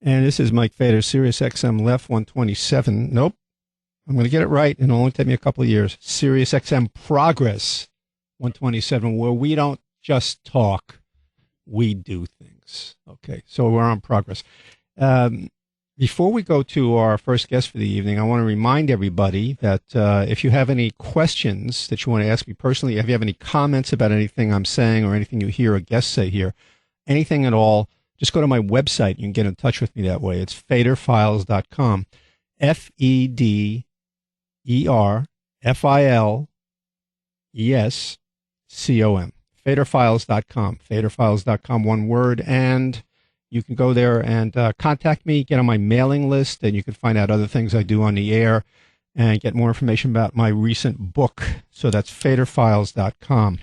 And this is Mike Fader, Sirius XM Left 127. Nope. I'm going to get it right, and it'll only take me a couple of years. Sirius XM Progress 127, where we don't just talk, we do things. Okay, so we're on Progress. Before we go to our first guest for the evening, I want to remind everybody that if you have any questions that you want to ask me personally, if you have any comments about anything I'm saying or anything you hear a guest say here, anything at all, just go to my website. You can get in touch with me that way. It's faderfiles.com. FEDERFILESCOM. Faderfiles.com. Faderfiles.com, one word. And you can go there and contact me, get on my mailing list, and you can find out other things I do on the air and get more information about my recent book. So that's faderfiles.com.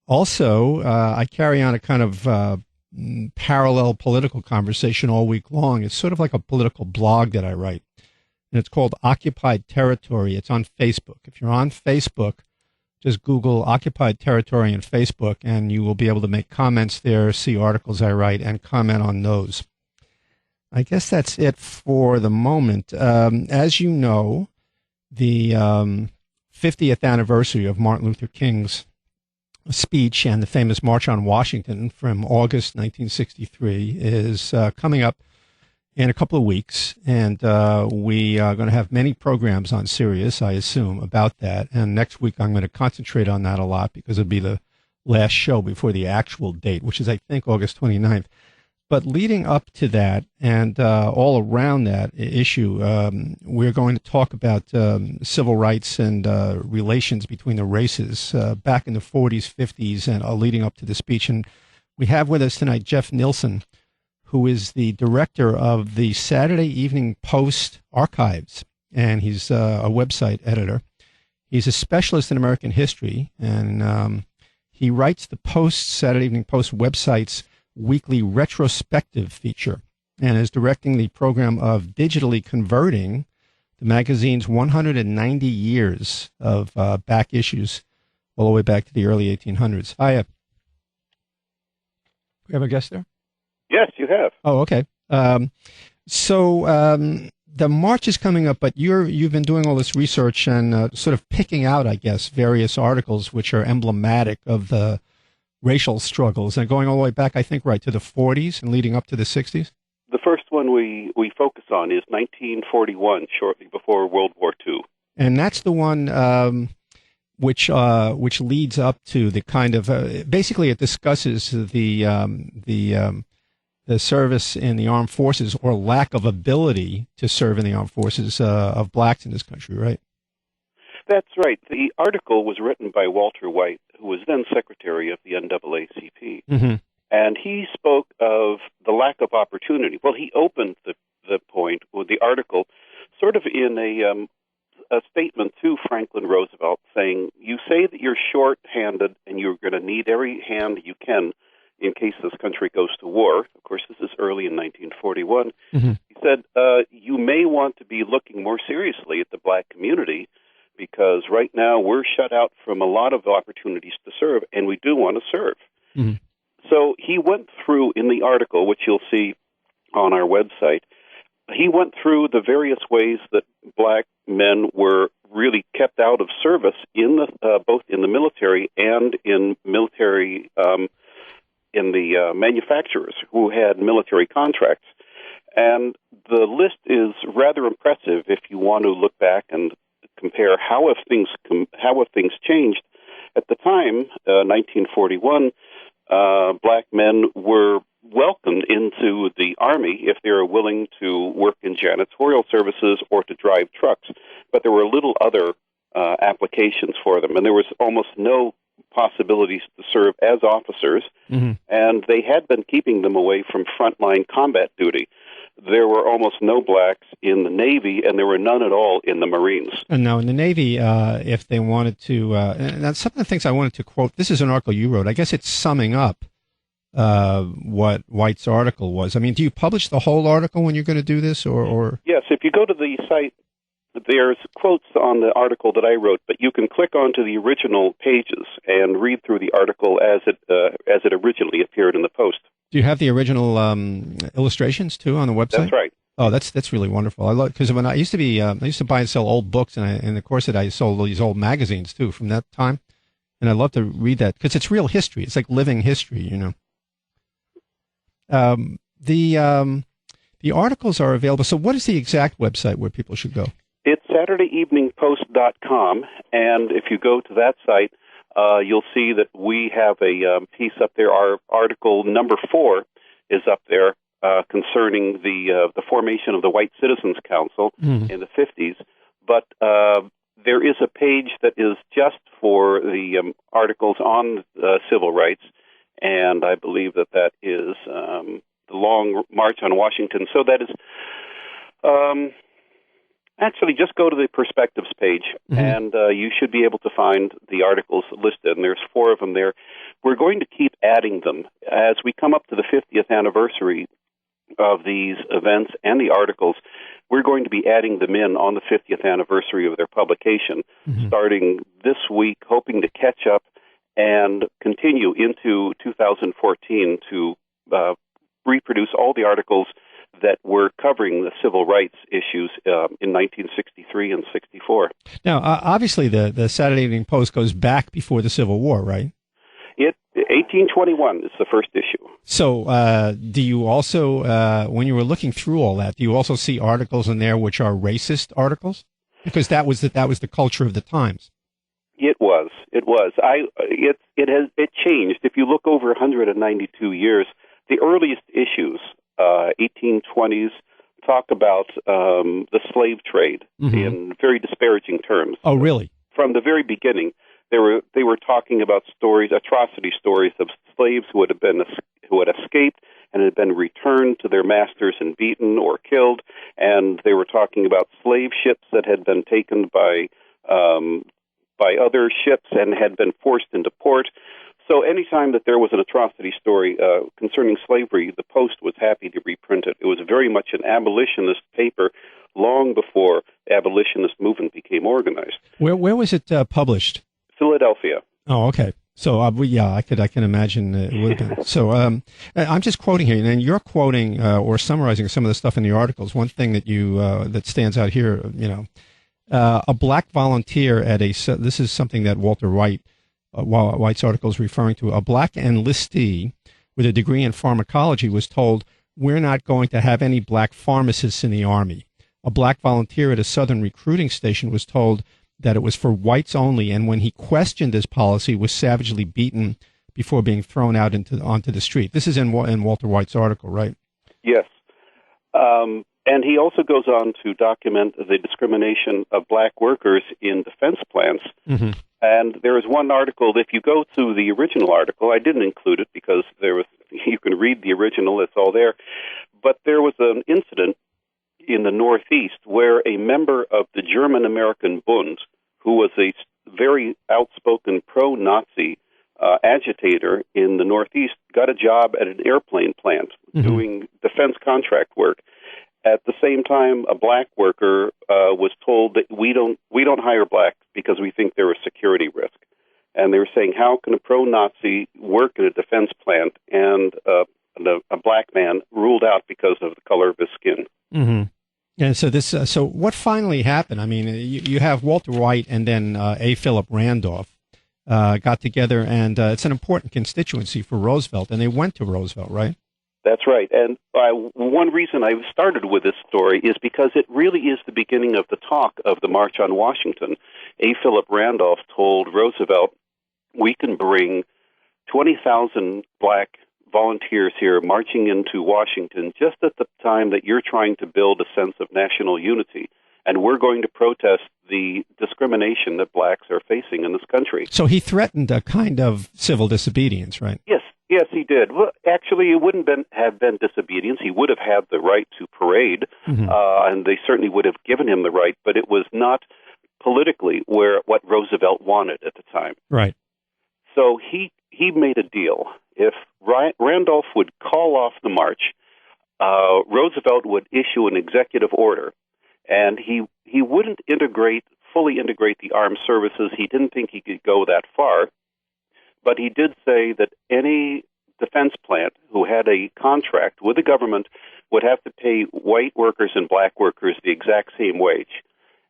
Also, I carry on a kind of parallel political conversation all week long. It's sort of like a political blog that I write, and it's called Occupied Territory. It's on Facebook. If you're on Facebook, just Google Occupied Territory on Facebook, and you will be able to make comments there, see articles I write, and comment on those. I guess that's it for the moment. As you know, the 50th anniversary of Martin Luther King's speech and the famous March on Washington from August 1963 is coming up in a couple of weeks, and we are going to have many programs on Sirius, I assume, about that. And next week I'm going to concentrate on that a lot because it'll be the last show before the actual date, which is, I think, August 29th. But leading up to that and all around that issue, we're going to talk about civil rights and relations between the races back in the 40s, 50s, and leading up to the speech. And we have with us tonight Jeff Nielsen, who is the director of the Saturday Evening Post archives, and he's a website editor. He's a specialist in American history, and he writes the Post, Saturday Evening Post website's weekly retrospective feature, and is directing the program of digitally converting the magazine's 190 years of back issues all the way back to the early 1800s. Hiya. We have a guest there? Yes, you have. Oh, okay. So the March is coming up, but you've been doing all this research and sort of picking out, I guess, various articles which are emblematic of the racial struggles, and going all the way back, I think, right to the 40s and leading up to the 60s? The first one we focus on is 1941, shortly before World War II. And that's the one which leads up to the kind of basically it discusses the service in the armed forces, or lack of ability to serve in the armed forces of blacks in this country, right? That's right. The article was written by Walter White, who was then secretary of the NAACP. Mm-hmm. And he spoke of the lack of opportunity. Well, he opened the point with the article sort of in a statement to Franklin Roosevelt saying, you say that you're short-handed and you're going to need every hand you can in case this country goes to war. Of course, this is early in 1941. Mm-hmm. He said, you may want to be looking more seriously at the black community, because right now we're shut out from a lot of opportunities to serve, and we do want to serve. Mm-hmm. So he went through, in the article, which you'll see on our website, he went through the various ways that black men were really kept out of service in the both in the military and in military in the manufacturers who had military contracts. And the list is rather impressive if you want to look back and compare how have things changed. At the time, 1941, black men were welcomed into the Army if they were willing to work in janitorial services or to drive trucks, but there were little other applications for them, and there was almost no possibilities to serve as officers, mm-hmm. and they had been keeping them away from frontline combat duty. There were almost no blacks in the Navy, and there were none at all in the Marines. And now in the Navy, if they wanted to, and that's some of the things I wanted to quote. This is an article you wrote. I guess it's summing up what White's article was. I mean, do you publish the whole article when you're going to do this, or? Yes, if you go to the site, there's quotes on the article that I wrote, but you can click onto the original pages and read through the article as it originally appeared in the Post. Do you have the original illustrations too on the website? That's right. Oh, that's really wonderful. I love because when I used to be I used to buy and sell old books, and in the course of that, I sold these old magazines too from that time, and I love to read that because it's real history. It's like living history, you know. The articles are available. So, what is the exact website where people should go? It's SaturdayEveningPost.com, and if you go to that site, you'll see that we have a piece up there. Our article number 4 is up there. Concerning the formation of the White Citizens Council in the 50s, but there is a page that is just for the articles on civil rights, and I believe that is the Long March on Washington. So that is actually just go to the Perspectives page, and you should be able to find the articles listed, and there's 4 of them there. We're going to keep adding them as we come up to the 50th anniversary of these events and the articles. We're going to be adding them in on the 50th anniversary of their publication, starting this week, hoping to catch up and continue into 2014 to reproduce all the articles that were covering the civil rights issues in 1963 and 64. Now, obviously, the Saturday Evening Post goes back before the Civil War, right? 1821 is the first issue. So, do you also, when you were looking through all that, do you also see articles in there which are racist articles? Because that was the culture of the times. It was. It changed. If you look over 192 years, the earliest issues, 1820s, talk about the slave trade in very disparaging terms. Oh, really? From the very beginning. They were talking about atrocity stories of slaves who had escaped and had been returned to their masters and beaten or killed, and they were talking about slave ships that had been taken by other ships and had been forced into port. So anytime that there was an atrocity story concerning slavery, the Post was happy to reprint it. It was very much an abolitionist paper long before the abolitionist movement became organized. Where was it published? Philadelphia. Oh, okay. So, I can imagine it would have been. So, I'm just quoting here, and you're quoting or summarizing some of the stuff in the articles. One thing that that stands out here, a black volunteer this is something that Walter White's article is referring to. A black enlistee with a degree in pharmacology was told, "We're not going to have any black pharmacists in the Army." A black volunteer at a Southern recruiting station was told that it was for whites only, and when he questioned this policy, was savagely beaten before being thrown out onto the street. This is in Walter White's article, right? Yes. And he also goes on to document the discrimination of black workers in defense plants. And there is one article, if you go to the original article, I didn't include it because you can read the original, it's all there, but there was an incident in the Northeast where a member of the German-American Bund, who was a very outspoken pro-Nazi agitator in the Northeast, got a job at an airplane plant doing defense contract work. At the same time, a black worker was told that we don't hire blacks because we think they're a security risk. And they were saying, how can a pro-Nazi work at a defense plant and a black man ruled out because of the color of his skin? And so so what finally happened? I mean, you have Walter White and then A. Philip Randolph got together, and it's an important constituency for Roosevelt, and they went to Roosevelt, right? That's right. And one reason I started with this story is because it really is the beginning of the talk of the March on Washington. A. Philip Randolph told Roosevelt, we can bring 20,000 black volunteers here marching into Washington just at the time that you're trying to build a sense of national unity. And we're going to protest the discrimination that blacks are facing in this country. So he threatened a kind of civil disobedience, right? Yes, he did. Well, actually, it wouldn't have been disobedience. He would have had the right to parade, and they certainly would have given him the right, but it was not politically what Roosevelt wanted at the time. Right. So he made a deal. If Randolph would call off the march, Roosevelt would issue an executive order, and he wouldn't fully integrate the armed services. He didn't think he could go that far, but he did say that any defense plant who had a contract with the government would have to pay white workers and black workers the exact same wage.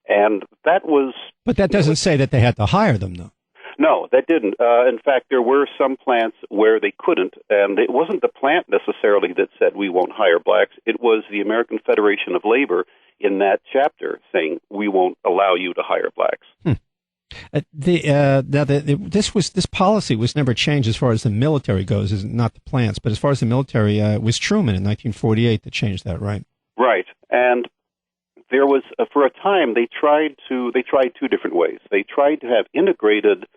And that was... But that doesn't say that they had to hire them, though. No, that didn't. In fact, there were some plants where they couldn't, and it wasn't the plant necessarily that said we won't hire blacks. It was the American Federation of Labor in that chapter saying we won't allow you to hire blacks. This policy was never changed as far as the military goes, is not the plants, but as far as the military, it was Truman in 1948 that changed that, right? Right, and there was for a time they tried two different ways. They tried to have integrated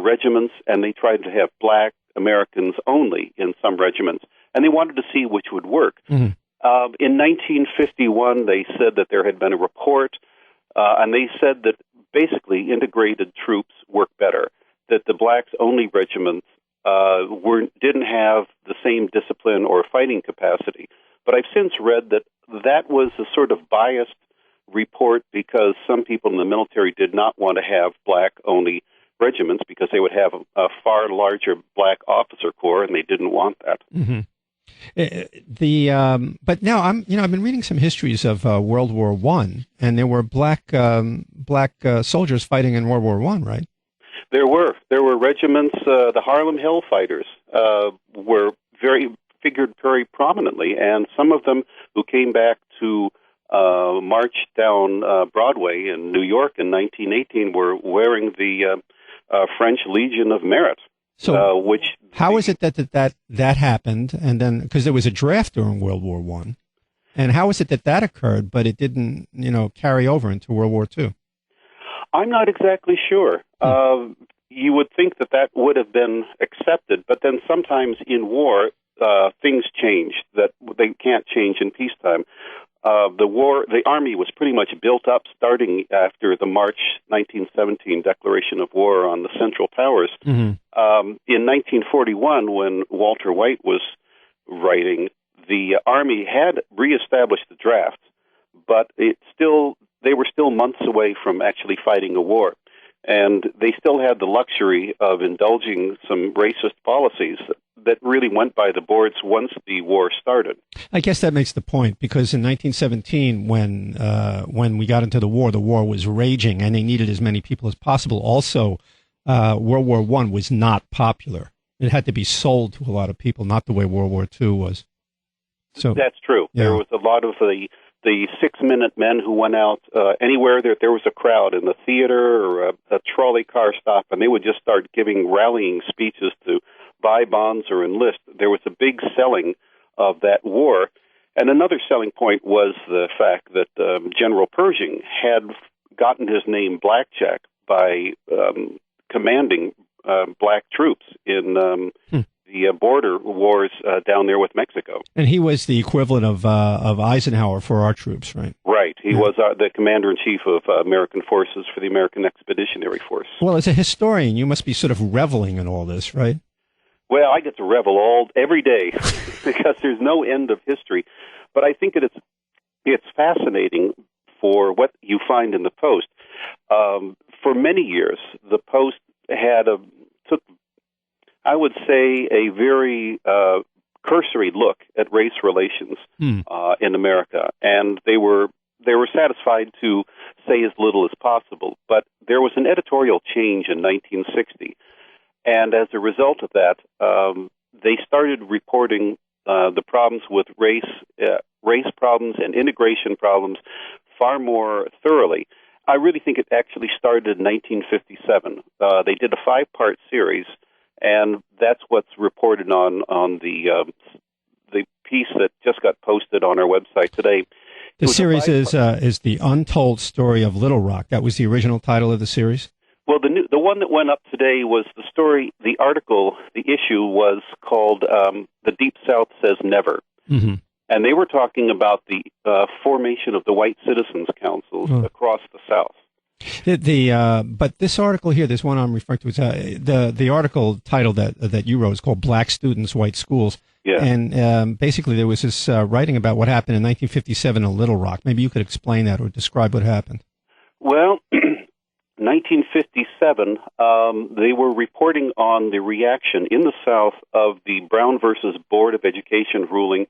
regiments, and they tried to have black Americans only in some regiments, and they wanted to see which would work. Mm-hmm. In 1951, they said that there had been a report, and they said that basically integrated troops work better, that the blacks-only regiments didn't have the same discipline or fighting capacity. But I've since read that that was a sort of biased report because some people in the military did not want to have black-only regiments because they would have a far larger black officer corps, and they didn't want that. Mm-hmm. But now I've been reading some histories of World War I, and there were black soldiers fighting in World War I, right? There were regiments. The Harlem Hill Fighters figured very prominently, and some of them who came back to march down Broadway in New York in 1918 were wearing the French Legion of Merit. So, how is it that happened, and then because there was a draft during World War I, and how is it that occurred, but it didn't, carry over into World War II? I'm not exactly sure. You would think that would have been accepted, but then sometimes in war, things change that they can't change in peacetime. The Army was pretty much built up starting after the March 1917 declaration of war on the Central Powers. Mm-hmm. In 1941, when Walter White was writing, the Army had reestablished the draft, but they were still months away from actually fighting a war. And they still had the luxury of indulging some racist policies that really went by the boards once the war started. I guess that makes the point, because in 1917, when we got into the war was raging, and they needed as many people as possible. Also, World War I was not popular. It had to be sold to a lot of people, not the way World War II was. So that's true. Yeah. There was a lot of the 6-minute men who went out anywhere there was a crowd in the theater or a trolley car stop, and they would just start giving rallying speeches to buy bonds or enlist. There was a big selling of that war. And another selling point was the fact that General Pershing had gotten his name Blackjack by commanding black troops in the border wars down there with Mexico. And he was the equivalent of Eisenhower for our troops, right? Right. He was the commander-in-chief of American forces for the American Expeditionary Force. Well, as a historian, you must be sort of reveling in all this, right? Well, I get to revel every day because there's no end of history. But I think that it's fascinating for what you find in the Post. For many years, the Post took, I would say, a very cursory look at race relations in America, and they were satisfied to say as little as possible. But there was an editorial change in 1960, and as a result of that, they started reporting the problems with race problems and integration problems far more thoroughly. I really think it actually started in 1957. They did a 5-part series, and that's what's reported on the piece that just got posted on our website today. The series is The Untold Story of Little Rock. That was the original title of the series? Well, the one that went up today was the story, the article, the issue was called The Deep South Says Never. Mm-hmm. And they were talking about the formation of the White Citizens Councils across the South. But this article here, this one I'm referring to, is the article title that you wrote is called Black Students, White Schools. Yeah. And basically there was this writing about what happened in 1957 in Little Rock. Maybe you could explain that or describe what happened. Well, 1957, they were reporting on the reaction in the South of the Brown versus Board of Education ruling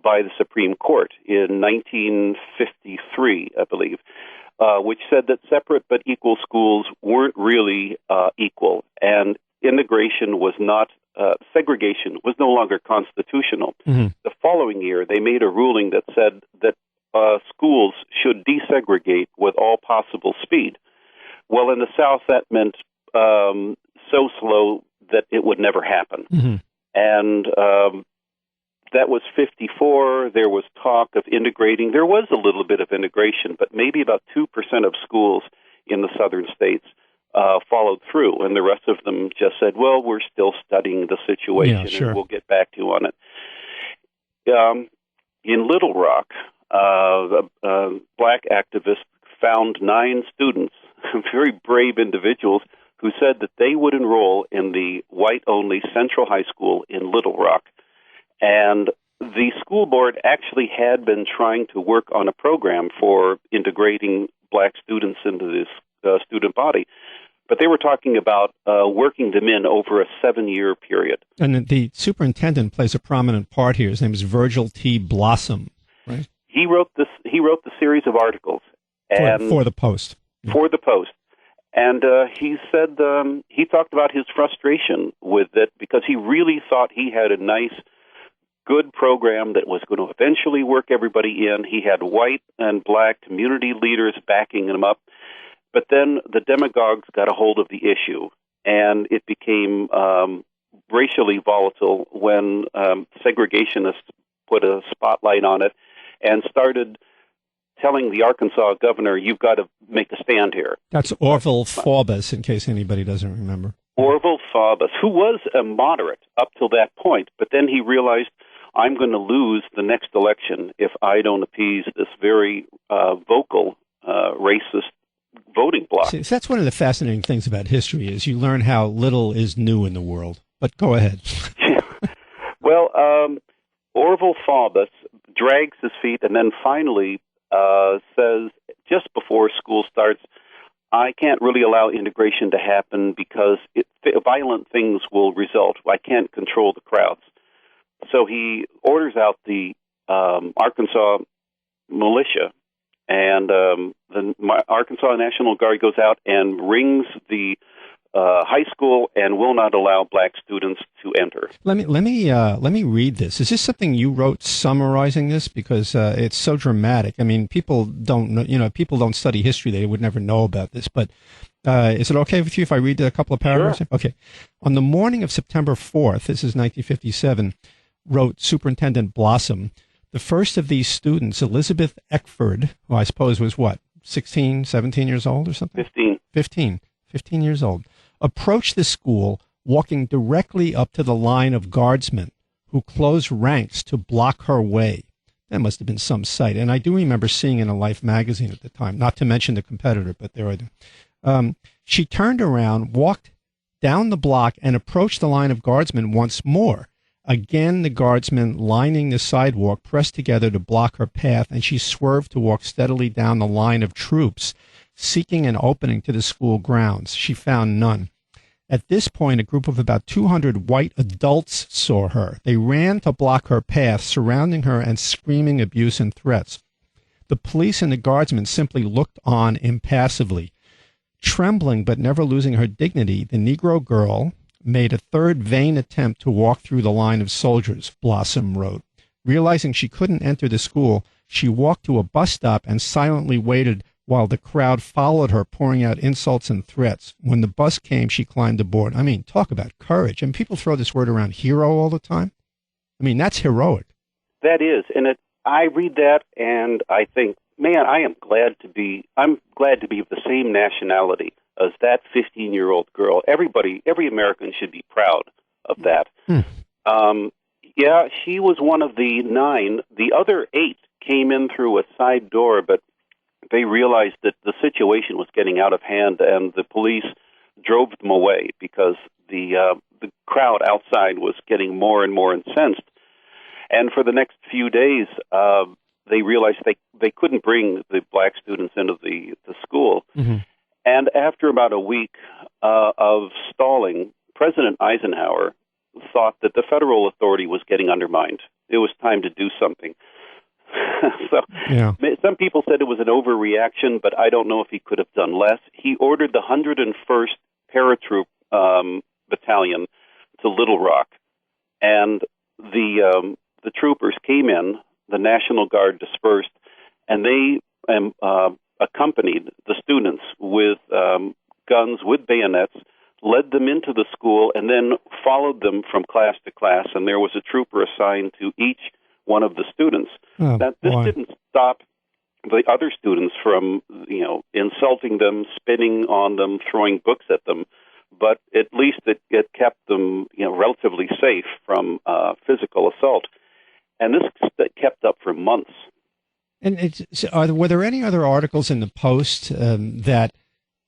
by the Supreme Court in 1953, I believe, which said that separate but equal schools weren't really equal, and integration was not, segregation was no longer constitutional. Mm-hmm. The following year, they made a ruling that said that schools should desegregate with all possible speed. Well, in the South, that meant so slow that it would never happen. Mm-hmm. And that was 54. There was talk of integrating. There was a little bit of integration, but maybe about 2% of schools in the southern states followed through, and the rest of them just said, well, we're still studying the situation, sure. and we'll get back to you on it. In Little Rock, black activists found 9 students, very brave individuals, who said that they would enroll in the white-only Central High School in Little Rock. And the school board actually had been trying to work on a program for integrating black students into this student body. But they were talking about working them in over a 7-year period. And the superintendent plays a prominent part here. His name is Virgil T. Blossom, right? He wrote the series of articles for the Post. For the Post. And he said he talked about his frustration with it because he really thought he had a nice, good program that was going to eventually work everybody in. He had white and black community leaders backing him up. But then the demagogues got a hold of the issue, and it became racially volatile when segregationists put a spotlight on it and started telling the Arkansas governor, you've got to make a stand here. That's Orville Faubus, in case anybody doesn't remember. Orville Faubus, who was a moderate up till that point, but then he realized, I'm going to lose the next election if I don't appease this very vocal racist voting bloc. See, that's one of the fascinating things about history is you learn how little is new in the world. But go ahead. Well, Orville Faubus drags his feet and then finally says, just before school starts, I can't really allow integration to happen because violent things will result. I can't control the crowds. So he orders out the Arkansas militia, and the Arkansas National Guard goes out and rings the high school and will not allow black students to enter. Let me read this. Is this something you wrote summarizing this? Because it's so dramatic. I mean, people don't know, people don't study history. They would never know about this. But is it okay with you if I read a couple of paragraphs? Sure. Okay. On the morning of September 4th, this is 1957, wrote Superintendent Blossom, the first of these students, Elizabeth Eckford, who I suppose was what, 16, 17 years old or something? 15 years old, approached the school walking directly up to the line of guardsmen who closed ranks to block her way. That must have been some sight. And I do remember seeing in a Life magazine at the time, not to mention the competitor, but there I do. She turned around, walked down the block, and approached the line of guardsmen once more. Again, the guardsmen lining the sidewalk pressed together to block her path, and she swerved to walk steadily down the line of troops, seeking an opening to the school grounds. She found none. At this point, a group of about 200 white adults saw her. They ran to block her path, surrounding her and screaming abuse and threats. The police and the guardsmen simply looked on impassively. Trembling but never losing her dignity, the Negro girl made a third vain attempt to walk through the line of soldiers, Blossom wrote. Realizing she couldn't enter the school, she walked to a bus stop and silently waited while the crowd followed her, pouring out insults and threats. When the bus came, she climbed aboard. I mean, talk about courage. And people throw this word around, hero, all the time. I mean, that's heroic. That is. And I read that and I think, man, I'm glad to be of the same nationality as that 15-year-old girl. Every American should be proud of that. Yeah, she was one of the 9. The other 8 came in through a side door, but they realized that the situation was getting out of hand, and the police drove them away because the crowd outside was getting more and more incensed. And for the next few days, they realized they couldn't bring the black students into the school. Mm-hmm. And after about a week of stalling, President Eisenhower thought that the federal authority was getting undermined. It was time to do something. So some people said it was an overreaction, but I don't know if he could have done less. He ordered the 101st Paratroop Battalion to Little Rock, and the troopers came in, the National Guard dispersed, and they accompanied the students with guns, with bayonets, led them into the school, and then followed them from class to class, and there was a trooper assigned to each one of the students. This didn't stop the other students from, insulting them, spitting on them, throwing books at them, but at least it kept them, relatively safe from physical assault. And this kept up for months. And were there any other articles in the Post that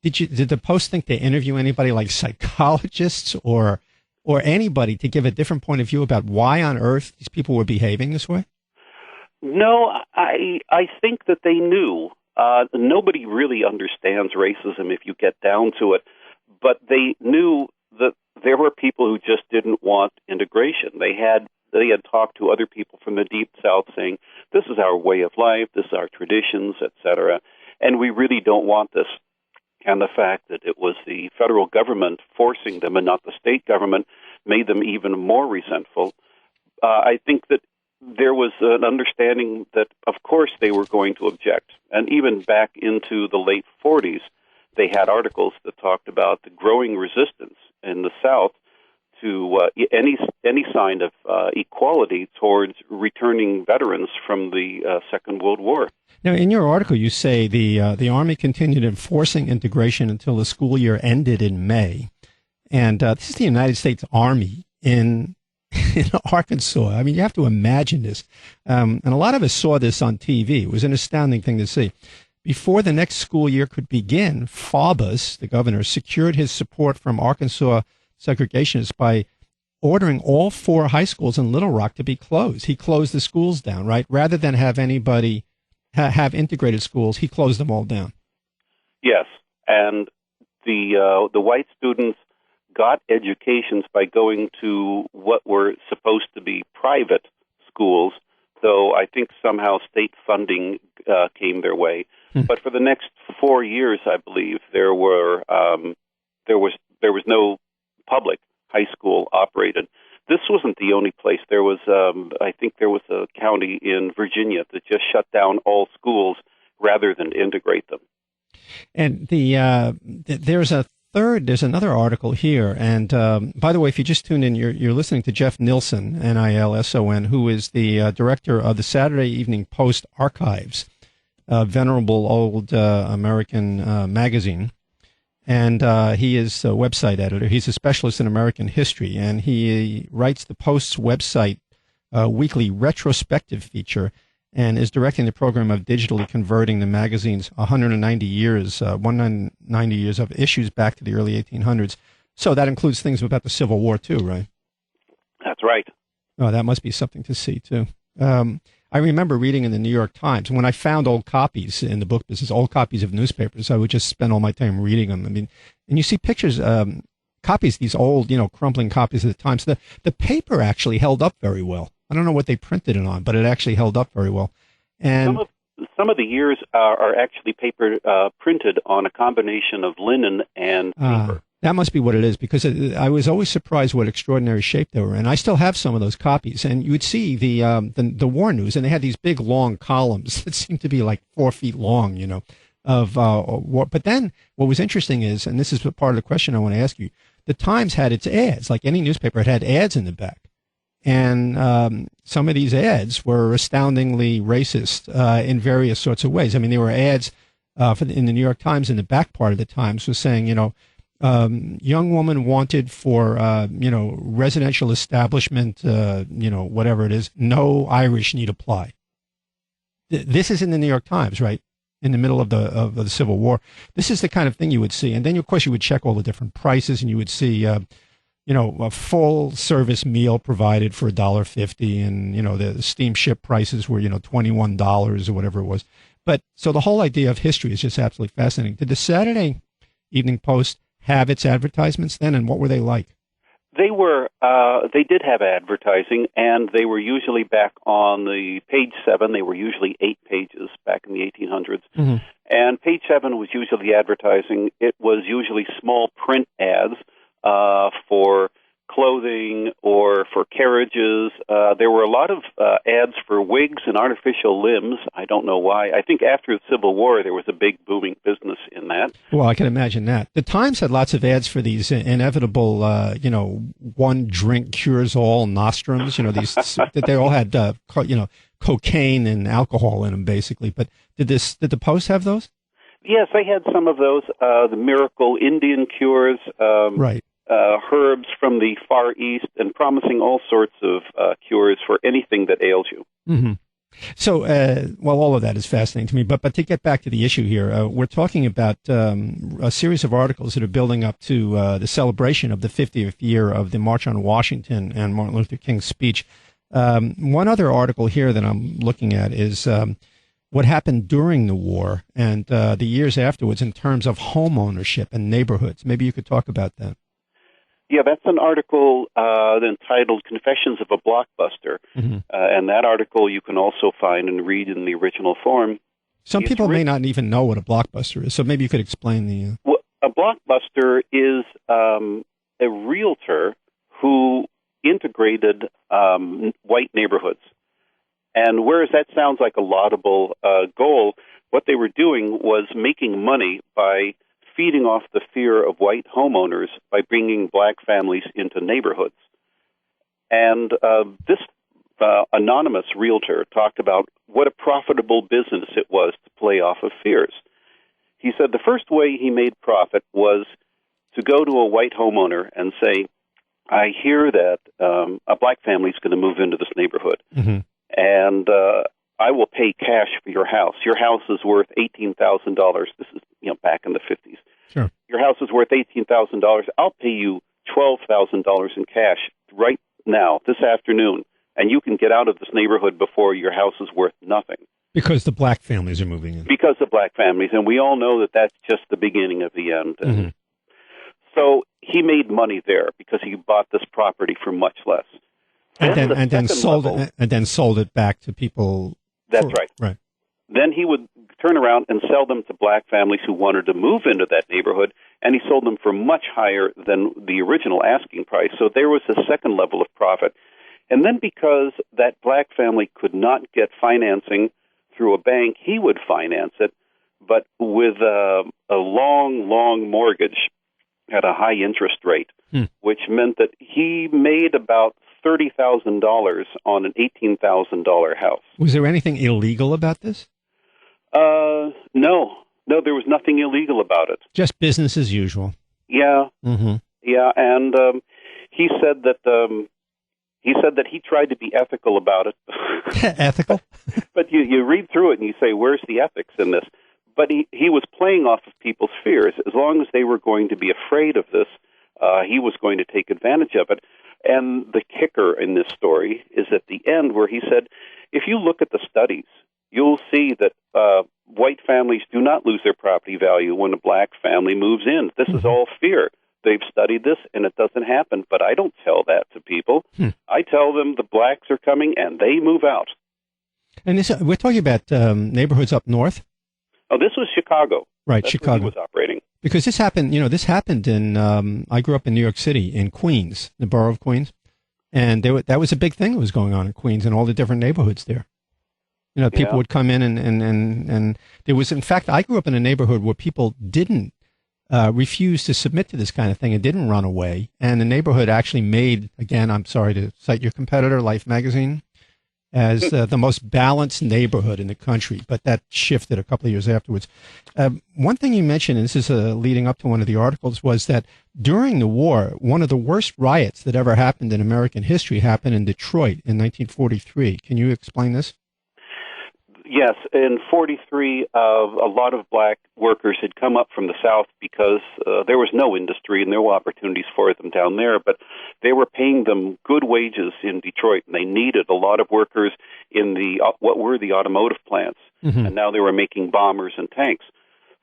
did the Post think to interview anybody like psychologists or anybody to give a different point of view about why on earth these people were behaving this way? No, I think that they knew. Nobody really understands racism if you get down to it, but they knew that there were people who just didn't want integration. They had talked to other people from the Deep South saying, this is our way of life, this is our traditions, etc., and we really don't want this. And the fact that it was the federal government forcing them and not the state government made them even more resentful. I think that there was an understanding that, of course, they were going to object. And even back into the late 40s, they had articles that talked about the growing resistance in the South to any sign of equality towards returning veterans from the Second World War. Now, in your article, you say the Army continued enforcing integration until the school year ended in May. And this is the United States Army in Arkansas. I mean, you have to imagine this. And a lot of us saw this on TV. It was an astounding thing to see. Before the next school year could begin, Faubus, the governor, secured his support from Arkansas segregationists by ordering all 4 high schools in Little Rock to be closed. He closed the schools down, right? Rather than have anybody have integrated schools, he closed them all down. Yes, and the white students got educations by going to what were supposed to be private schools, though I think somehow state funding came their way. But for the next 4 years, I believe there was no public high school operated. This wasn't the only place. There was, I think there was a county in Virginia that just shut down all schools rather than integrate them. And there's another article here. And by the way, if you just tuned in, you're listening to Jeff Nilsson, Nilson, who is the director of the Saturday Evening Post Archives, venerable old American magazine. And he is a website editor. He's a specialist in American history, and he writes the Post's website weekly retrospective feature and is directing the program of digitally converting the magazine's 190 years of issues back to the early 1800s. So that includes things about the Civil War, too, right? That's right. Oh, that must be something to see, too. I remember reading in the New York Times, when I found old copies in the book business, old copies of newspapers, I would just spend all my time reading them. I mean, and you see pictures, copies, these old, crumpling copies of the Times. The paper actually held up very well. I don't know what they printed it on, but it actually held up very well. And some of the years are actually paper printed on a combination of linen and paper. That must be what it is, because I was always surprised what extraordinary shape they were in. I still have some of those copies, and you would see the war news, and they had these big, long columns that seemed to be like 4 feet long, of war. But then what was interesting is, and this is part of the question I want to ask you, the Times had its ads. Like any newspaper, it had ads in the back. And some of these ads were astoundingly racist in various sorts of ways. I mean, there were ads in the New York Times, in the back part of the Times, was saying, young woman wanted for, residential establishment, whatever it is, no Irish need apply. This is in the New York Times, right? In the middle of the Civil War. This is the kind of thing you would see. And then, of course, you would check all the different prices, and you would see, a full service meal provided for $1.50, and, the steamship prices were, $21 or whatever it was. But so the whole idea of history is just absolutely fascinating. Did the Saturday Evening Post have its advertisements then, and what were they like? They did have advertising, and they were usually back on the page 7. They were usually 8 pages back in the 1800s. Mm-hmm. And page 7 was usually advertising. It was usually small print ads for clothing or for carriages. There were a lot of ads for wigs and artificial limbs. I don't know why. I think after the Civil War, there was a big booming business in that. Well, I can imagine that. The Times had lots of ads for these inevitable, one drink cures all nostrums. These that they all had, cocaine and alcohol in them, basically. But did the Post have those? Yes, they had some of those. The miracle Indian cures. Right. Herbs from the Far East, and promising all sorts of cures for anything that ails you. Mm-hmm. So, all of that is fascinating to me. But to get back to the issue here, we're talking about a series of articles that are building up to the celebration of the 50th year of the March on Washington and Martin Luther King's speech. One other article here that I'm looking at is what happened during the war and the years afterwards in terms of home ownership and neighborhoods. Maybe you could talk about that. Yeah, that's an article entitled Confessions of a Blockbuster. Mm-hmm. And that article you can also find and read in the original form. Some people may not even know what a blockbuster is, so maybe you could explain the... Well, a blockbuster is a realtor who integrated white neighborhoods. And whereas that sounds like a laudable goal, what they were doing was making money by feeding off the fear of white homeowners by bringing black families into neighborhoods. And this anonymous realtor talked about what a profitable business it was to play off of fears. He said the first way he made profit was to go to a white homeowner and say, I hear that a black family is going to move into this neighborhood, mm-hmm. and I will pay cash for your house. Your house is worth $18,000. This is back in the 50s. Sure. Your house is worth $18,000. I'll pay you $12,000 in cash right now, this afternoon, and you can get out of this neighborhood before your house is worth nothing. Because the black families are moving in. Because of black families, and we all know that that's just the beginning of the end. Mm-hmm. So he made money there because he bought this property for much less. And then sold it back to people. That's right. Right. Then he would turn around and sell them to black families who wanted to move into that neighborhood, and he sold them for much higher than the original asking price. So there was a second level of profit. And then because that black family could not get financing through a bank, he would finance it, but with a long mortgage at a high interest rate, which meant that he made about $30,000 on an $18,000 house. Was there anything illegal about this? No, there was nothing illegal about it. Just business as usual. Yeah, mm-hmm. Yeah, and he said that he tried to be ethical about it. Ethical? But you read through it and you say, where's the ethics in this? But he was playing off of people's fears. As long as they were going to be afraid of this, he was going to take advantage of it. And the kicker in this story is at the end where he said, if you look at the studies, you'll see that white families do not lose their property value when a black family moves in. This is all fear. They've studied this, and it doesn't happen. But I don't tell that to people. I tell them the blacks are coming, and they move out. And this, we're talking about neighborhoods up north? Oh, this was Chicago. Right, That's Chicago. where he was operating. Because this happened in, I grew up in New York City, in Queens, the borough of Queens. And that was a big thing that was going on in Queens and all the different neighborhoods there. People would come in and there was, in fact, I grew up in a neighborhood where people didn't refuse to submit to this kind of thing and didn't run away. And the neighborhood actually made, again, I'm sorry to cite your competitor, Life magazine, as the most balanced neighborhood in the country. But that shifted a couple of years afterwards. One thing you mentioned, and this is leading up to one of the articles, was that during the war, one of the worst riots that ever happened in American history happened in Detroit in 1943. Can you explain this? Yes, in 43, a lot of black workers had come up from the South because there was no industry and there were opportunities for them down there, but they were paying them good wages in Detroit, and they needed a lot of workers in what were the automotive plants, and now they were making bombers and tanks.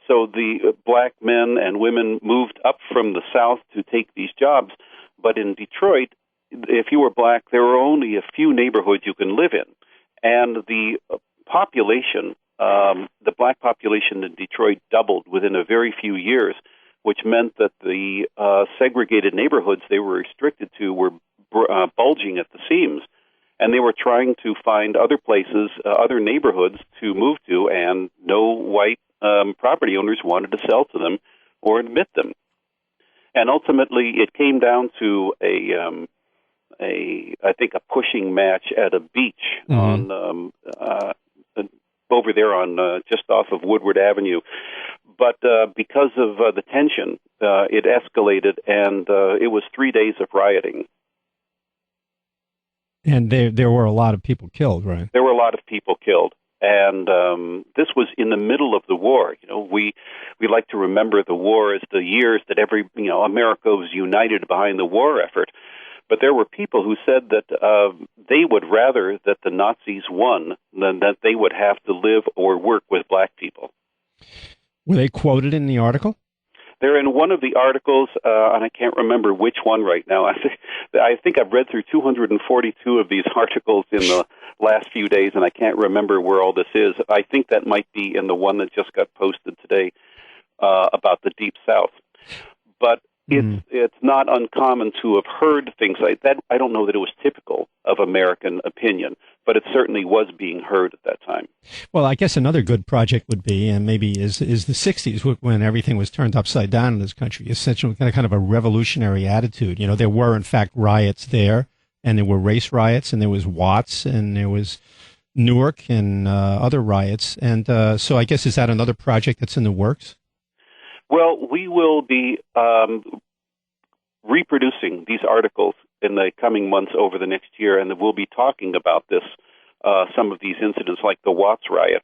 So the black men and women moved up from the South to take these jobs. But in Detroit, if you were black, there were only a few neighborhoods you can live in. And the population, the black population in Detroit doubled within a very few years, which meant that the segregated neighborhoods they were restricted to were bulging at the seams. And they were trying to find other places, other neighborhoods to move to, and no white property owners wanted to sell to them or admit them. And ultimately, it came down to I think a pushing match at a beach on over there on just off of Woodward Avenue. But because of the tension, it escalated, and it was 3 days of rioting. And there were a lot of people killed, right? There were a lot of people killed. And this was in the middle of the war. You know, we like to remember the war as the years that America was united behind the war effort. But there were people who said that they would rather that the Nazis won than that they would have to live or work with black people. Were they quoted in the article? They're in one of the articles, and I can't remember which one right now. I think I've read through 242 of these articles in the last few days, and I can't remember where all this is. I think that might be in the one that just got posted today about the Deep South. But it's not uncommon to have heard things like that. I don't know that it was typical of American opinion, but it certainly was being heard at that time. Well, I guess another good project would be, and maybe is the 60s, when everything was turned upside down in this country, essentially kind of a revolutionary attitude. You know, there were, in fact, riots there, and there were race riots, and there was Watts, and there was Newark, and other riots. And so I guess, is that another project that's in the works? Well, we will be reproducing these articles in the coming months over the next year, and we'll be talking about this, some of these incidents like the Watts riot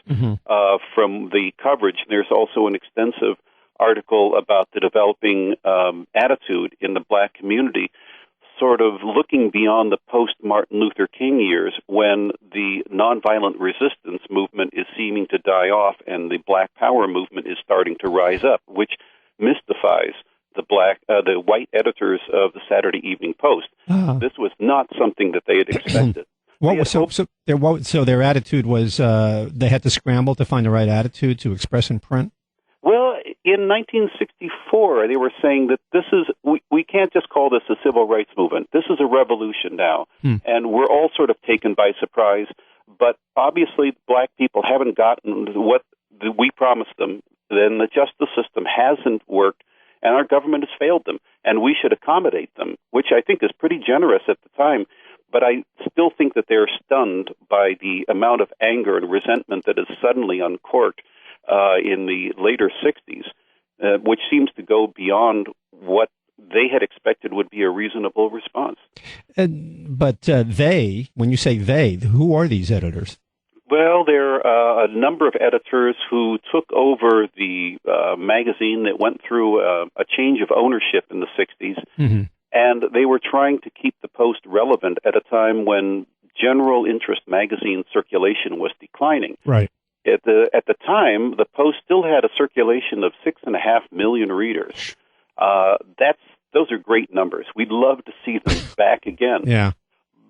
from the coverage. There's also an extensive article about the developing attitude in the black community, sort of looking beyond the post-Martin Luther King years when the nonviolent resistance movement is seeming to die off and the Black Power movement is starting to rise up, which mystifies the white editors of the Saturday Evening Post. This was not something that they had expected. So their attitude was they had to scramble to find the right attitude to express in print? Well, in 1964, they were saying that we can't just call this a civil rights movement. This is a revolution now, and we're all sort of taken by surprise. But obviously, black people haven't gotten what we promised them. Then the justice system hasn't worked, and our government has failed them, and we should accommodate them, which I think is pretty generous at the time. But I still think that they're stunned by the amount of anger and resentment that is suddenly uncorked in the later 60s, which seems to go beyond what they had expected would be a reasonable response. But they, when you say they, who are these editors? Well, there are a number of editors who took over the magazine that went through a change of ownership in the 60s, and they were trying to keep the Post relevant at a time when general interest magazine circulation was declining. Right. At the time, the Post still had a circulation of 6.5 million readers. Those are great numbers. We'd love to see them back again. Yeah.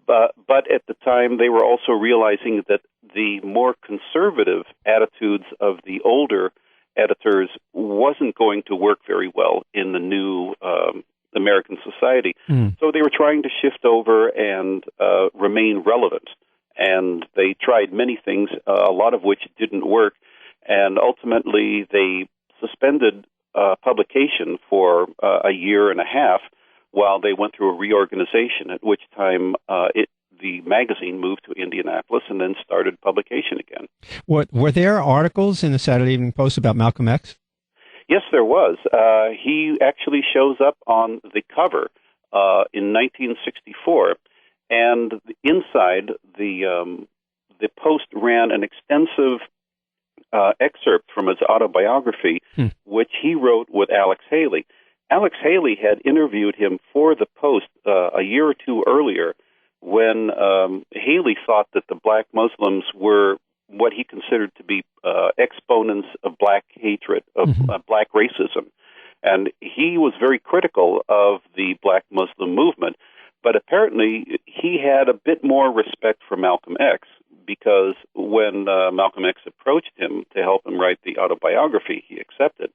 But at the time, they were also realizing that the more conservative attitudes of the older editors wasn't going to work very well in the new American society. So they were trying to shift over and remain relevant. And they tried many things, a lot of which didn't work. And ultimately, they suspended publication for a year and a half while they went through a reorganization, at which time the magazine moved to Indianapolis and then started publication again. Were there articles in the Saturday Evening Post about Malcolm X? Yes, there was. He actually shows up on the cover in 1964, and inside the Post ran an extensive excerpt from his autobiography, which he wrote with Alex Haley. Alex Haley had interviewed him for the Post a year or two earlier when Haley thought that the black Muslims were what he considered to be exponents of black hatred, of black racism. And he was very critical of the black Muslim movement, but apparently he had a bit more respect for Malcolm X, because when Malcolm X approached him to help him write the autobiography, he accepted.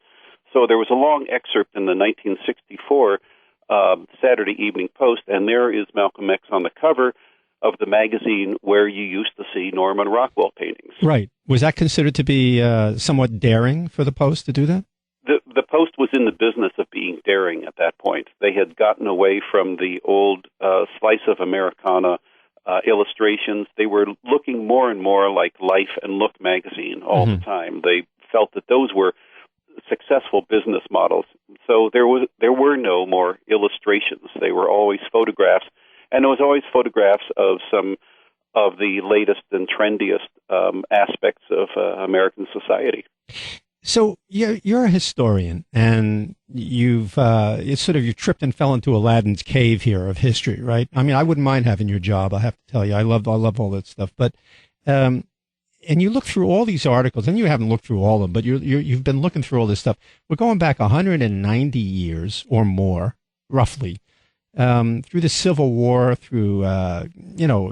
So there was a long excerpt in the 1964 Saturday Evening Post, and there is Malcolm X on the cover of the magazine where you used to see Norman Rockwell paintings. Right. Was that considered to be somewhat daring for the Post to do that? The Post was in the business of being daring at that point. They had gotten away from the old slice of Americana illustrations. They were looking more and more like Life and Look magazine all the time. They felt that those were successful business models. So there were no more illustrations. They were always photographs, and it was always photographs of some of the latest and trendiest aspects of American society. So you're a historian, and you tripped and fell into Aladdin's cave here of history, right? I mean, I wouldn't mind having your job. I have to tell you, I love all that stuff. But and you look through all these articles, and you haven't looked through all of them, but you've been looking through all this stuff. We're going back 190 years or more, roughly, through the Civil War, through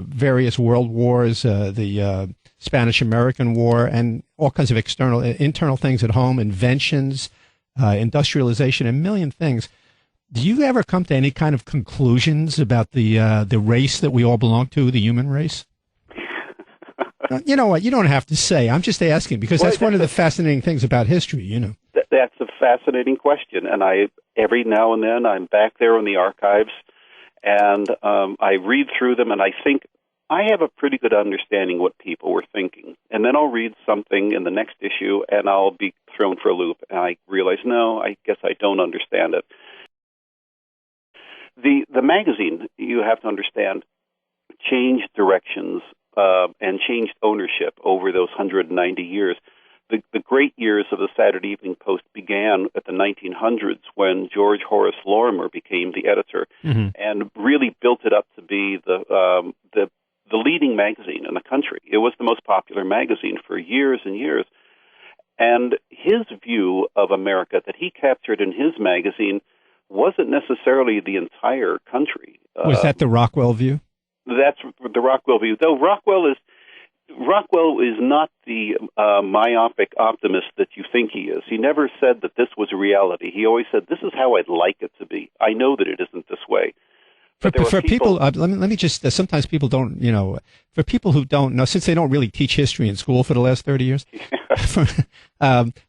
various world wars, the Spanish-American War, and all kinds of internal things at home, inventions, industrialization, a million things. Do you ever come to any kind of conclusions about the race that we all belong to, the human race? You know what? You don't have to say. I'm just asking, because that's one of the fascinating things about history, you know. That's a fascinating question, and every now and then I'm back there in the archives, and I read through them, and I think I have a pretty good understanding what people were thinking. And then I'll read something in the next issue, and I'll be thrown for a loop, and I realize, no, I guess I don't understand it. The magazine, you have to understand, changed directions and changed ownership over those 190 years. The great years of the Saturday Evening Post began at the 1900s when George Horace Lorimer became the editor and really built it up to be the leading magazine in the country. It was the most popular magazine for years and years. And his view of America that he captured in his magazine wasn't necessarily the entire country. Was that the Rockwell view? That's the Rockwell view. Though Rockwell is not the myopic optimist that you think he is. He never said that this was a reality. He always said, this is how I'd like it to be. I know that it isn't this way. For people, let me just, sometimes people don't, for people who don't know, since they don't really teach history in school for the last 30 years,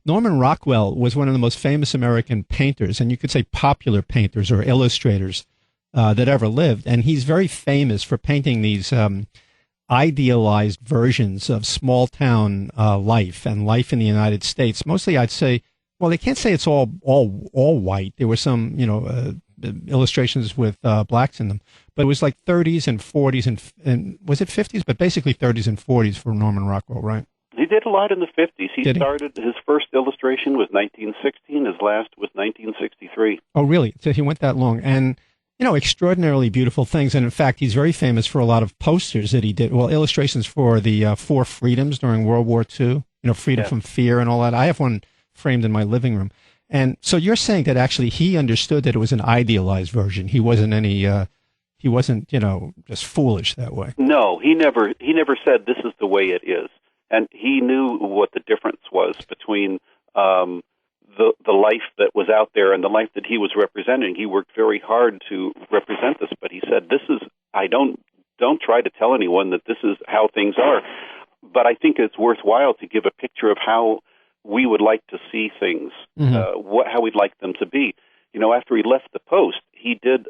Norman Rockwell was one of the most famous American painters, and you could say popular painters or illustrators that ever lived. And he's very famous for painting these idealized versions of small town life and life in the United States. Mostly, I'd say, well, they can't say it's all white. There were some, illustrations with blacks in them, but it was like 30s and 40s and was it 50s? But basically 30s and 40s for Norman Rockwell, right? He did a lot in the 50s. He started, his first illustration was 1916. His last was 1963. Oh, really? So he went that long. And, extraordinarily beautiful things. And in fact, he's very famous for a lot of posters that he did. Well, illustrations for the Four Freedoms during World War II, freedom from fear and all that. I have one framed in my living room. And so you're saying that actually he understood that it was an idealized version. He wasn't just foolish that way. No, he never said this is the way it is. And he knew what the difference was between the life that was out there and the life that he was representing. He worked very hard to represent this, but he said, don't try to tell anyone that this is how things are. But I think it's worthwhile to give a picture of how we would like to see things, how we'd like them to be. After he left the Post, he did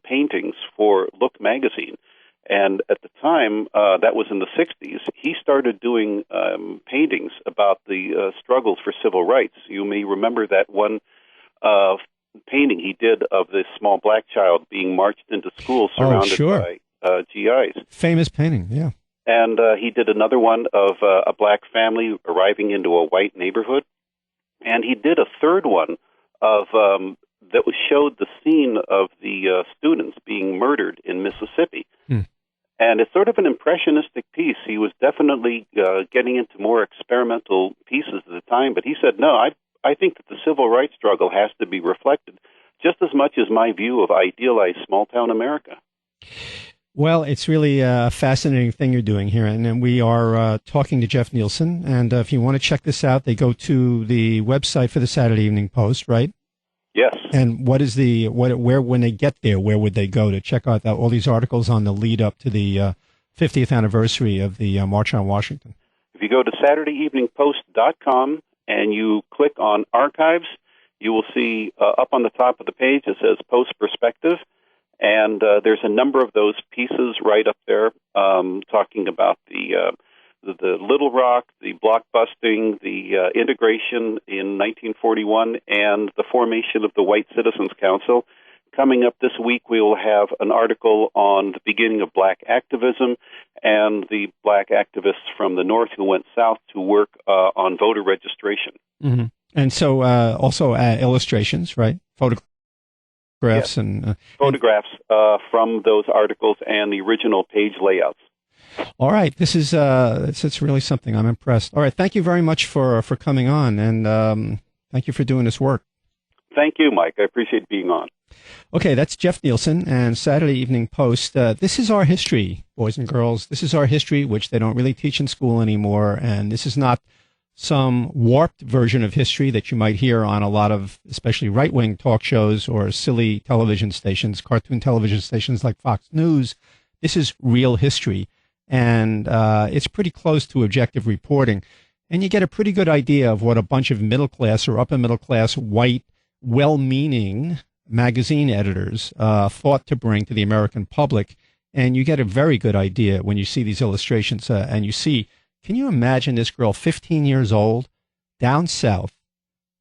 paintings for Look magazine. And at the time, that was in the 60s, he started doing paintings about the struggles for civil rights. You may remember that one painting he did of this small black child being marched into school surrounded by GIs. Famous painting, yeah. And he did another one of a black family arriving into a white neighborhood. And he did a third one of that showed the scene of the students being murdered in Mississippi. And it's sort of an impressionistic piece. He was definitely getting into more experimental pieces at the time, but he said, no, I think that the civil rights struggle has to be reflected just as much as my view of idealized small-town America. Well, it's really a fascinating thing you're doing here, and we are talking to Jeff Nielsen. And if you want to check this out, they go to the website for the Saturday Evening Post, right? Yes. And what is where when they get there, where would they go to check out all these articles on the lead up to the 50th anniversary of the March on Washington? If you go to SaturdayEveningPost.com and you click on Archives, you will see up on the top of the page it says Post Perspective. And there's a number of those pieces right up there talking about the Little Rock, the blockbusting, the integration in 1941, and the formation of the White Citizens Council. Coming up this week, we will have an article on the beginning of black activism and the black activists from the North who went south to work on voter registration. Mm-hmm. And so also illustrations, right? Photographs yes. and photographs from those articles and the original page layouts. All right, this is it's really something. I'm impressed. All right, thank you very much for coming on, and thank you for doing this work. Thank you, Mike. I appreciate being on. Okay, that's Jeff Nielsen and Saturday Evening Post. This is our history, boys and girls. This is our history, which they don't really teach in school anymore, and this is not some warped version of history that you might hear on a lot of, especially right-wing talk shows or silly television stations, cartoon television stations like Fox News. This is real history, and it's pretty close to objective reporting. And you get a pretty good idea of what a bunch of middle-class or upper-middle-class, white, well-meaning magazine editors thought to bring to the American public. And you get a very good idea when you see these illustrations and you see, can you imagine this girl, 15 years old, down south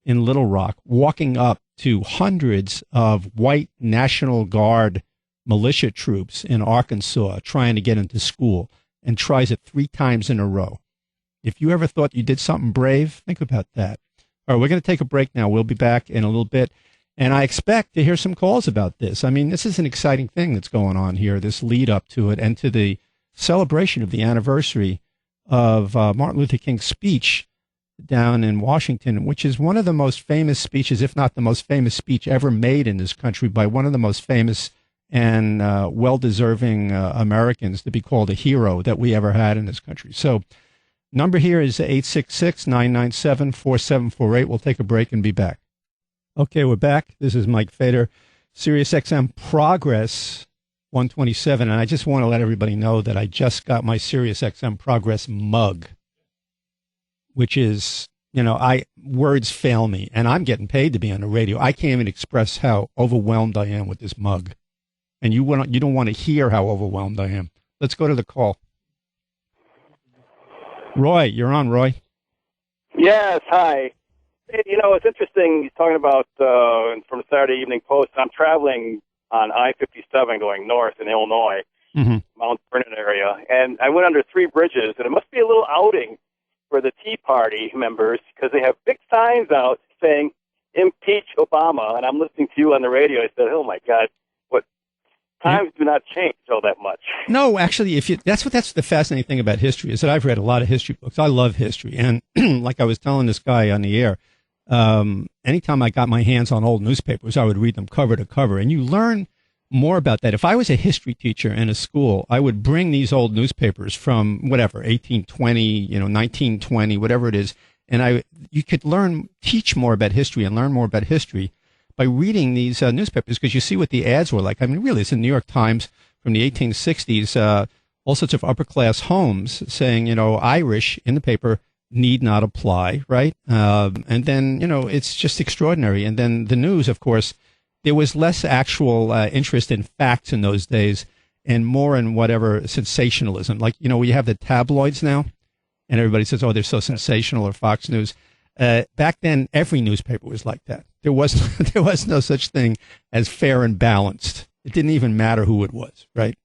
in Little Rock, walking up to hundreds of white National Guard militia troops in Arkansas trying to get into school, and tries it 3 times in a row? If you ever thought you did something brave, think about that. All right, we're going to take a break now. We'll be back in a little bit. And I expect to hear some calls about this. I mean, this is an exciting thing that's going on here, this lead up to it and to the celebration of the anniversary of Martin Luther King's speech down in Washington, which is one of the most famous speeches, if not the most famous speech ever made in this country by one of the most famous and well-deserving Americans to be called a hero that we ever had in this country. So number here is 866-997-4748. We'll take a break and be back. Okay, we're back. This is Mike Fader, Sirius XM Progress 127, and I just want to let everybody know that I just got my Sirius XM Progress mug, which is, words fail me, and I'm getting paid to be on the radio. I can't even express how overwhelmed I am with this mug, and you don't want to hear how overwhelmed I am. Let's go to the call. Roy, you're on, Roy. Yes, hi. It's interesting. He's talking about from the Saturday Evening Post. I'm traveling on I-57 going north in Illinois, Mount Vernon area, and I went under 3 bridges, and it must be a little outing for the Tea Party members because they have big signs out saying, impeach Obama, and I'm listening to you on the radio. I said, oh, my God, what times do not change all that much. No, actually, that's the fascinating thing about history is that I've read a lot of history books. I love history, and like I was telling this guy on the air, anytime I got my hands on old newspapers, I would read them cover to cover, and you learn more about that. If I was a history teacher in a school, I would bring these old newspapers from whatever, 1820, 1920, whatever it is, and you could teach more about history and learn more about history by reading these newspapers, because you see what the ads were like. I mean, really, it's in the New York Times from the 1860s, all sorts of upper-class homes saying, Irish in the paper need not apply, right? And then, it's just extraordinary. And then the news, of course, there was less actual interest in facts in those days and more in whatever sensationalism. Like, we have the tabloids now, and everybody says, oh, they're so sensational, or Fox News. Back then, every newspaper was like that. There was no such thing as fair and balanced. It didn't even matter who it was, right?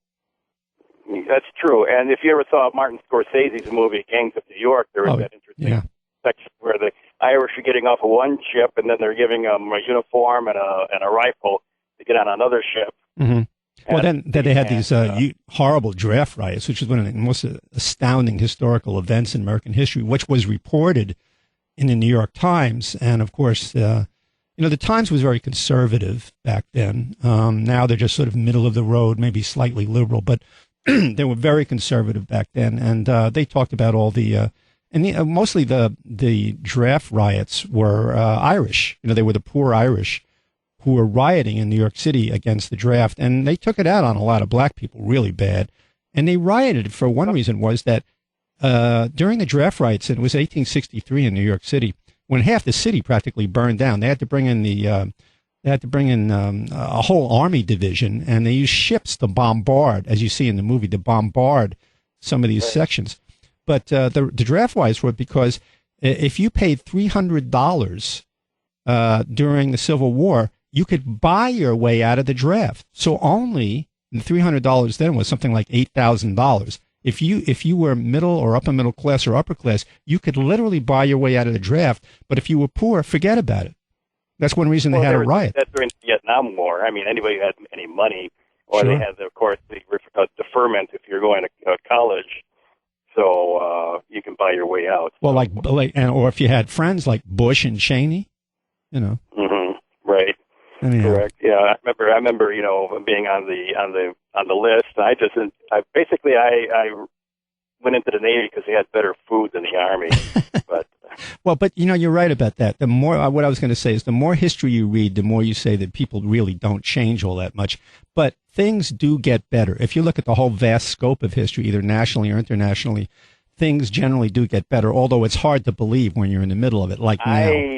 That's true. And if you ever saw Martin Scorsese's movie, Gangs of New York, there was that interesting section where the Irish are getting off of one ship, and then they're giving them a uniform and a rifle to get on another ship. Mm-hmm. Well, then they had these horrible draft riots, which is one of the most astounding historical events in American history, which was reported in the New York Times. And, of course, the Times was very conservative back then. Now they're just sort of middle of the road, maybe slightly liberal, but they were very conservative back then. And they talked about all mostly the draft riots were Irish. They were the poor Irish who were rioting in New York City against the draft, and they took it out on a lot of black people really bad. And they rioted for one reason was that during the draft riots, and it was 1863 in New York City, when half the city practically burned down, they had to bring in a whole army division, and they used ships to bombard, as you see in the movie, to bombard some of these sections. But the draft riots were because if you paid $300 during the Civil War, you could buy your way out of the draft. So only the $300 then was something like $8,000. If you were middle or upper middle class or upper class, you could literally buy your way out of the draft. But if you were poor, forget about it. That's one reason they had a riot. That's during the Vietnam War. I mean, anybody who had any money, or Sure. they had, of course, the deferment if you're going to college. So you can buy your way out. Well, or if you had friends like Bush and Cheney, Mm-hmm. Right. Anyhow. Correct. Yeah, I remember, being on the list. I went into the Navy because they had better food than the Army. But well, but you're right about that. The more what I was going to say is the more history you read, the more you say that people really don't change all that much. But things do get better. If you look at the whole vast scope of history, either nationally or internationally, things generally do get better. Although it's hard to believe when you're in the middle of it, like now.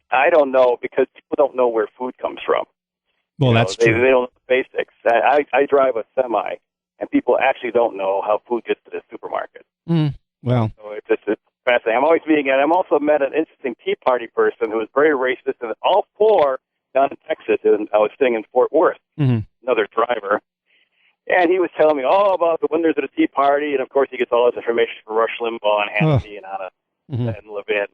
I don't know, because people don't know where food comes from. Well, that's true. They don't know the basics. I drive a semi, and people actually don't know how food gets to the supermarket. Well, so it's fascinating. I'm also met an interesting Tea Party person who was very racist, and all four down in Texas, and I was staying in Fort Worth, another driver, and he was telling me all about the winners of the Tea Party, and of course he gets all this information from Rush Limbaugh and Hannity and Anna and Levin.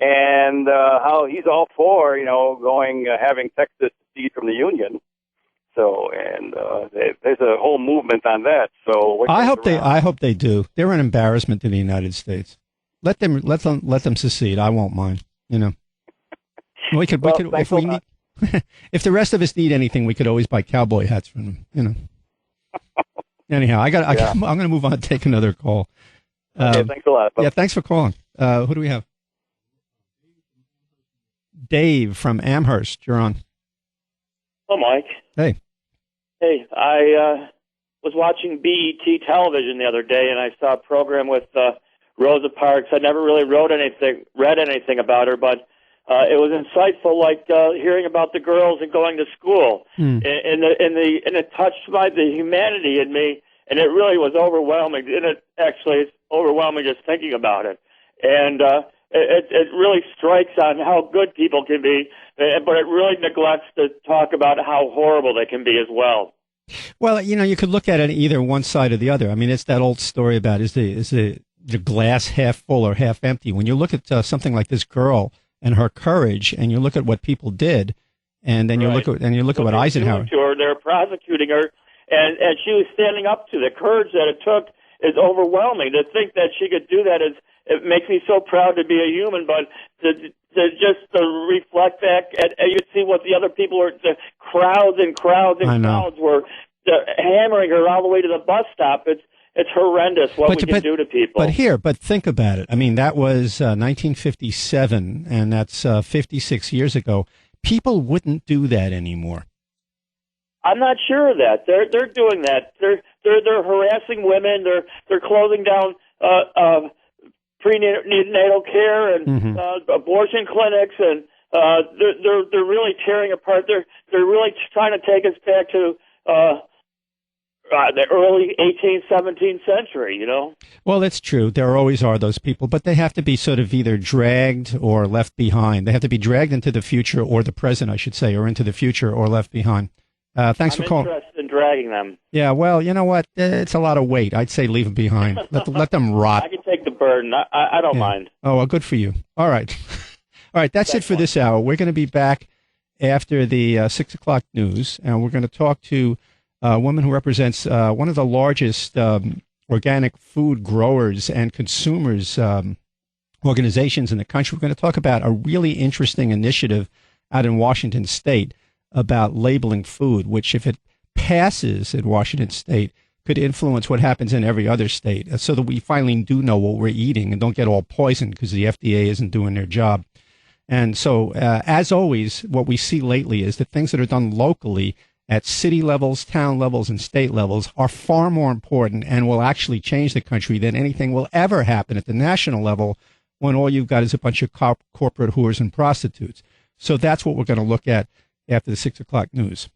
And how he's all for, having Texas secede from the Union. So, and there's a whole movement on that. So I hope they do. They're an embarrassment to the United States. Let them secede. I won't mind. We could if we need, if the rest of us need anything, we could always buy cowboy hats from them. Anyhow, I'm going to move on and take another call. Okay, thanks a lot. Yeah, thanks for calling. Who do we have? Dave from Amherst, you're on. Hello, Mike. Hey. Hey, I was watching BET television the other day, and I saw a program with Rosa Parks. I never really read anything about her, but it was insightful, like hearing about the girls and going to school. And it touched the humanity in me, and it really was overwhelming. And it's overwhelming just thinking about it. And it really strikes on how good people can be, but it really neglects to talk about how horrible they can be as well. Well, you could look at it either one side or the other. I mean, it's that old story about is the glass half full or half empty. When you look at something like this girl and her courage, and you look at what people did, and then you look at what Eisenhower. They're prosecuting her, and she was standing up to the courage that it took is overwhelming. To think that she could do that it makes me so proud to be a human, but to reflect back, and you see what the other people were, the crowds and crowds and crowds were hammering her all the way to the bus stop. It's horrendous what we can do to people. But think about it. I mean, that was 1957, and that's 56 years ago. People wouldn't do that anymore. I'm not sure of that. They're doing that. They're harassing women. They're closing down prenatal care and abortion clinics, and they're really tearing apart. They're really trying to take us back to the early 18th, 17th century. Well, that's true. There always are those people, but they have to be sort of either dragged or left behind. They have to be dragged into the future, or the present, I should say, or into the future or left behind. Thanks for calling. I'm interested in dragging them. Yeah, well, you know what? It's a lot of weight. I'd say leave them behind. Let them rot. I can take the burden. I don't mind. Oh, well, good for you. All right. All right, that's it for this hour. We're going to be back after the 6 o'clock news, and we're going to talk to a woman who represents one of the largest organic food growers and consumers organizations in the country. We're going to talk about a really interesting initiative out in Washington State about labeling food, which if it passes in Washington State could influence what happens in every other state, so that we finally do know what we're eating and don't get all poisoned because the FDA isn't doing their job. And so, as always, what we see lately is that things that are done locally at city levels, town levels, and state levels are far more important and will actually change the country than anything will ever happen at the national level when all you've got is a bunch of corporate whores and prostitutes. So that's what we're going to look at after the 6 o'clock news.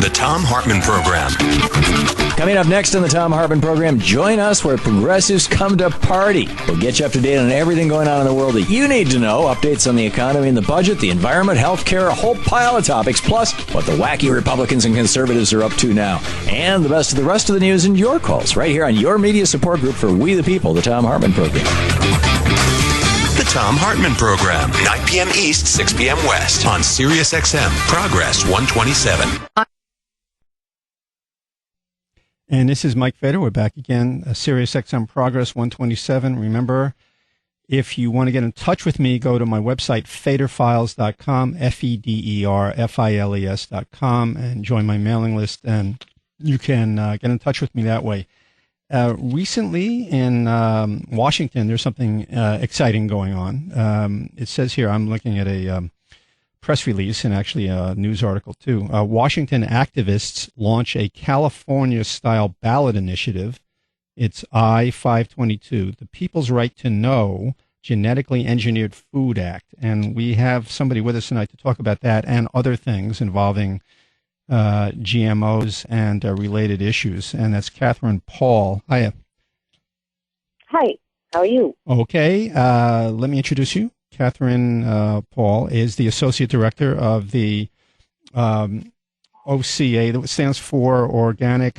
The Thom Hartmann Program. Coming up next on the Thom Hartmann Program, join us where progressives come to party. We'll get you up to date on everything going on in the world that you need to know. Updates on the economy and the budget, the environment, healthcare, a whole pile of topics, plus what the wacky Republicans and conservatives are up to now. And the best of the rest of the news and your calls right here on your media support group for We the People, the Thom Hartmann Program. The Thom Hartmann Program, 9 p.m. East, 6 p.m. West on Sirius XM, Progress 127. And this is Mike Feder. We're back again, Sirius XM Progress 127. Remember, if you want to get in touch with me, go to my website, federfiles.com, FEDERFILES.com, and join my mailing list, and you can get in touch with me that way. Recently in Washington, there's something exciting going on. It says here, I'm looking at a press release and actually a news article too. Washington activists launch a California-style ballot initiative. It's I-522, the People's Right to Know Genetically Engineered Food Act. And we have somebody with us tonight to talk about that and other things involving GMOs and related issues. And that's Catherine Paul. Hiya. Hi, how are you? Okay, let me introduce you. Catherine Paul is the Associate Director of the OCA, that stands for Organic,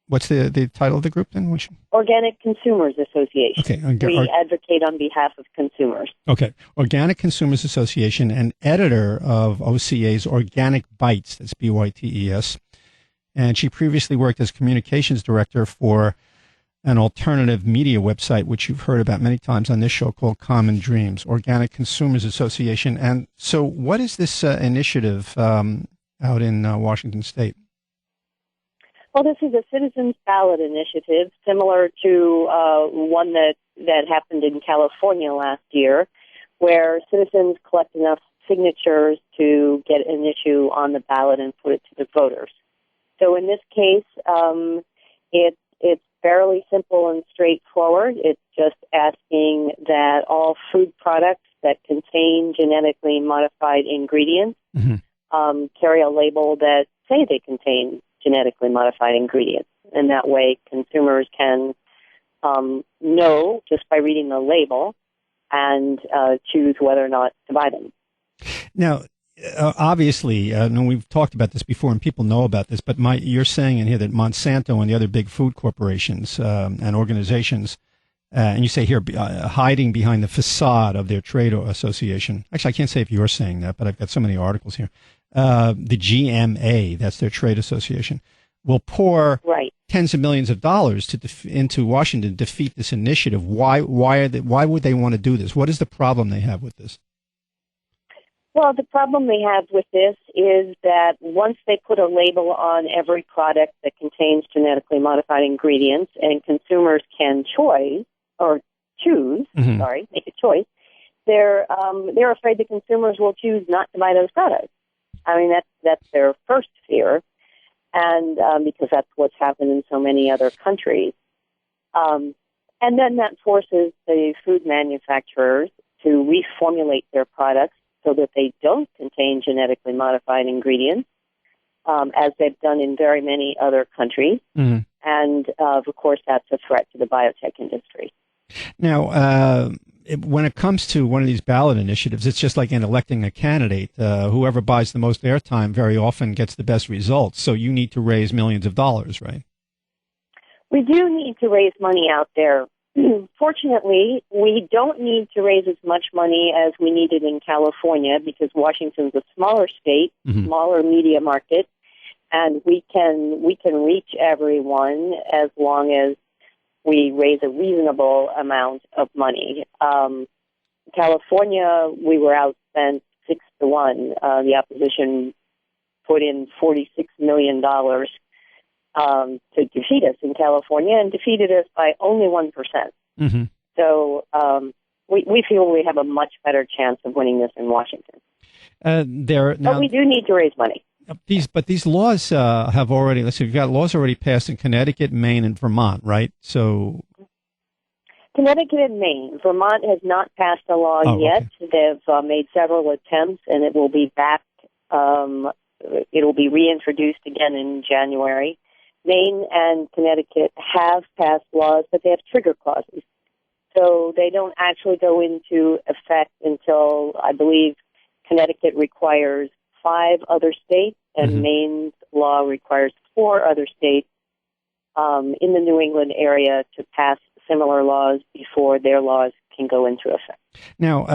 what's the title of the group then? Organic Consumers Association. Okay. We advocate on behalf of consumers. Okay. Organic Consumers Association, and editor of OCA's Organic Bites, that's BYTES. And she previously worked as Communications Director for an alternative media website, which you've heard about many times on this show, called Common Dreams, Organic Consumers Association. And so what is this initiative out in Washington State? Well, this is a citizens ballot initiative similar to one that happened in California last year, where citizens collect enough signatures to get an issue on the ballot and put it to the voters. So in this case, it's fairly simple and straightforward. It's just asking that all food products that contain genetically modified ingredients carry a label that say they contain genetically modified ingredients. And that way consumers can know just by reading the label and choose whether or not to buy them. Now, obviously, we've talked about this before, and people know about this. But you're saying in here that Monsanto and the other big food corporations and organizations, and you say here, hiding behind the facade of their trade association. Actually, I can't say if you're saying that, but I've got so many articles here. The GMA, that's their trade association, will pour tens of millions of dollars into Washington to defeat this initiative. Why would they want to do this? What is the problem they have with this? Well, the problem they have with this is that once they put a label on every product that contains genetically modified ingredients, and consumers can make a choice, they're afraid that consumers will choose not to buy those products. I mean, that's their first fear, and because that's what's happened in so many other countries. And then that forces the food manufacturers to reformulate their products so that they don't contain genetically modified ingredients, as they've done in very many other countries. And, of course, that's a threat to the biotech industry. Now, when it comes to one of these ballot initiatives, it's just like in electing a candidate. Whoever buys the most airtime very often gets the best results. So you need to raise millions of dollars, right? We do need to raise money out there. Fortunately, we don't need to raise as much money as we needed in California because Washington's a smaller state, smaller media market, and we can reach everyone as long as we raise a reasonable amount of money. California, we were outspent 6-1. The opposition put in $46 million to defeat us in California and defeated us by only 1%. Mm-hmm. So we feel we have a much better chance of winning this in Washington. But we do need to raise money. These laws have already, let's see, you've got laws already passed in Connecticut, Maine, and Vermont, right? So Connecticut and Maine. Vermont has not passed a law yet. Okay. They've made several attempts, and it will be back. It will be reintroduced again in January. Maine and Connecticut have passed laws, but they have trigger clauses. So they don't actually go into effect until, I believe, Connecticut requires 5 other states, and Maine's law requires 4 other states in the New England area to pass similar laws before their laws can go into effect. Now,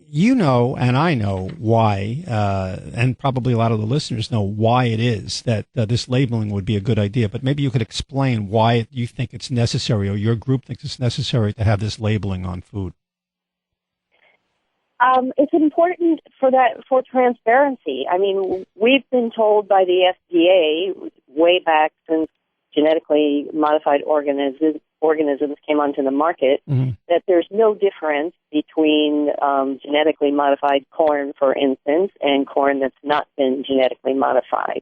you know, and I know why, and probably a lot of the listeners know why it is that this labeling would be a good idea, but maybe you could explain why you think it's necessary, or your group thinks it's necessary to have this labeling on food. It's important for transparency. I mean, we've been told by the FDA way back since genetically modified organisms came onto the market that there's no difference between genetically modified corn, for instance, and corn that's not been genetically modified.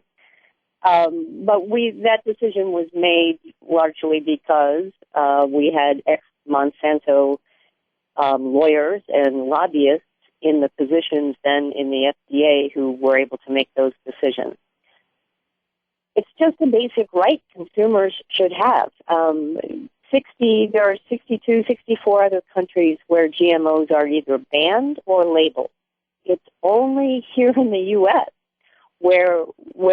But that decision was made largely because we had ex-Monsanto lawyers and lobbyists in the positions then in the FDA who were able to make those decisions. It's just a basic right consumers should have. There are 62, 64 other countries where GMOs are either banned or labeled. It's only here in the U.S. where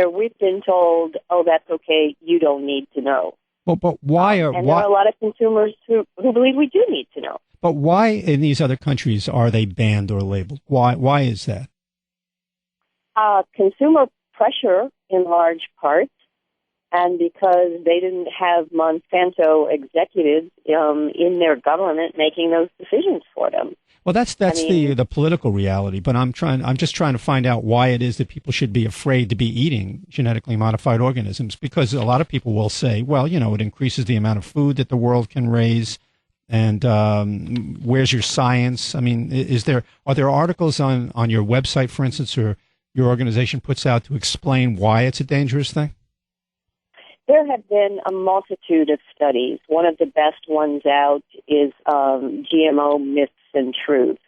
we've been told, oh, that's okay, you don't need to know. Well, but why there are a lot of consumers who believe we do need to know. But why in these other countries are they banned or labeled? Why is that? Consumer pressure in large part, and because they didn't have Monsanto executives in their government making those decisions for them. Well, that's the political reality, but I'm just trying to find out why it is that people should be afraid to be eating genetically modified organisms, because a lot of people will say, well, you know, it increases the amount of food that the world can raise, and where's your science? I mean, are there articles on your website, for instance, or your organization puts out to explain why it's a dangerous thing? There have been a multitude of studies. One of the best ones out is GMO Myths and Truths.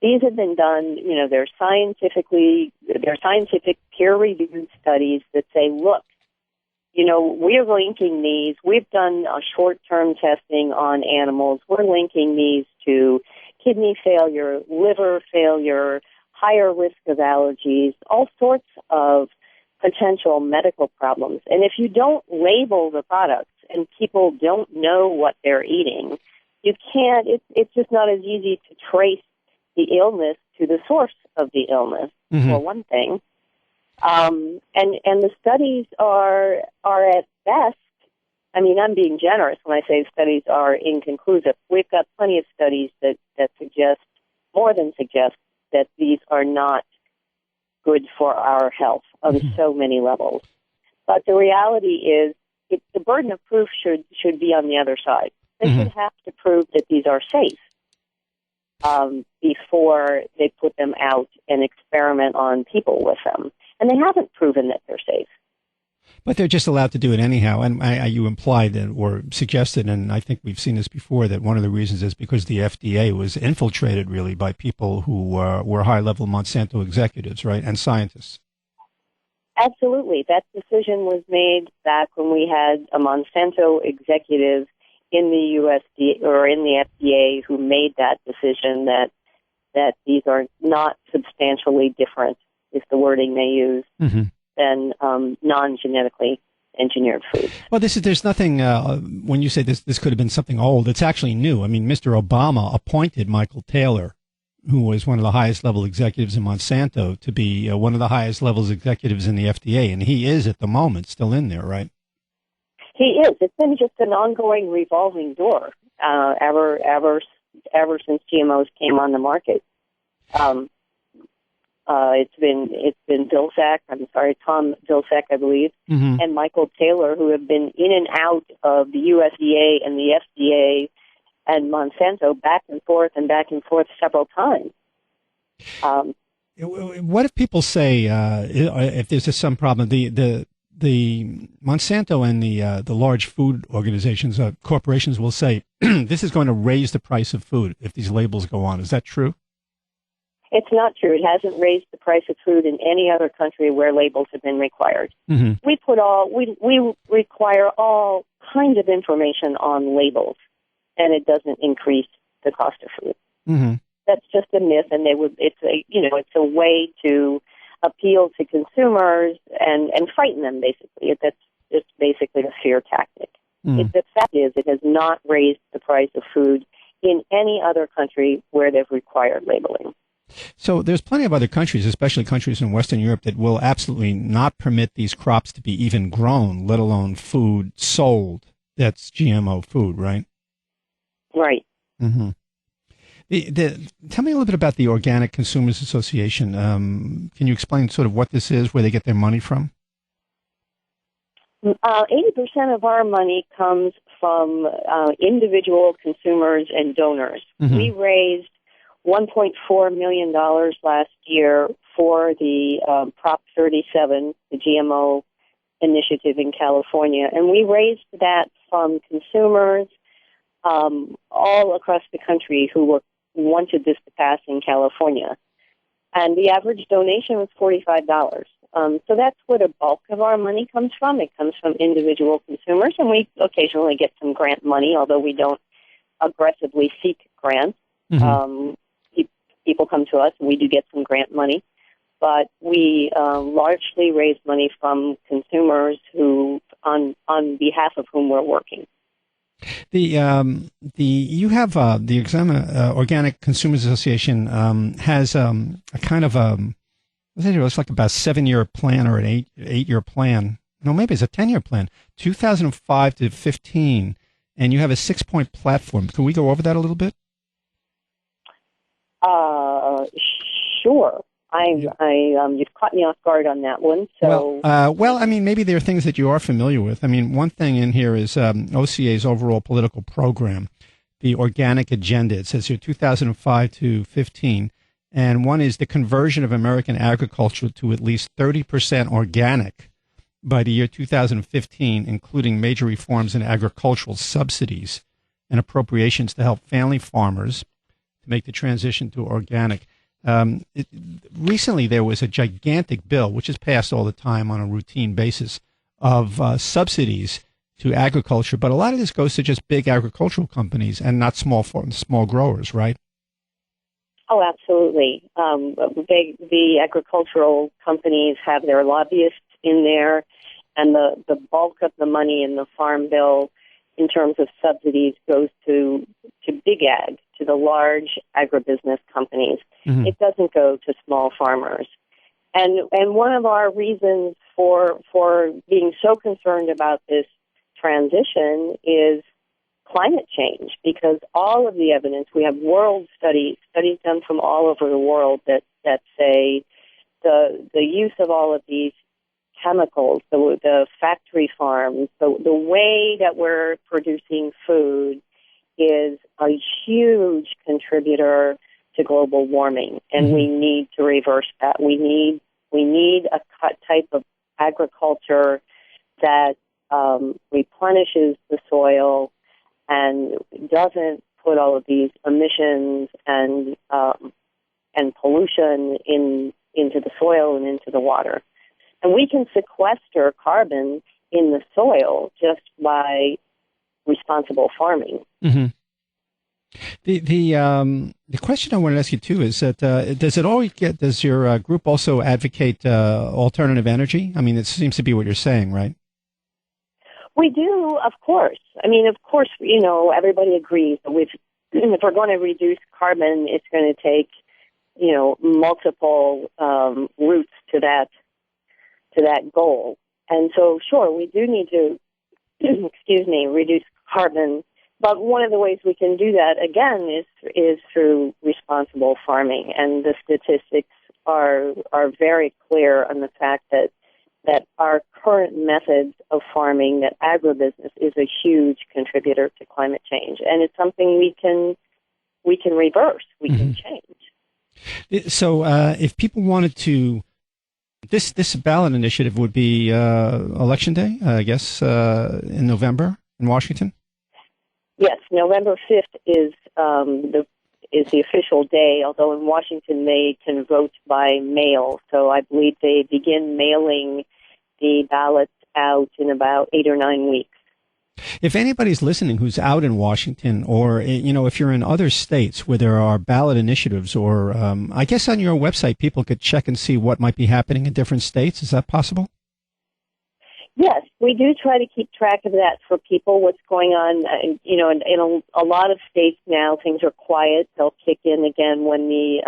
These have been done, you know, they're scientific peer-reviewed studies that say, look, you know, we're linking these. We've done short-term testing on animals. We're linking these to kidney failure, liver failure, higher risk of allergies, all sorts of potential medical problems. And if you don't label the products and people don't know what they're eating, you can't, it's just not as easy to trace the illness to the source of the illness, for one thing. And the studies are at best, I mean, I'm being generous when I say studies are inconclusive. We've got plenty of studies that suggest, more than suggest, that these are not good for our health on so many levels. But the reality is, the burden of proof should be on the other side. They should have to prove that these are safe before they put them out and experiment on people with them. And they haven't proven that they're safe. But they're just allowed to do it anyhow. And you implied that, or suggested, and I think we've seen this before, that one of the reasons is because the FDA was infiltrated really by people who were high-level Monsanto executives, right, and scientists. Absolutely. That decision was made back when we had a Monsanto executive in the USDA or in the FDA who made that decision that these are not substantially different, is the wording they use, than non-genetically engineered foods. Well, there's nothing, when you say this could have been something old, it's actually new. I mean, Mr. Obama appointed Michael Taylor, who was one of the highest level executives in Monsanto, to be one of the highest levels executives in the FDA, and he is at the moment still in there, right? He is. It's been just an ongoing revolving door ever since GMOs came on the market. It's been Tom Vilsack, I believe, and Michael Taylor, who have been in and out of the USDA and the FDA and Monsanto back and forth several times. What if people say, if there's some problem, the Monsanto and the large food organizations, corporations will say, this is going to raise the price of food if these labels go on. Is that true? It's not true. It hasn't raised the price of food in any other country where labels have been required. We require all kinds of information on labels, and it doesn't increase the cost of food. That's just a myth, and it's a way to appeal to consumers and frighten them. Basically, that's just basically a fear tactic. The fact is, it has not raised the price of food in any other country where they've required labeling. So there's plenty of other countries, especially countries in Western Europe, that will absolutely not permit these crops to be even grown, let alone food sold that's GMO food, right? Right. Tell me a little bit about the Organic Consumers Association. Can you explain sort of what this is, where they get their money from? 80% of our money comes from individual consumers and donors. We raised $1.4 million last year for the Prop 37, the GMO initiative in California, and we raised that from consumers all across the country who wanted this to pass in California. And the average donation was $45. So that's where the bulk of our money comes from. It comes from individual consumers, and we occasionally get some grant money, although we don't aggressively seek grants. People come to us, and we do get some grant money. But we largely raise money from consumers who, on behalf of whom we're working. The Organic Consumers Association has a kind of it's like about a 7-year plan or an 8-year plan. No, maybe it's a 10-year plan, 2005 to 15, and you have a 6-point platform. Can we go over that a little bit? Sure. You've caught me off guard on that one. So, I mean, maybe there are things that you are familiar with. I mean, one thing in here is OCA's overall political program, the Organic Agenda. It says here 2005 to 15, and one is the conversion of American agriculture to at least 30% organic by the year 2015, including major reforms in agricultural subsidies and appropriations to help family farmers to make the transition to organic. Recently, there was a gigantic bill, which is passed all the time on a routine basis, of subsidies to agriculture. But a lot of this goes to just big agricultural companies and not small growers, right? Oh, absolutely. The agricultural companies have their lobbyists in there, and the bulk of the money in the Farm Bill in terms of subsidies goes to big ag, to the large agribusiness companies. It doesn't go to small farmers. And one of our reasons for being so concerned about this transition is climate change, because all of the evidence, we have world studies done from all over the world that say the use of all of these chemicals, the factory farms, the way that we're producing food is a huge contributor to global warming, and we need to reverse that. We need a type of agriculture that replenishes the soil and doesn't put all of these emissions and pollution into the soil and into the water. And we can sequester carbon in the soil just by responsible farming. Mm-hmm. The question I wanted to ask you too is that does your group also advocate alternative energy? I mean, it seems to be what you're saying, right? We do, of course. I mean, of course, everybody agrees that if we're going to reduce carbon, it's going to take, multiple routes to that goal. And so, sure, we do need to, reduce carbon. But one of the ways we can do that, again, is through responsible farming. And the statistics are very clear on the fact that our current methods of farming, that agribusiness is a huge contributor to climate change. And it's something we can reverse, we can change. So if people wanted to, this ballot initiative would be Election Day, I guess, in November in Washington? Yes, November 5th is the official day, although in Washington they can vote by mail. So I believe they begin mailing the ballots out in about 8 or 9 weeks. If anybody's listening who's out in Washington, or, if you're in other states where there are ballot initiatives, or I guess on your website people could check and see what might be happening in different states. Is that possible? Yes, we do try to keep track of that for people, what's going on. In a lot of states now, things are quiet. They'll kick in again when the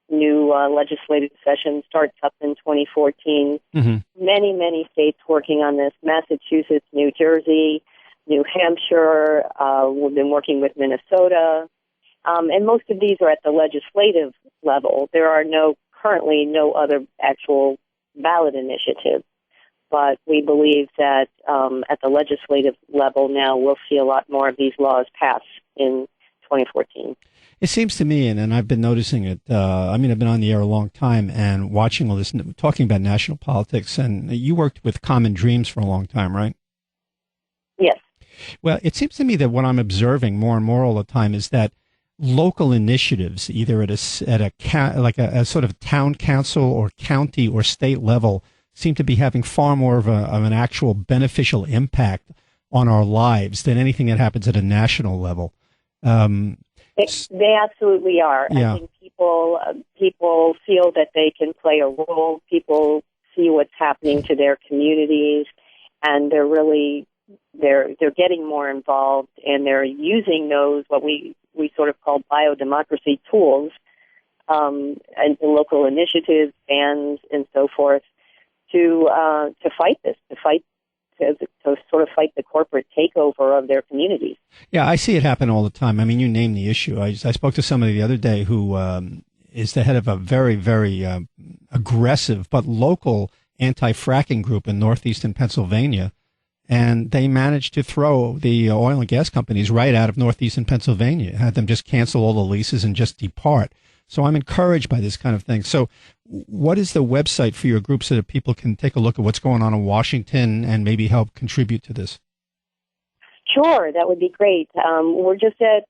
new legislative session starts up in 2014. Mm-hmm. Many states working on this: Massachusetts, New Jersey, New Hampshire. We've been working with Minnesota, and most of these are at the legislative level. There are currently no other actual ballot initiatives. But we believe that at the legislative level now, we'll see a lot more of these laws pass in 2014. It seems to me, and I've been noticing it, I've been on the air a long time and watching all this, talking about national politics, and you worked with Common Dreams for a long time, right? Yes. Well, it seems to me that what I'm observing more and more all the time is that local initiatives, either at a sort of town council or county or state level, seem to be having far more of an actual beneficial impact on our lives than anything that happens at a national level. They absolutely are. Yeah. I think people feel that they can play a role. People see what's happening to their communities, and they're getting more involved, and they're using those what we sort of call biodemocracy tools, and local initiatives, bans, and so forth, to fight this, to sort of fight the corporate takeover of their communities. Yeah, I see it happen all the time. I mean, you name the issue. I spoke to somebody the other day who is the head of a very, very aggressive but local anti-fracking group in northeastern Pennsylvania, and they managed to throw the oil and gas companies right out of northeastern Pennsylvania, had them just cancel all the leases and just depart. So I'm encouraged by this kind of thing. So what is the website for your group so that people can take a look at what's going on in Washington and maybe help contribute to this? Sure, that would be great. We're just at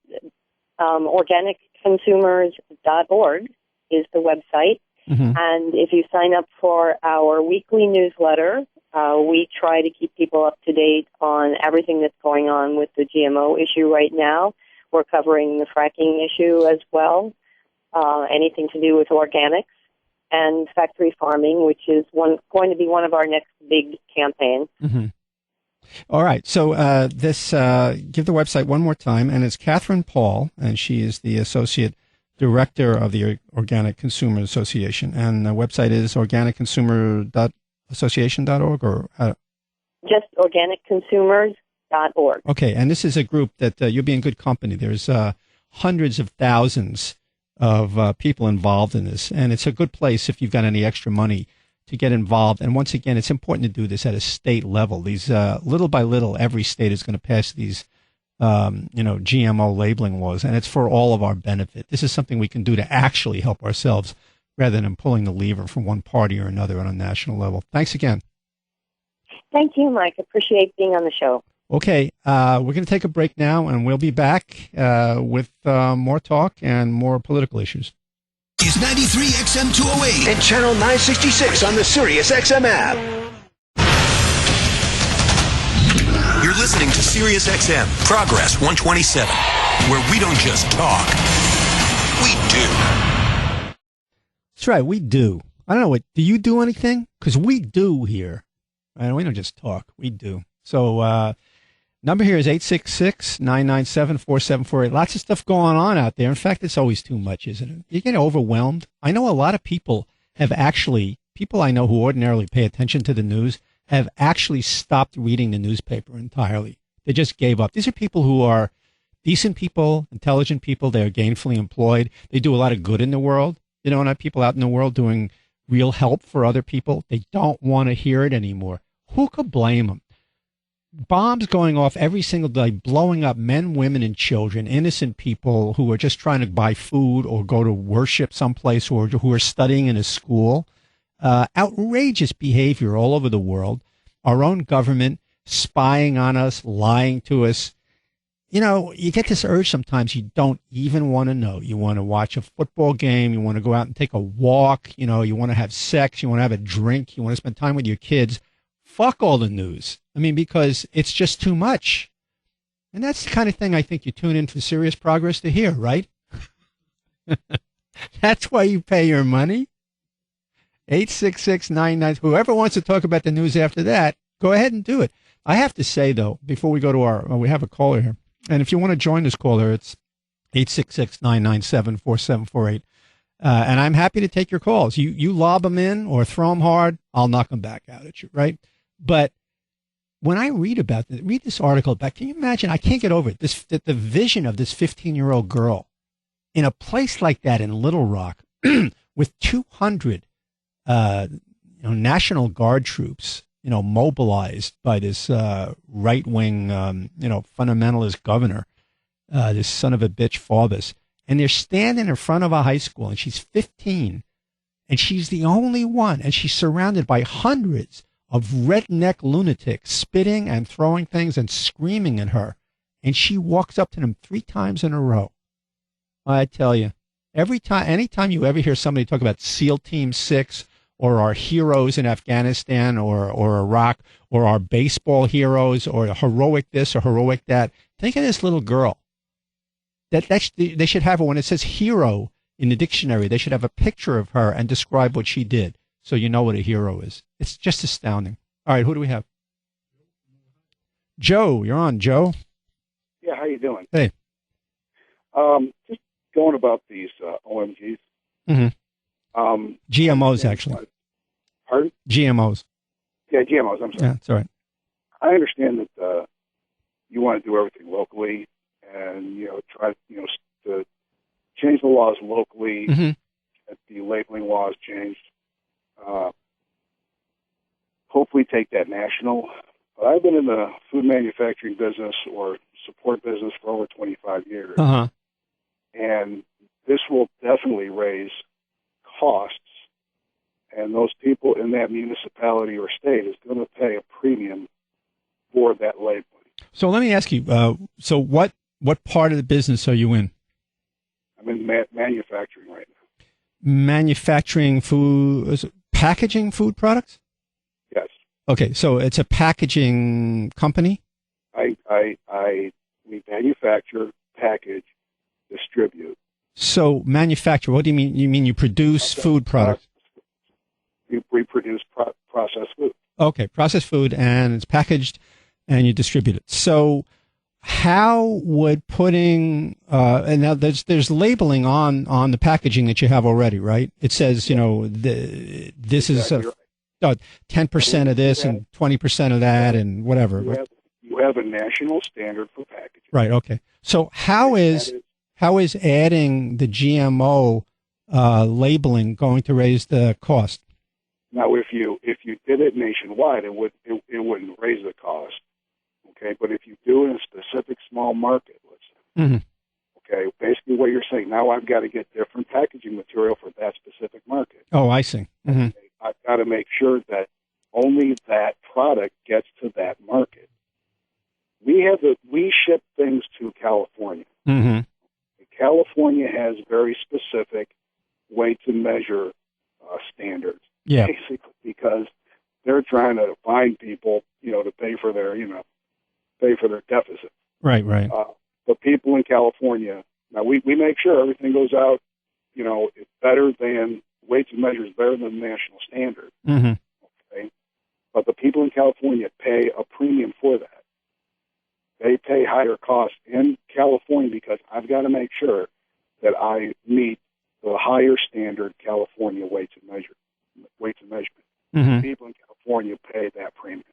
organicconsumers.org is the website. Mm-hmm. And if you sign up for our weekly newsletter, we try to keep people up to date on everything that's going on with the GMO issue right now. We're covering the fracking issue as well. Anything to do with organics and factory farming, which is going to be one of our next big campaigns. Mm-hmm. All right. So give the website one more time, and it's Catherine Paul, and she is the Associate Director of the Organic Consumer Association. And the website is organicconsumer.association.org or just organicconsumers.org. Okay. And this is a group that you'll be in good company. There's hundreds of thousands of people involved in this, and it's a good place if you've got any extra money to get involved. And once again, it's important to do this at a state level. These little by little, every state is going to pass these GMO labeling laws, and it's for all of our benefit. This is something we can do to actually help ourselves rather than pulling the lever from one party or another on a national level. Thanks again. Thank you, Mike. Appreciate being on the show. Okay, we're going to take a break now, and we'll be back with more talk and more political issues. Is 93 XM 208 and channel 966 on the Sirius XM app. You're listening to Sirius XM Progress 127, where we don't just talk, we do. That's right, we do. I don't know do you do anything? Because we do here. Right? We don't just talk, we do. So, number here is 866-997-4748. Lots of stuff going on out there. In fact, it's always too much, isn't it? You get overwhelmed. I know a lot of people people I know who ordinarily pay attention to the news have actually stopped reading the newspaper entirely. They just gave up. These are people who are decent people, intelligent people. They are gainfully employed. They do a lot of good in the world. You know, and people out in the world doing real help for other people. They don't want to hear it anymore. Who could blame them? Bombs going off every single day, blowing up men, women, and children, innocent people who are just trying to buy food or go to worship someplace or who are studying in a school. Outrageous behavior all over the world. Our own government spying on us, lying to us. You know, you get this urge sometimes you don't even want to know. You want to watch a football game. You want to go out and take a walk. You know, you want to have sex. You want to have a drink. You want to spend time with your kids. Fuck all the news. I mean, because it's just too much. And that's the kind of thing I think you tune in for Serious Progress to hear, right? That's why you pay your money. 866-99. Whoever wants to talk about the news after that, go ahead and do it. I have to say, though, before we go to we have a caller here. And if you want to join this caller, it's 866-997-4748. And I'm happy to take your calls. You lob them in or throw them hard, I'll knock them back out at you, right? But when I read this article back, can you imagine? I can't get over it. The vision of this 15-year-old girl in a place like that in Little Rock with 200 National Guard troops, mobilized by this right-wing, fundamentalist governor, this son of a bitch Faubus. And they're standing in front of a high school, and she's 15, and she's the only one, and she's surrounded by hundreds of redneck lunatics spitting and throwing things and screaming at her. And she walks up to them 3 times in a row. I tell you, anytime you ever hear somebody talk about SEAL Team 6 or our heroes in Afghanistan or Iraq or our baseball heroes or heroic this or heroic that, think of this little girl. They should have her, when it says hero in the dictionary, they should have a picture of her and describe what she did so you know what a hero is. It's just astounding. All right, who do we have? Joe, you're on, Joe. Yeah, how you doing? Hey. Just going about these OMGs. Mm-hmm. GMOs, actually. Pardon? GMOs. Yeah, GMOs, I'm sorry. Yeah, that's all right. I understand that you want to do everything locally and, try to change the laws locally, get the labeling laws changed. Hopefully take that national. But I've been in the food manufacturing business or support business for over 25 years. Uh-huh. And this will definitely raise costs. And those people in that municipality or state is going to pay a premium for that labeling. So let me ask you, so what part of the business are you in? I'm in manufacturing right now. Manufacturing food, packaging food products? Yes. Okay, so it's a packaging company? We manufacture, package, distribute. So manufacture, what do you mean? You mean you produce food products? We produce processed food. Okay, processed food, and it's packaged, and you distribute it. So how would putting and now there's labeling on the packaging that you have already, right? It says, this exactly is 10% of this and 20% of that and whatever. You have a national standard for packaging. Right, okay. So how is adding the GMO labeling going to raise the cost? Now, if you did it nationwide, it wouldn't raise the cost. Okay, but if you do it in a specific small market, let's say, okay, basically what you're saying, now I've got to get different packaging material for that specific market. Oh, I see. Mm-hmm. I've got to make sure that only that product gets to that market. We ship things to California. Mm-hmm. California has very specific way to measure standards. Yeah. Basically, because they're trying to find people, to pay for their, pay for their deficit. Right. But people in California, now we make sure everything goes out, it's better than, weights and measures better than the national standard. Mm-hmm. Okay? But the people in California pay a premium for that. They pay higher costs in California because I've got to make sure that I meet the higher standard California weights and measurement. Mm-hmm. People in California pay that premium.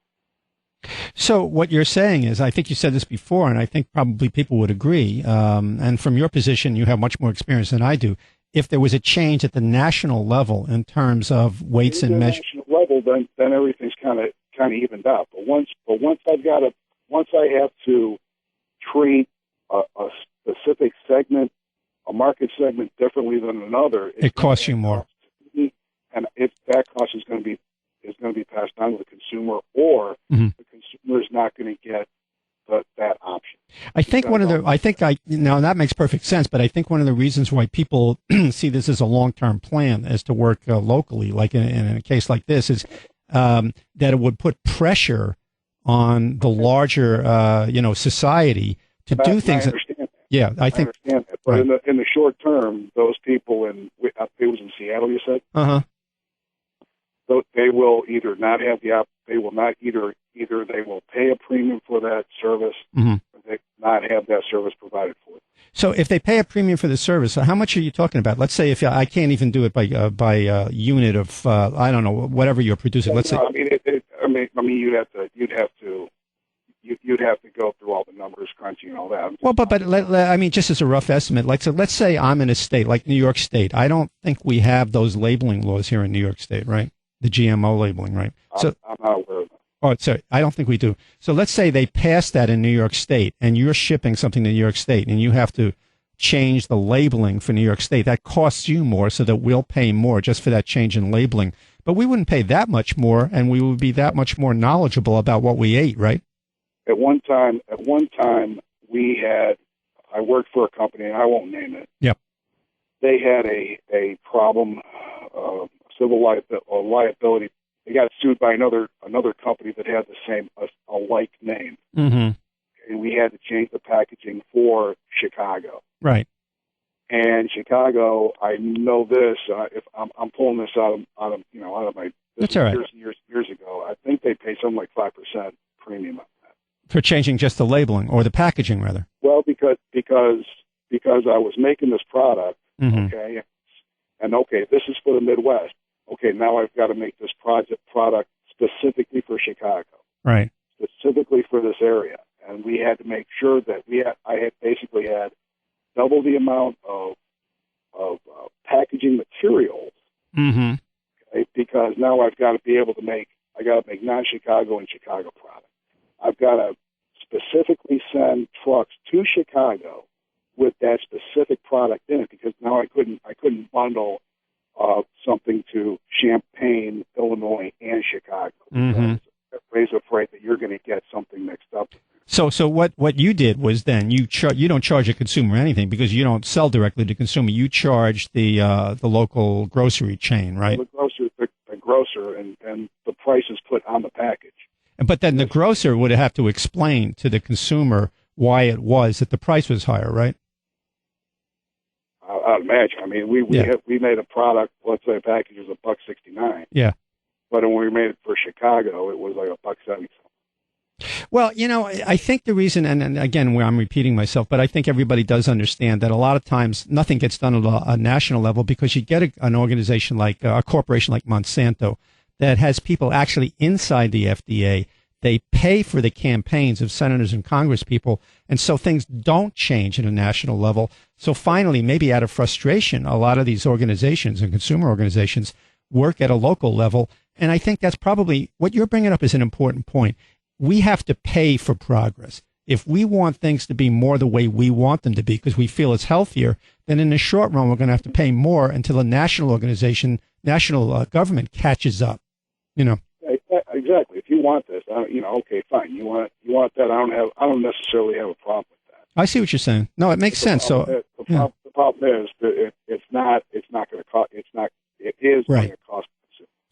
So what you're saying is, I think you said this before, and I think probably people would agree, and from your position, you have much more experience than I do. If there was a change at the national level in terms of weights and measures, national level, then everything's kind of evened out. But once I have to treat a specific segment, a market segment differently than another, it costs you more, and that cost is going to be passed on to the consumer, or the consumer is not going to get that option. I think now that makes perfect sense, but I think one of the reasons why people see this as a long-term plan as to work locally, like in a case like this, is that it would put pressure on the larger, society to do things. I understand that. Yeah, I think. Understand that. But right. in the short term, those people it was in Seattle, you said? Uh-huh. So they will either not have they will not either they will pay a premium for that service, or they not have that service provided for them. So if they pay a premium for the service, how much are you talking about? Let's say if I can't even do it by unit of I don't know, whatever you're producing. Let's say. I mean, you'd have to go through all the numbers, crunching and all that. Well, but I mean, just as a rough estimate, let's say I'm in a state like New York State. I don't think we have those labeling laws here in New York State, right? The GMO labeling, right? I'm not aware of that. Oh, sorry, I don't think we do. So let's say they pass that in New York State, and you're shipping something to New York State, and you have to change the labeling for New York State. That costs you more, so that we'll pay more just for that change in labeling. But we wouldn't pay that much more, and we would be that much more knowledgeable about what we ate, right? At one time, I worked for a company, and I won't name it. Yep. They had a problem, civil liability. They got sued by another company that had the same, a like name. Mm-hmm. And we had to change the packaging for Chicago. Right. And Chicago, I know this. If I'm pulling this out of my that's all right. years ago, I think they pay something like 5% premium on that for changing just the labeling or the packaging, rather. Well, because I was making this product, okay, and this is for the Midwest. Okay, now I've got to make this product specifically for Chicago, right? Specifically for this area, and we had to make sure that I had basically had double the amount of packaging materials, okay, because now I've got to be able to make non-Chicago and Chicago product. I've got to specifically send trucks to Chicago with that specific product in it, because now I couldn't bundle something to Champaign, Illinois, and Chicago. Raise a freight that you're going to get something mixed up. So what you did was then you don't charge a consumer anything because you don't sell directly to consumer. You charge the local grocery chain, right? The grocer, and the price is put on the package. But then the grocer would have to explain to the consumer why it was that the price was higher, right? I'd imagine. I mean, we made a product. Let's say a package was $1.69. Yeah. But when we made it for Chicago, it was like $1.70. Well, I think the reason, and again, where I'm repeating myself, but I think everybody does understand that a lot of times nothing gets done at a national level because you get an organization like a corporation like Monsanto that has people actually inside the FDA. They pay for the campaigns of senators and Congress people, and so things don't change at a national level. So finally, maybe out of frustration, a lot of these organizations and consumer organizations work at a local level. And I think that's probably what you're bringing up is an important point. We have to pay for progress. If we want things to be more the way we want them to be because we feel it's healthier, then in the short run, we're going to have to pay more until the national government catches up, Exactly. If you want this, okay, fine. You want that. I don't necessarily have a problem with that. I see what you're saying. No, it makes sense. The problem is that it's not going to cost. It is going to cost.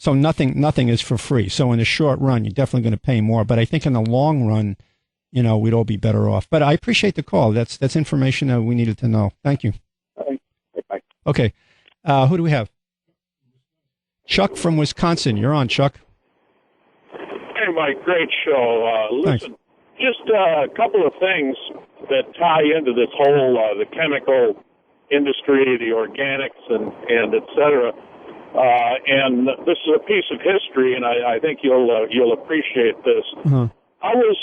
So nothing is for free. So in the short run, you're definitely going to pay more. But I think in the long run, we'd all be better off. But I appreciate the call. That's information that we needed to know. Thank you. Bye. Okay. Who do we have? Chuck from Wisconsin. You're on, Chuck. Hey, Mike. Great show. Listen, just a couple of things that tie into this whole the chemical industry, the organics, and et cetera. And this is a piece of history, and I think you'll appreciate this. Uh-huh. I was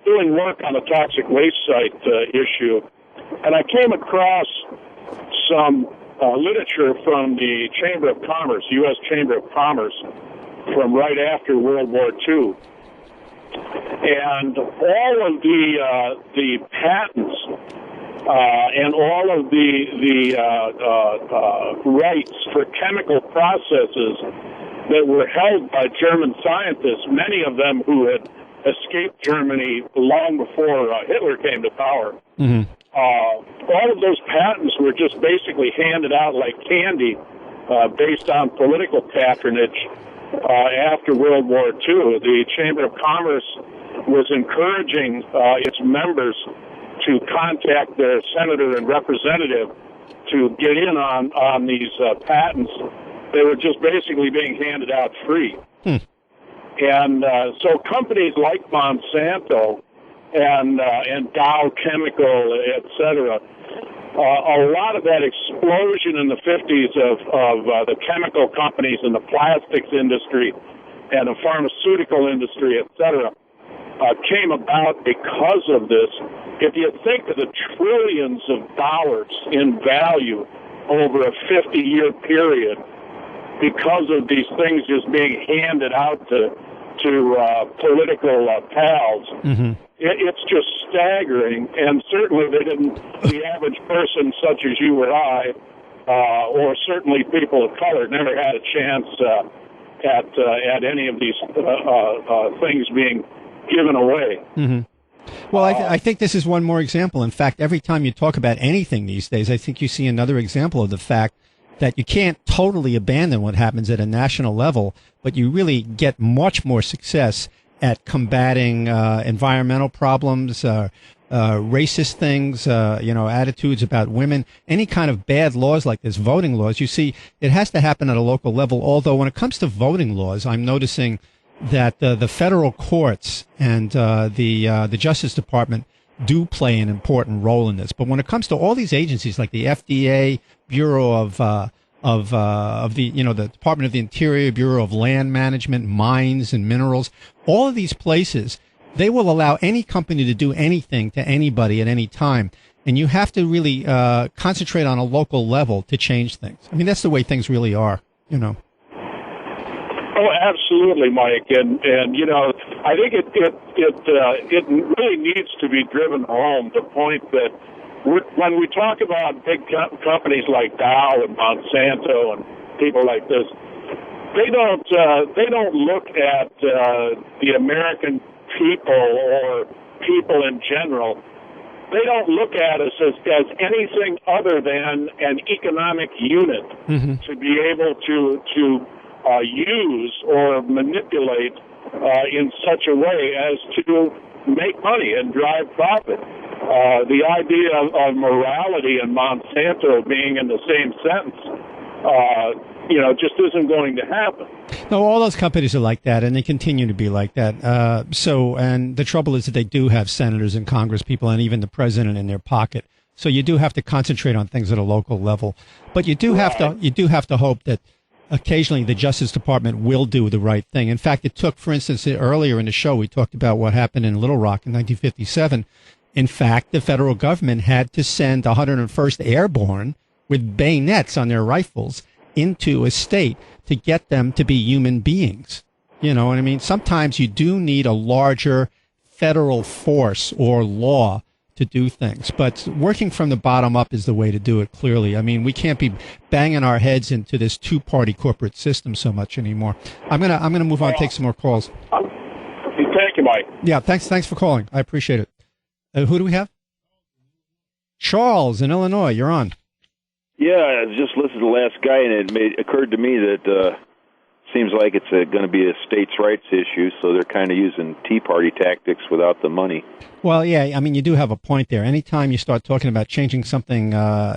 doing work on the toxic waste site issue, and I came across some literature from the Chamber of Commerce, U.S. Chamber of Commerce, from right after World War II. And all of the patents and all of the rights for chemical processes that were held by German scientists, many of them who had escaped Germany long before Hitler came to power. Mm-hmm. All of those patents were just basically handed out like candy based on political patronage after World War II. The Chamber of Commerce was encouraging its members to contact their senator and representative to get in on these patents. They were just basically being handed out free. And so companies like Monsanto and Dow Chemical, et cetera, a lot of that explosion in the 50s of the chemical companies and the plastics industry and the pharmaceutical industry, et cetera, came about because of this. If you think of the trillions of dollars in value over a 50-year period because of these things just being handed out to political pals, mm-hmm. It's just staggering. And certainly the average person such as you or I, or certainly people of color, never had a chance at any of these things being given away. Mm-hmm. Well, I think this is one more example. In fact, every time you talk about anything these days, I think you see another example of the fact that you can't totally abandon what happens at a national level, but you really get much more success at combating environmental problems, racist things, attitudes about women, any kind of bad laws like this, voting laws. You see, it has to happen at a local level. Although when it comes to voting laws, I'm noticing that the federal courts and the Justice Department do play an important role in this. But when it comes to all these agencies like the FDA, Bureau of the Department of the Interior, Bureau of Land Management, Mines and Minerals, all of these places, they will allow any company to do anything to anybody at any time. And you have to really concentrate on a local level to change things. I mean, that's the way things really are, Oh, absolutely, Mike, and I think it really needs to be driven home. The point that when we talk about big companies like Dow and Monsanto and people like this, they don't look at the American people or people in general. They don't look at us as anything other than an economic unit mm-hmm. to be able to use or manipulate in such a way as to make money and drive profit. The idea of morality and Monsanto being in the same sentence, just isn't going to happen. No, all those companies are like that, and they continue to be like that. And the trouble is that they do have senators and Congress people and even the president in their pocket. So you do have to concentrate on things at a local level, but you do have to hope that occasionally the Justice Department will do the right thing. In fact, it took, for instance, earlier in the show, we talked about what happened in Little Rock in 1957. In fact, the federal government had to send 101st Airborne with bayonets on their rifles into a state to get them to be human beings. You know what I mean? Sometimes you do need a larger federal force or law to do things, but working from the bottom up is the way to do it, clearly. I mean, we can't be banging our heads into this two-party corporate system so much anymore. I'm gonna move on and take some more calls. Thank you, Mike. Yeah, thanks for calling. I appreciate it. Who do we have? Charles in Illinois. You're on. Yeah, I just listened to the last guy, and it occurred to me that seems like it's going to be a states' rights issue, so they're kind of using Tea Party tactics without the money. Well, yeah, I mean, you do have a point there. Anytime you start talking about changing something, well,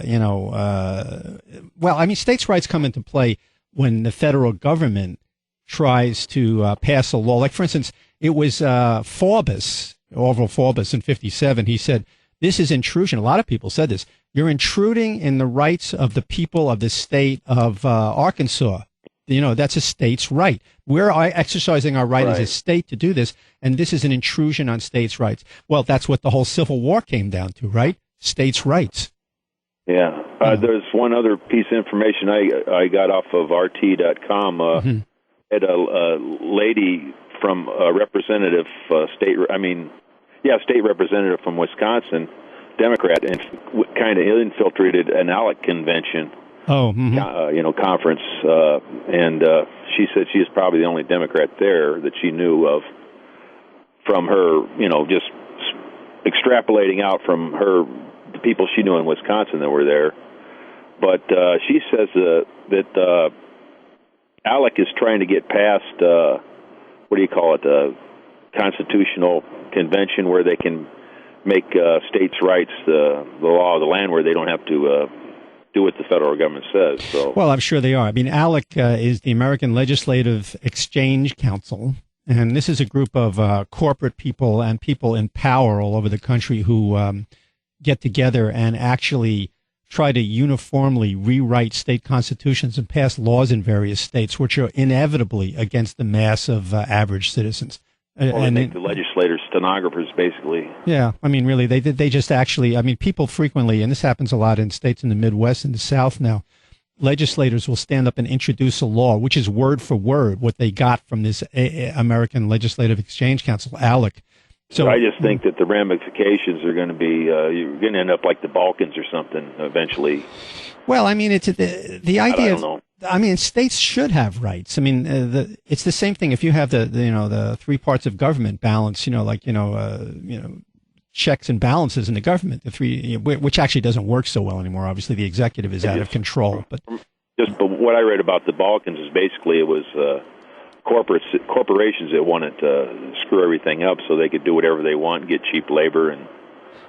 I mean, states' rights come into play when the federal government tries to pass a law. Like, for instance, it was Forbes, Orville Forbes in 1957. He said, this is intrusion. A lot of people said this. You're intruding in the rights of the people of the state of Arkansas. You know, that's a state's right. We're exercising our right as a state to do this, and this is an intrusion on states' rights. Well, that's what the whole Civil War came down to, right? States' rights. Yeah. There's one other piece of information I got off of RT.com. Had a lady from a representative, state representative from Wisconsin, Democrat, and kind of infiltrated an ALEC convention. Conference, and she said she was probably the only Democrat there that she knew of from her, just extrapolating out from the people she knew in Wisconsin that were there. But she says that ALEC is trying to get past, constitutional convention where they can make states' rights the law of the land, where they don't have to do what the federal government says. So, well, I'm sure they are. I mean, ALEC is the American Legislative Exchange Council, and this is a group of corporate people and people in power all over the country who get together and actually try to uniformly rewrite state constitutions and pass laws in various states, which are inevitably against the mass of average citizens. They make the legislators stenographers, basically. Yeah, I mean, really, they just actually, I mean, people frequently, and this happens a lot in states in the Midwest and the South now, legislators will stand up and introduce a law, which is word for word what they got from this American Legislative Exchange Council, ALEC. So I just think that the ramifications are going to be, you're going to end up like the Balkans or something eventually. Well, I mean, it's the idea. I don't know. I mean, states should have rights. I mean, it's the same thing. If you have the three parts of government balance, checks and balances in the government, which actually doesn't work so well anymore. Obviously, the executive is out of control. But what I read about the Balkans is basically it was corporations that wanted to screw everything up so they could do whatever they want and get cheap labor and.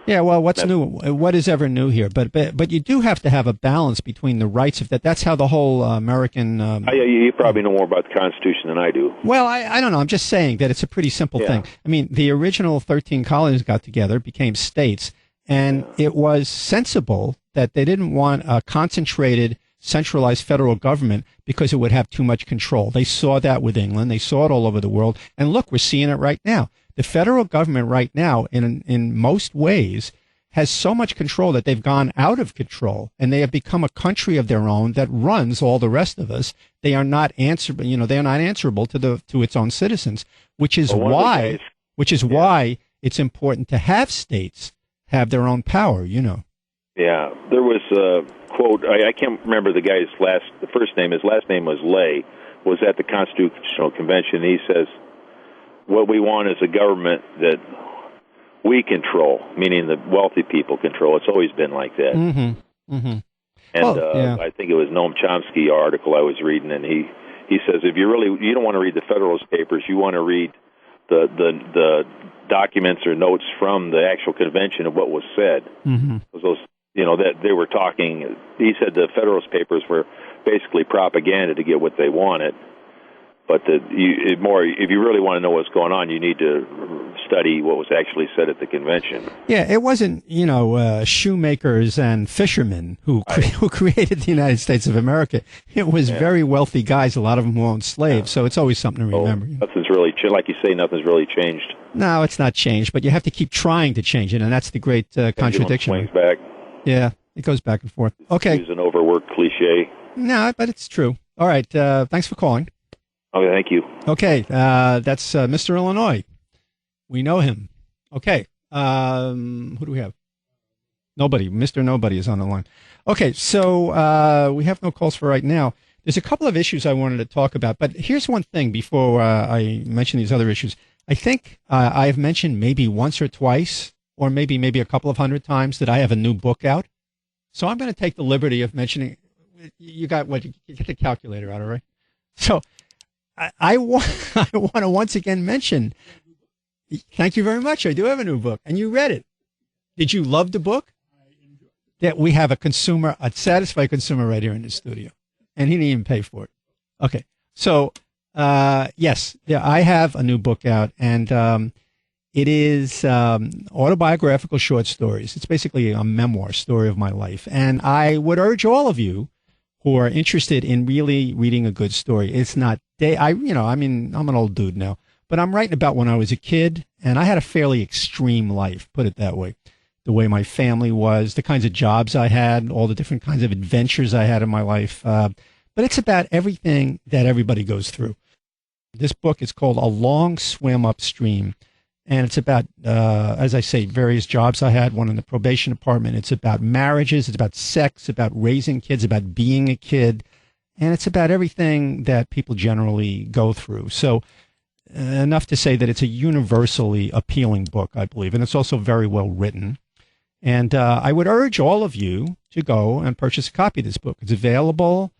Yeah, well, what's new? What is ever new here? But you do have to have a balance between the rights of that. That's how the whole American. You probably know more about the Constitution than I do. Well, I don't know. I'm just saying that it's a pretty simple thing. I mean, the original 13 colonies got together, became states, and it was sensible that they didn't want a concentrated, centralized federal government because it would have too much control. They saw that with England. They saw it all over the world. And look, we're seeing it right now. The federal government right now, in most ways, has so much control that they've gone out of control, and they have become a country of their own that runs all the rest of us. They are not answerable. They are not answerable to its own citizens, which is why it's important to have states have their own power. Yeah, there was a quote. I can't remember the guy's first name. His last name was Lay. Was at the Constitutional Convention. He says, what we want is a government that we control, meaning the wealthy people control. It's always been like that. And I think it was Noam Chomsky article I was reading, and he says if you don't want to read the Federalist Papers, you want to read the documents or notes from the actual convention of what was said. Those that they were talking. He said the Federalist Papers were basically propaganda to get what they wanted. But if you really want to know what's going on, you need to study what was actually said at the convention. Yeah, it wasn't, shoemakers and fishermen who created the United States of America. It was very wealthy guys, a lot of them who owned slaves, so it's always something to remember. Nothing's really, like you say, nothing's really changed. No, it's not changed, but you have to keep trying to change it, and that's the great contradiction. Swings back. Yeah, it goes back and forth. Okay. Use an overworked cliche. No, but it's true. All right, thanks for calling. Okay, thank you. Okay, that's Mr. Illinois. We know him. Okay, who do we have? Nobody. Mr. Nobody is on the line. Okay, so we have no calls for right now. There's a couple of issues I wanted to talk about, but here's one thing before I mention these other issues. I think I've mentioned maybe once or twice, or maybe a couple of hundred times that I have a new book out. So I'm going to take the liberty of mentioning. You got the calculator out, all right? So I want to once again mention, thank you very much. I do have a new book, and you read it. Did you love the book? That we have a satisfied consumer right here in the studio, and he didn't even pay for it. Okay. So, yes, I have a new book out, and it is autobiographical short stories. It's basically a memoir story of my life. And I would urge all of you who are interested in really reading a good story. It's not I'm an old dude now, but I'm writing about when I was a kid, and I had a fairly extreme life, put it that way. The way my family was, the kinds of jobs I had, all the different kinds of adventures I had in my life. But it's about everything that everybody goes through. This book is called A Long Swim Upstream. And it's about, as I say, various jobs I had, one in the probation department. It's about marriages. It's about sex, about raising kids, about being a kid. And it's about everything that people generally go through. So enough to say that it's a universally appealing book, I believe. And it's also very well written. And I would urge all of you to go and purchase a copy of this book. It's available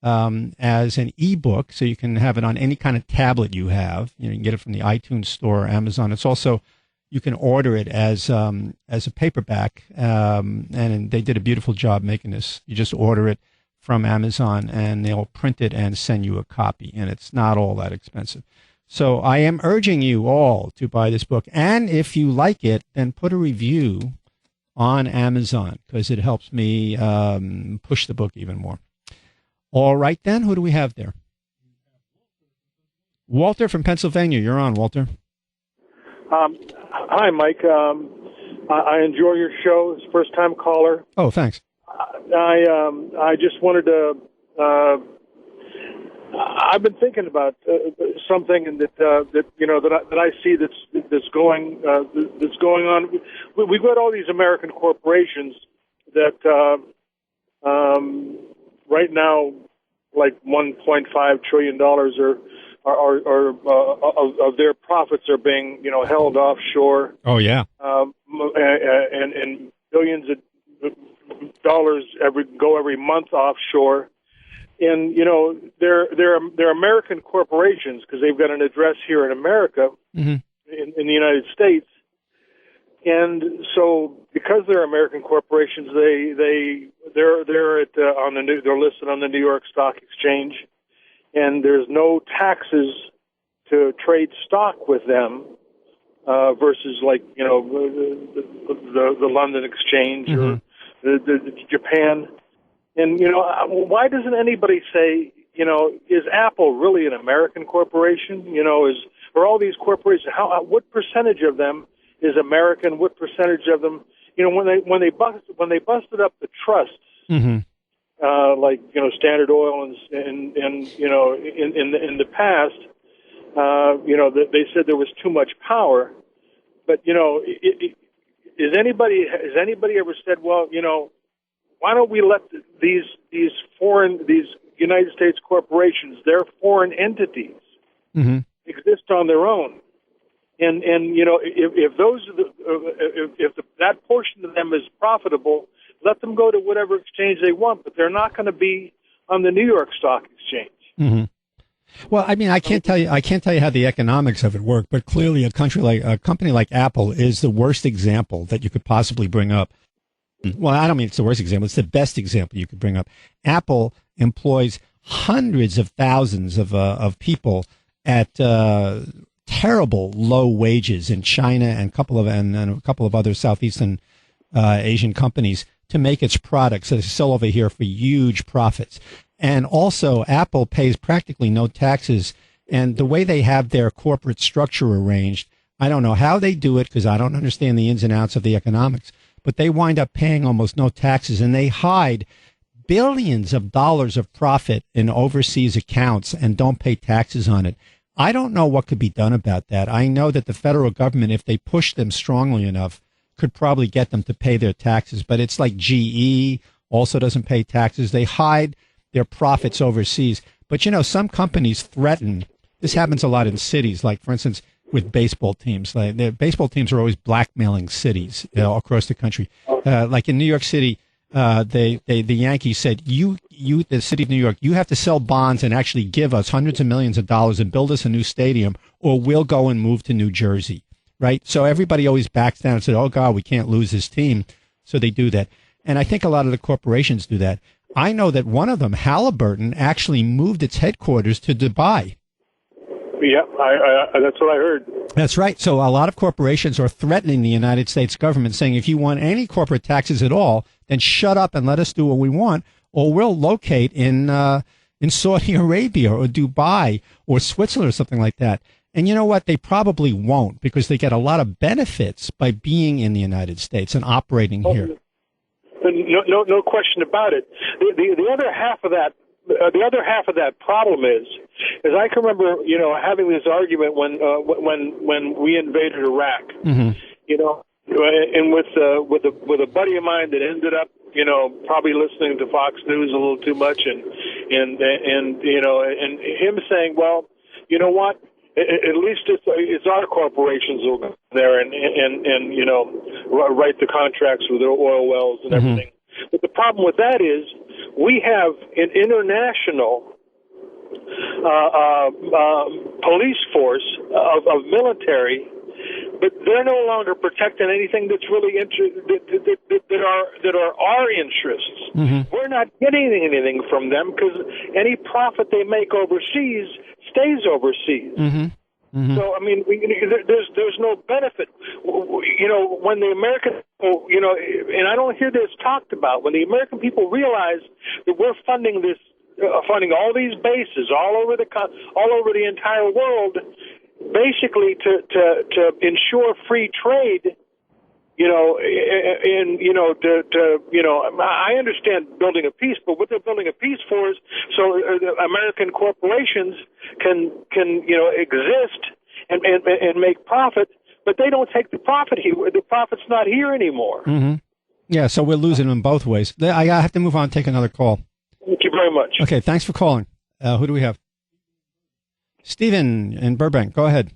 as an ebook, so you can have it on any kind of tablet you have. You can get it from the iTunes Store or Amazon. It's also, you can order it as a paperback, and they did a beautiful job making this. You just order it from Amazon, and they'll print it and send you a copy, and it's not all that expensive. So I am urging you all to buy this book, and if you like it, then put a review on Amazon, because it helps me push the book even more. All right, then, who do we have there? Walter from Pennsylvania. You're on, Walter. Hi, Mike. I enjoy your show. It's first-time caller. Oh, thanks. I just wanted to. I've been thinking about something, and that I see that's going on. We've got all these American corporations that right now, like $1.5 trillion of their profits are being held offshore. Oh yeah. And billions of dollars every month offshore. And they're American corporations because they've got an address here in America, in the United States. And so, because they're American corporations, they're listed on the New York Stock Exchange, and there's no taxes to trade stock with them versus the London Exchange or the Japan. And why doesn't anybody say, is Apple really an American corporation? Or all these corporations? What percentage of them is American? What percentage of them? When they busted up the trusts, Standard Oil and in the past, they said there was too much power. But has anybody ever said, well, why don't we let these United States corporations, their foreign entities, exist on their own? And if that portion of them is profitable, let them go to whatever exchange they want. But they're not going to be on the New York Stock Exchange. Well, I mean, I can't tell you how the economics of it work, but clearly a company like Apple is the worst example that you could possibly bring up. Well, I don't mean it's the worst example. It's the best example you could bring up. Apple employs hundreds of thousands of people at terrible low wages in China and a couple of other Southeastern Asian companies to make its products that sell over here for huge profits. And also, Apple pays practically no taxes. And the way they have their corporate structure arranged, I don't know how they do it because I don't understand the ins and outs of the economics. But they wind up paying almost no taxes, and they hide billions of dollars of profit in overseas accounts and don't pay taxes on it. I don't know what could be done about that. I know that the federal government, if they push them strongly enough, could probably get them to pay their taxes. But it's like GE also doesn't pay taxes. They hide their profits overseas. But, some companies threaten. This happens a lot in cities, like, for instance, with baseball teams. Like, the baseball teams are always blackmailing cities across the country. Like in New York City, the Yankees said, you, the city of New York, you have to sell bonds and actually give us hundreds of millions of dollars and build us a new stadium, or we'll go and move to New Jersey, right? So everybody always backs down and said, oh, God, we can't lose this team. So they do that. And I think a lot of the corporations do that. I know that one of them, Halliburton, actually moved its headquarters to Dubai. Yeah, that's what I heard. That's right. So a lot of corporations are threatening the United States government, saying, if you want any corporate taxes at all, then shut up and let us do what we want, or we'll locate in Saudi Arabia or Dubai or Switzerland or something like that. And you know what? They probably won't, because they get a lot of benefits by being in the United States and operating here. No question about it. The other half of that. The other half of that problem is I can remember, having this argument when we invaded Iraq, and with a buddy of mine that ended up, probably listening to Fox News a little too much, and him saying, well, you know what? At least it's our corporations will go there and write the contracts with their oil wells and everything. But the problem with that is we have an international police force of military, but they're no longer protecting anything that's really that are our interests. We're not getting anything from them, because any profit they make overseas stays overseas. So I mean, there's no benefit. When the American people, and I don't hear this talked about, when the American people realize that we're funding this, funding all these bases all over the entire world, basically to ensure free trade. I understand building a peace, but what they're building a peace for is so the American corporations can exist and make profit, but they don't take the profit here. The profit's not here anymore. Yeah, so we're losing them both ways. I have to move on and take another call. Thank you very much. Okay, thanks for calling. Who do we have? Stephen in Burbank. Go ahead.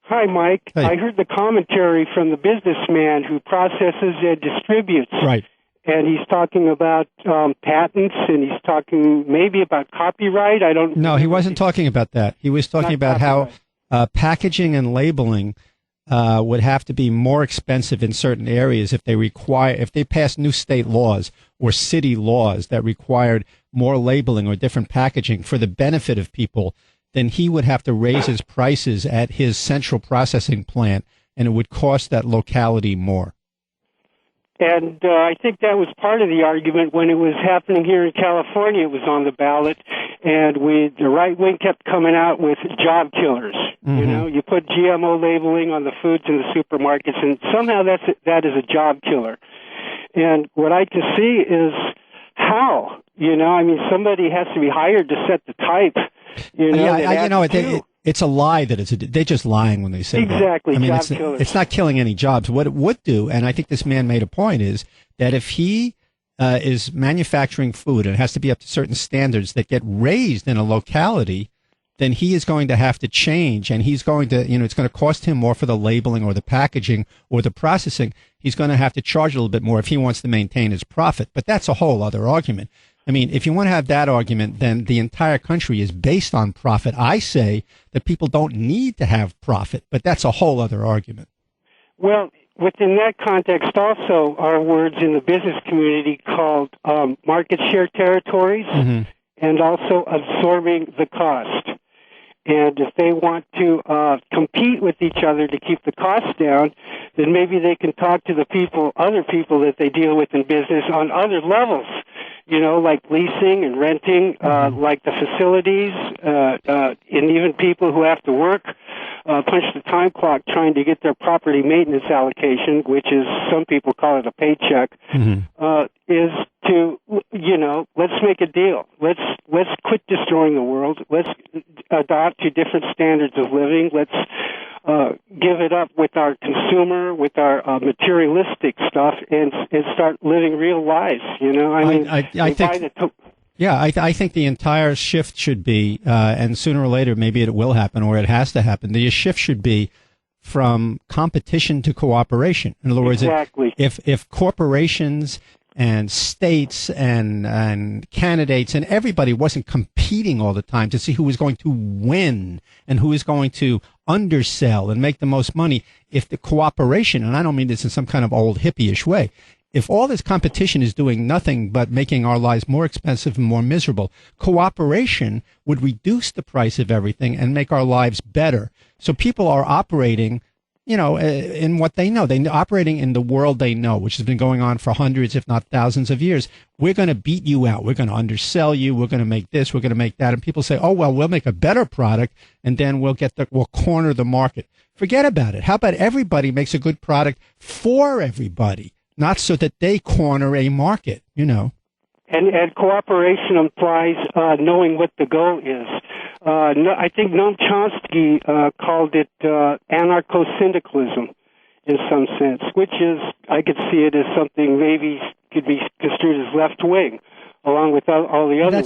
Hi, Mike. Hey. I heard the commentary from the businessman who processes and distributes. Right. And he's talking about patents, and he's talking maybe about copyright. I don't. No, he wasn't talking about that. He was talking about how packaging and labeling would have to be more expensive in certain areas if they passed new state laws or city laws that required more labeling or different packaging for the benefit of people. Then he would have to raise his prices at his central processing plant, and it would cost that locality more. And I think that was part of the argument when it was happening here in California. It was on the ballot, and the right wing kept coming out with job killers. You put GMO labeling on the foods in the supermarkets, and somehow that is a job killer. And what I can see is how, somebody has to be hired to set the type. It's a lie that they're just lying when they say exactly. that. I mean, job killers. It's not killing any jobs. What it would do, and I think this man made a point, is that if he is manufacturing food and it has to be up to certain standards that get raised in a locality, then he is going to have to change, and he's going to, it's going to cost him more for the labeling or the packaging or the processing. He's going to have to charge a little bit more if he wants to maintain his profit. But that's a whole other argument. I mean, if you want to have that argument, then the entire country is based on profit. I say that people don't need to have profit, but that's a whole other argument. Well, within that context also are words in the business community called market share territories and also absorbing the cost. And if they want to compete with each other to keep the costs down, then maybe they can talk to other people that they deal with in business on other levels, like leasing and renting, like the facilities, and even people who have to work, punch the time clock trying to get their property maintenance allocation, which is, some people call it a paycheck, is to, let's make a deal. Let's quit destroying the world. Let's adopt to different standards of living. Let's give it up with our consumer, with our materialistic stuff, and start living real lives. I think the entire shift should be, and sooner or later maybe it will happen, or it has to happen. The shift should be from competition to cooperation. In other words, if corporations states and candidates and everybody wasn't competing all the time to see who was going to win and who was going to undersell and make the most money. If the cooperation, and I don't mean this in some kind of old hippie-ish way, if all this competition is doing nothing but making our lives more expensive and more miserable, cooperation would reduce the price of everything and make our lives better. So people are operating, in what they know. They're operating in the world they know, which has been going on for hundreds, if not thousands of years. We're going to beat you out. We're going to undersell you. We're going to make this. We're going to make that. And people say, oh, well, we'll make a better product, and then we'll corner the market. Forget about it. How about everybody makes a good product for everybody, not so that they corner a market, And cooperation implies knowing what the goal is. I think Noam Chomsky called it anarcho-syndicalism in some sense, which is, I could see it as something maybe could be construed as left-wing, along with all the other.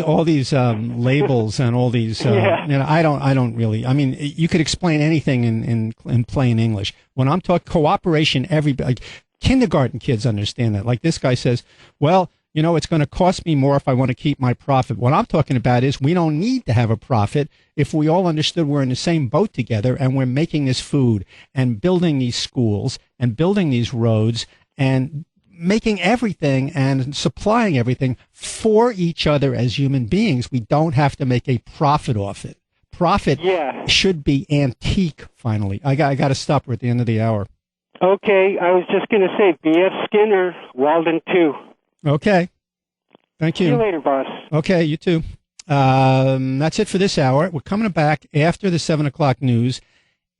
All these labels and all these. I don't really. I mean, you could explain anything in plain English. When I'm talking cooperation, everybody, kindergarten kids understand that. Like this guy says, well, it's going to cost me more if I want to keep my profit. What I'm talking about is we don't need to have a profit if we all understood we're in the same boat together and we're making this food and building these schools and building these roads and making everything and supplying everything for each other as human beings. We don't have to make a profit off it. Profit should be antique, finally. I got to stop. We're at the end of the hour. Okay, I was just going to say, B.F. Skinner, Walden 2. Okay. Thank you. See you later, boss. Okay, you too. That's it for this hour. We're coming back after the 7 o'clock news.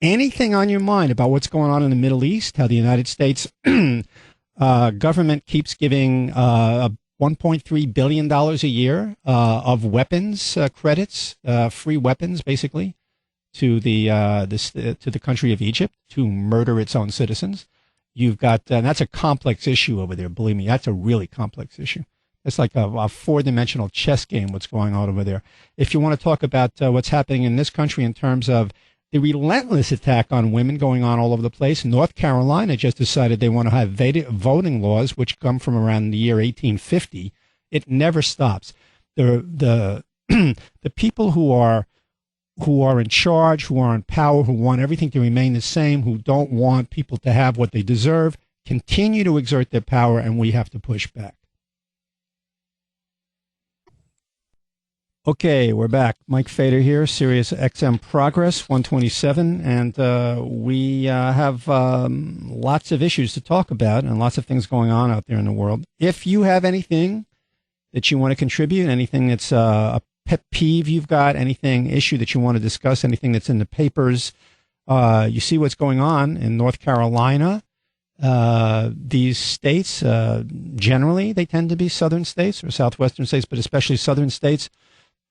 Anything on your mind about what's going on in the Middle East, how the United States government keeps giving $1.3 billion a year of weapons credits, free weapons, basically, to the country of Egypt to murder its own citizens. You've got, and that's a complex issue over there. Believe me, that's a really complex issue. It's like a four-dimensional chess game, what's going on over there. If you want to talk about what's happening in this country in terms of the relentless attack on women going on all over the place, North Carolina just decided they want to have voting laws, which come from around the year 1850. It never stops. The people who are in charge, who are in power, who want everything to remain the same, who don't want people to have what they deserve, continue to exert their power, and we have to push back. Okay, we're back. Mike Fader here, Sirius XM Progress 127, and we have lots of issues to talk about and lots of things going on out there in the world. If you have anything that you want to contribute, anything that's a pet peeve you've got, issue that you want to discuss, anything that's in the papers, you see what's going on in North Carolina. These states, generally, they tend to be southern states or southwestern states, but especially southern states.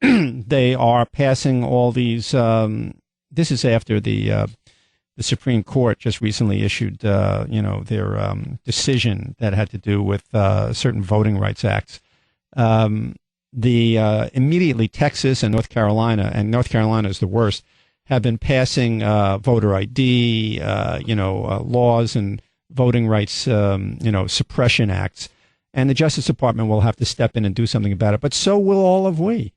They are passing all these. This is after the Supreme Court just recently issued, their decision that had to do with certain voting rights acts. Immediately Texas and North Carolina is the worst, have been passing voter ID, laws and voting rights, suppression acts, and the Justice Department will have to step in and do something about it. But so will all of we.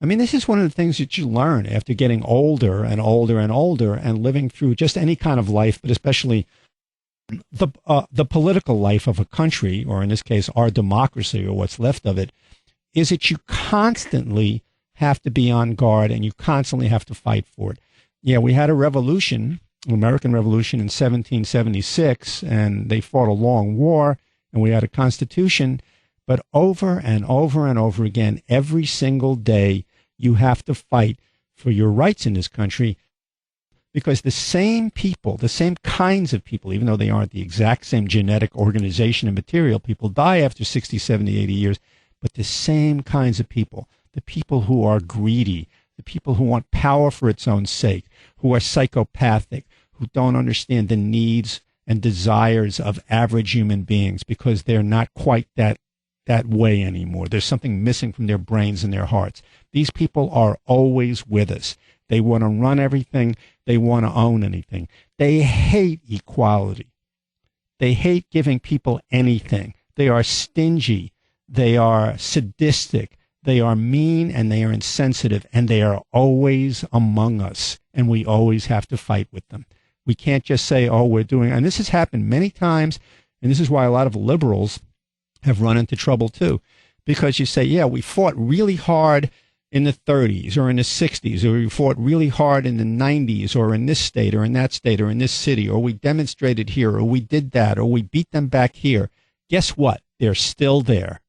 I mean, this is one of the things that you learn after getting older and older and older and living through just any kind of life, but especially the political life of a country, or in this case, our democracy or what's left of it, is that you constantly have to be on guard and you constantly have to fight for it. Yeah, we had a revolution, American Revolution in 1776, and they fought a long war, and we had a constitution, but over and over and over again, every single day, you have to fight for your rights in this country, because the same people, the same kinds of people, even though they aren't the exact same genetic organization and material, people die after 60, 70, 80 years, but the same kinds of people, the people who are greedy, the people who want power for its own sake, who are psychopathic, who don't understand the needs and desires of average human beings because they're not quite that way anymore. There's something missing from their brains and their hearts. These people are always with us. They want to run everything. They want to own anything. They hate equality. They hate giving people anything. They are stingy. They are sadistic. They are mean, and they are insensitive, and they are always among us, and we always have to fight with them. We can't just say, oh, we're doing, and this has happened many times, and this is why a lot of liberals have run into trouble too, because you say, yeah, we fought really hard in the 30s or in the 60s, or we fought really hard in the 90s, or in this state or in that state or in this city, or we demonstrated here, or we did that, or we beat them back here. Guess what? They're still there.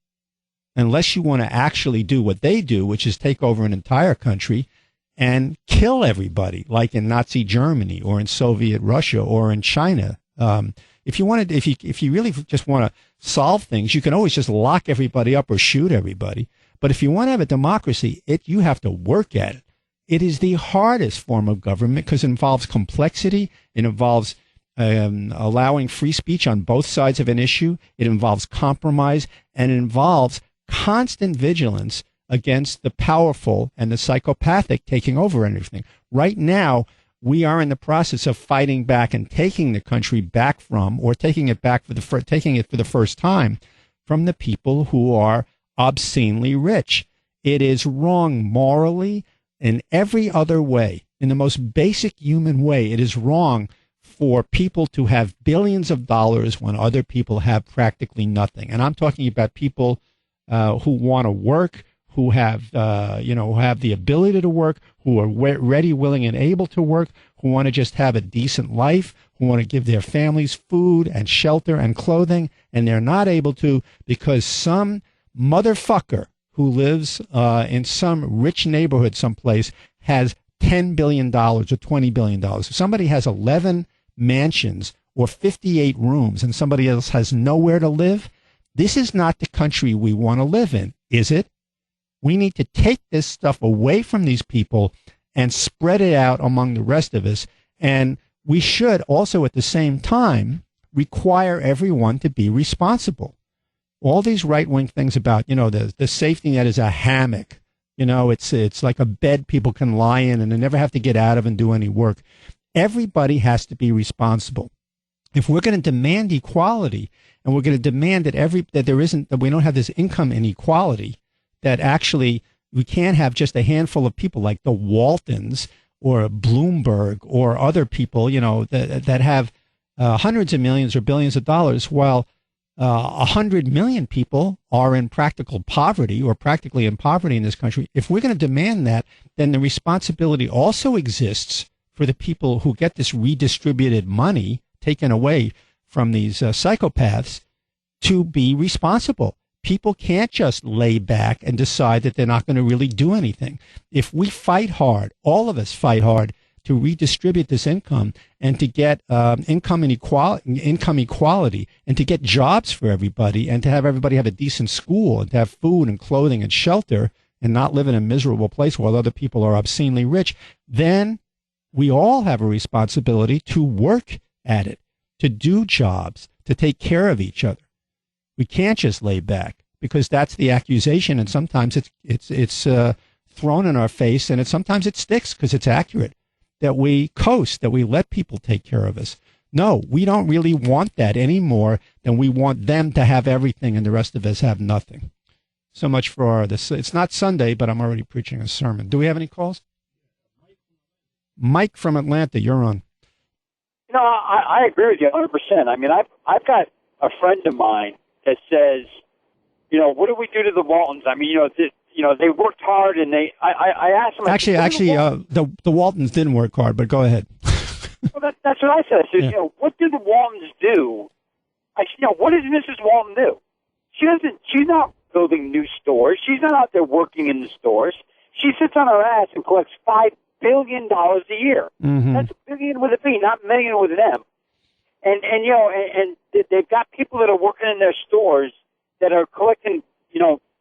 Unless you want to actually do what they do, which is take over an entire country and kill everybody, like in Nazi Germany or in Soviet Russia or in China. If you really just want to solve things, you can always just lock everybody up or shoot everybody. But if you want to have a democracy, you have to work at it. It is the hardest form of government because it involves complexity. It involves allowing free speech on both sides of an issue. It involves compromise, and it involves constant vigilance against the powerful and the psychopathic taking over everything. Right now, we are in the process of fighting back and taking the country back from, or taking it back taking it for the first time from the people who are obscenely rich. It is wrong morally in every other way. In the most basic human way, it is wrong for people to have billions of dollars when other people have practically nothing. And I'm talking about people who want to work, who have the ability to work, who are ready, willing, and able to work, who want to just have a decent life, who want to give their families food and shelter and clothing, and they're not able to because some motherfucker who lives in some rich neighborhood someplace has $10 billion or $20 billion. If somebody has 11 mansions or 58 rooms and somebody else has nowhere to live, this is not the country we want to live in, is it? We need to take this stuff away from these people and spread it out among the rest of us. And we should also at the same time require everyone to be responsible. All these right-wing things about, the safety net is a hammock. It's like a bed people can lie in and they never have to get out of and do any work. Everybody has to be responsible. If we're going to demand equality, and we're going to demand that we don't have this income inequality, that actually we can't have just a handful of people like the Waltons or Bloomberg or other people, that have hundreds of millions or billions of dollars, while 100 million people are in practical poverty or practically in poverty in this country. If we're going to demand that, then the responsibility also exists for the people who get this redistributed money taken away from these psychopaths to be responsible. People can't just lay back and decide that they're not going to really do anything. If we fight hard, all of us fight hard to redistribute this income and to get income equality and to get jobs for everybody and to have everybody have a decent school and to have food and clothing and shelter and not live in a miserable place while other people are obscenely rich, then we all have a responsibility to work at it, to do jobs, to take care of each other. We can't just lay back because that's the accusation, and sometimes it's thrown in our face, and sometimes it sticks because it's accurate, that we coast, that we let people take care of us. No, we don't really want that any more than we want them to have everything and the rest of us have nothing. So much for this. It's not Sunday, but I'm already preaching a sermon. Do we have any calls? Mike from Atlanta, you're on. I agree with you 100%. I mean, I've got a friend of mine that says, what do we do to the Waltons? I mean, they worked hard, and I asked them. Actually, the Waltons didn't work hard, but go ahead. Well, that's what I said. I said, what do the Waltons do? I said, what does Mrs. Walton do? She's not building new stores. She's not out there working in the stores. She sits on her ass and collects $5 billion a year. Mm-hmm. That's billion with a B, not million with an M. And they've got people that are working in their stores that are collecting,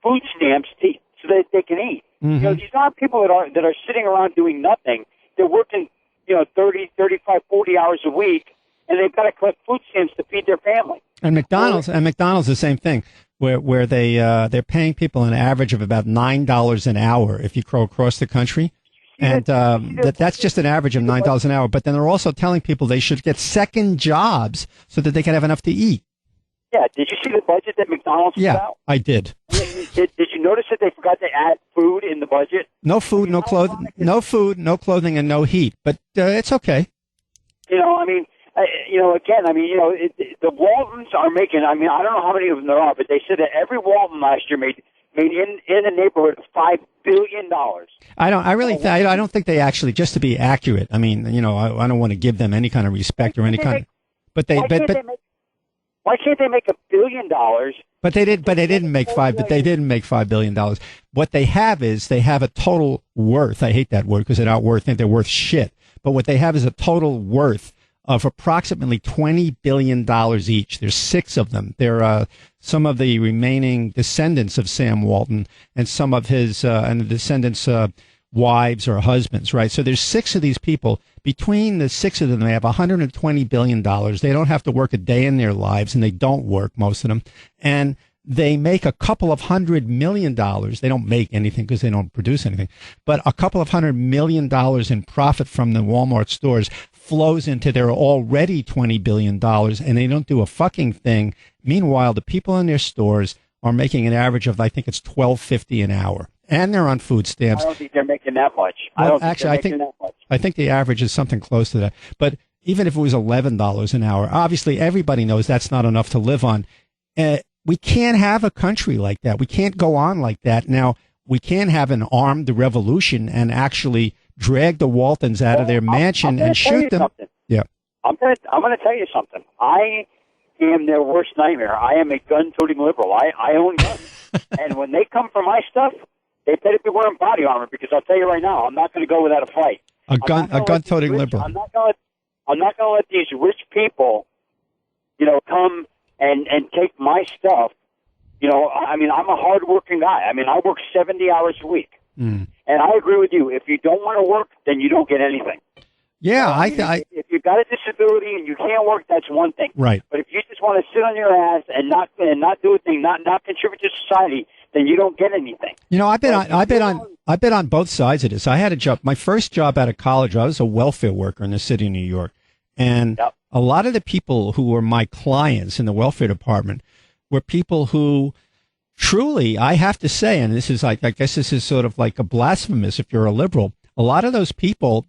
food stamps so that they can eat. Mm-hmm. These aren't people that are sitting around doing nothing. They're working, 30, 35, 40 hours a week, and they've got to collect food stamps to feed their family. And McDonald's the same thing, where they're paying people an average of about $9 an hour if you go across the country. And that's just an average of $9 an hour. But then they're also telling people they should get second jobs so that they can have enough to eat. Yeah, did you see the budget that McDonald's put out? I did. Did you notice that they forgot to add food in the budget? No food, no clothing, no food, no clothing, and no heat. But it's okay. You know, I mean, again, I mean, the Waltons are making. I mean, I don't know how many of them there are, but they said that every Walton last year made in the neighborhood of $5 billion. I don't think they actually. Just to be accurate, I mean, I don't want to give them any kind of respect or any kind. Why can't they make $1 billion? But they didn't make $5 billion. What they have is they have a total worth. I hate that word because I think they're worth shit. But what they have is a total worth of approximately $20 billion each. There's 6 of them. They're some of the remaining descendants of Sam Walton and some of his and the descendants' wives or husbands, right? So there's 6 of these people. Between the 6 of them, they have $120 billion. They don't have to work a day in their lives, and they don't work, most of them. And they make a couple of $100 million. They don't make anything because they don't produce anything. But a couple of $100 million in profit from the Walmart stores flows into their already $20 billion, and they don't do a fucking thing. Meanwhile, the people in their stores are making an average of, I think it's $12.50 an hour. And they're on food stamps. I don't think they're making that much. Well, I think the average is something close to that. But even if it was $11 an hour, obviously everybody knows that's not enough to live on. We can't have a country like that. We can't go on like that. Now, we can have an armed revolution and actually drag the Waltons out of their mansion and shoot them. Yeah. I'm going to tell you something. I am their worst nightmare. I am a gun-toting liberal. I own guns. And when they come for my stuff, they better be wearing body armor, because I'll tell you right now, I'm not going to go without a fight. A gun-toting liberal. I'm not going to let these rich people, come and take my stuff. I mean, I'm a hard-working guy. I mean, I work 70 hours a week. And I agree with you. If you don't want to work, then you don't get anything. Yeah, if you've got a disability and you can't work, that's one thing. Right. But if you just want to sit on your ass and not do a thing, not contribute to society, then you don't get anything. I've been on both sides of this. I had a job. My first job out of college, I was a welfare worker in the city of New York, and a lot of the people who were my clients in the welfare department were people who, truly, I have to say, and this is I guess this is sort of like a blasphemous if you're a liberal. A lot of those people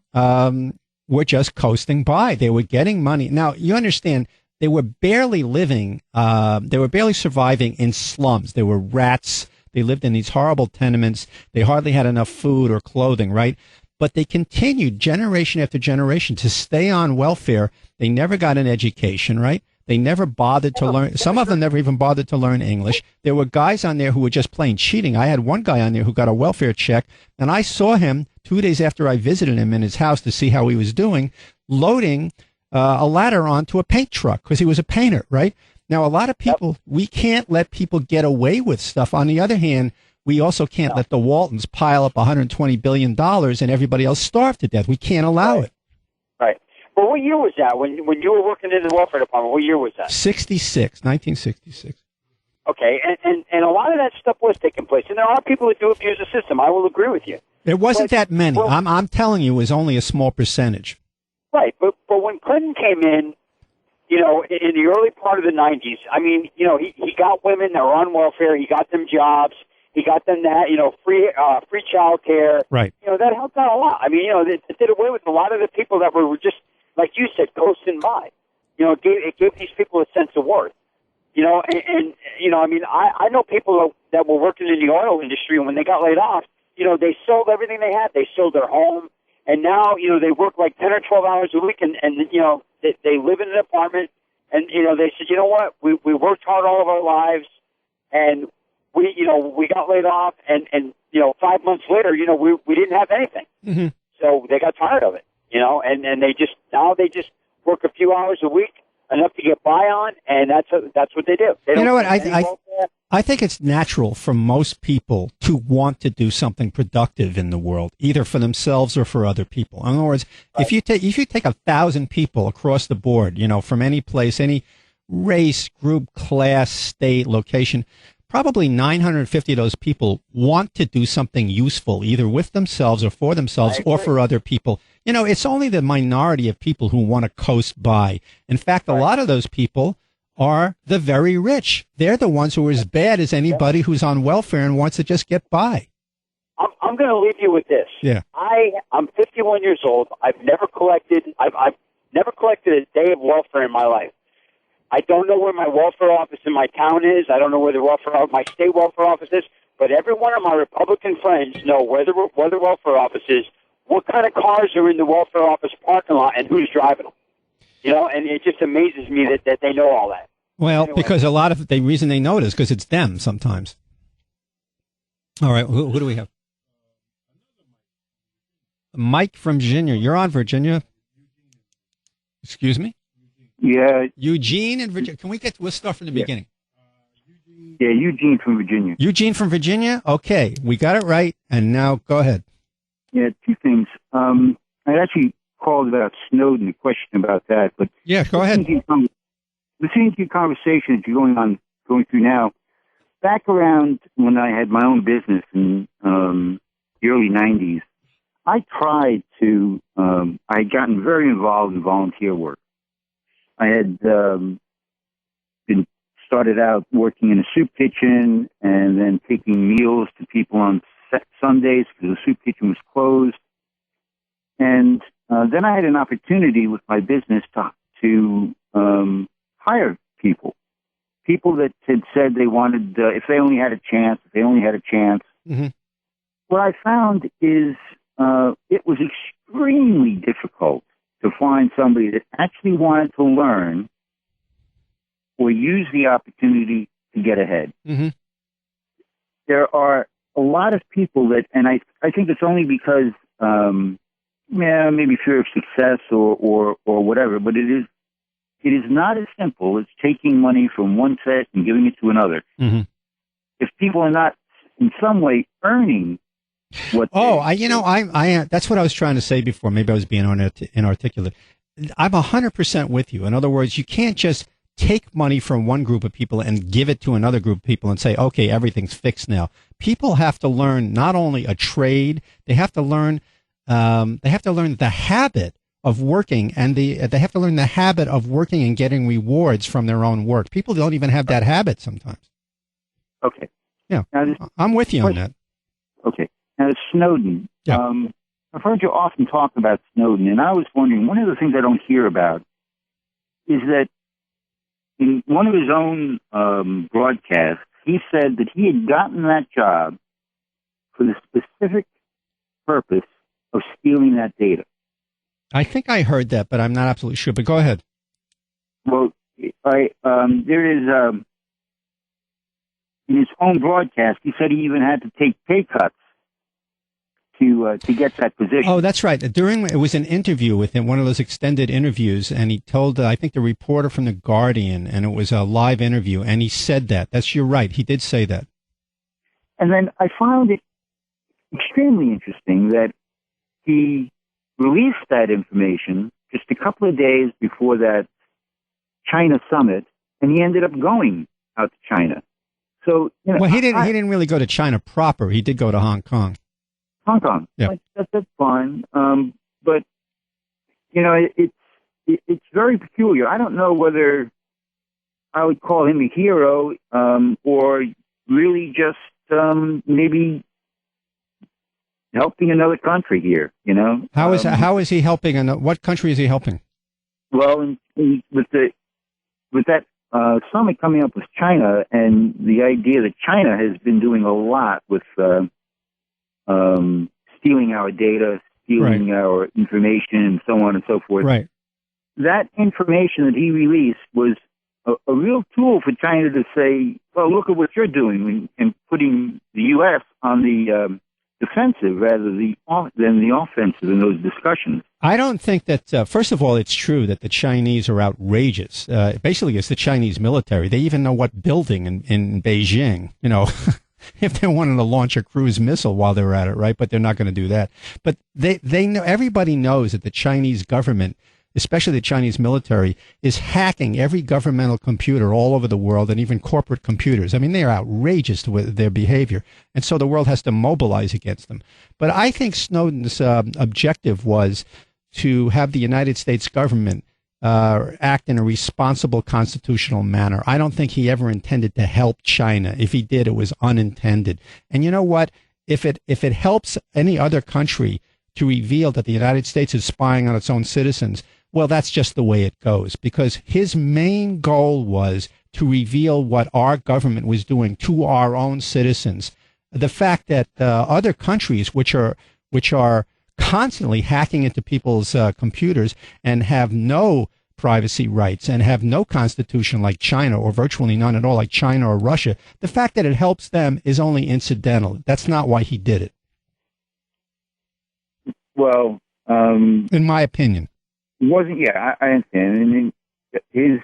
were just coasting by. They were getting money. Now, you understand, they were barely living, they were barely surviving in slums. They were rats. They lived in these horrible tenements. They hardly had enough food or clothing, right? But they continued generation after generation to stay on welfare. They never got an education, right? They never bothered to learn. Some of them never even bothered to learn English. There were guys on there who were just plain cheating. I had one guy on there who got a welfare check, and I saw him 2 days after I visited him in his house to see how he was doing, loading a ladder onto a paint truck because he was a painter, right? Now, a lot of people, we can't let people get away with stuff. On the other hand, we also can't let the Waltons pile up $120 billion and everybody else starve to death. We can't allow it. Right. Well, what year was that? When you were working in the welfare department, what year was that? 1966. Okay, and a lot of that stuff was taking place. And there are people that do abuse the system. I will agree with you. There wasn't that many. Well, I'm telling you, it was only a small percentage. Right, but when Clinton came in, in the early part of the 90s, I mean, he got women that were on welfare. He got them jobs. He got them that, free child care. Right. That helped out a lot. I mean, it did away with a lot of the people that were just, like you said, coasting by. It gave these people a sense of worth. I mean, I know people that were working in the oil industry, and when they got laid off, they sold everything they had. They sold their home, and now, they work like 10 or 12 hours a week, and they live in an apartment, and, they said, you know what, we worked hard all of our lives, and we got laid off, and 5 months later, we didn't have anything. Mm-hmm. So they got tired of it, and they just work a few hours a week, enough to get by on, and that's what they do. You know what? I think it's natural for most people to want to do something productive in the world, either for themselves or for other people. In other words, if you take 1,000 people across the board, from any place, any race, group, class, state, location, probably 950 of those people want to do something useful, either with themselves or for themselves or for other people. You know, it's only the minority of people who want to coast by. In fact, a lot of those people are the very rich. They're the ones who are as bad as anybody who's on welfare and wants to just get by. I'm going to leave you with this. Yeah. I'm 51 years old. I've never collected a day of welfare in my life. I don't know where my welfare office in my town is. I don't know where my state welfare office is. But every one of my Republican friends know where the welfare office is, what kind of cars are in the welfare office parking lot, and who's driving them. You know, and it just amazes me that they know all that. Well, anyway. Because a lot of the reason they know it is because it's them sometimes. All right, who do we have? Mike from Virginia. You're on, Virginia. Excuse me? Yeah. Eugene in Virginia. We'll start from the beginning. Yeah, Eugene from Virginia. Eugene from Virginia? Okay, we got it right. And now go ahead. Yeah, two things. I actually called about Snowden, a question about that. But yeah, go ahead. Listening to your conversation that you're going through now, back around when I had my own business in the early 90s, I tried to, I had gotten very involved in volunteer work. I had started out working in a soup kitchen and then taking meals to people on Sundays because the soup kitchen was closed. And then I had an opportunity with my business to hire people that had said they wanted, if they only had a chance. Mm-hmm. What I found is it was extremely difficult to find somebody that actually wanted to learn or use the opportunity to get ahead. Mm-hmm. There are a lot of people that, and I think it's only because, maybe fear of success or whatever, but it is not as simple as taking money from one set and giving it to another. Mm-hmm. If people are not in some way earning what that's what I was trying to say before. Maybe I was being inarticulate. I'm 100% with you. In other words, you can't just take money from one group of people and give it to another group of people and say, okay, everything's fixed now. People have to learn not only a trade, they have to learn the habit of working, and they have to learn the habit of working and getting rewards from their own work. People don't even have that habit sometimes. Okay. Yeah, I'm with you on that. Okay. Now, Snowden. Yeah. I've heard you often talk about Snowden, and I was wondering, one of the things I don't hear about is that in one of his own broadcasts, he said that he had gotten that job for the specific purpose of stealing that data. I think I heard that, but I'm not absolutely sure. But go ahead. Well, there is in his own broadcast, he said he even had to take pay cuts to get that position. Oh, that's right. It was an interview with him, one of those extended interviews, and he told, I think, the reporter from The Guardian, and it was a live interview, and he said that. You're right. He did say that. And then I found it extremely interesting that he released that information just a couple of days before that China summit, and he ended up going out to China. So, well, he didn't really go to China proper. He did go to Hong Kong. Hong Kong. Yeah. That's fine. But, it's very peculiar. I don't know whether I would call him a hero, or really just, maybe helping another country here, How is he helping? What country is he helping? Well, with that summit coming up with China, and the idea that China has been doing a lot with stealing our data, stealing our information, and so on and so forth. Right. That information that he released was a real tool for China to say, well, look at what you're doing, and putting the U.S. on the defensive rather than the offensive in those discussions. I don't think that, first of all, it's true that the Chinese are outrageous. Basically, it's the Chinese military. They even know what building in Beijing, if they wanted to launch a cruise missile while they're at it, right? But they're not going to do that. But they know, everybody knows that the Chinese government especially the Chinese military, is hacking every governmental computer all over the world and even corporate computers. I mean, they are outrageous with their behavior. And so the world has to mobilize against them. But I think Snowden's objective was to have the United States government act in a responsible constitutional manner. I don't think he ever intended to help China. If he did, it was unintended. And you know what? If it helps any other country to reveal that the United States is spying on its own citizens, well, that's just the way it goes, because his main goal was to reveal what our government was doing to our own citizens. The fact that other countries, which are constantly hacking into people's computers and have no privacy rights and have no constitution like China, or virtually none at all like China or Russia, the fact that it helps them is only incidental. That's not why he did it. Well, in my opinion, wasn't. Yeah, I understand. I mean, his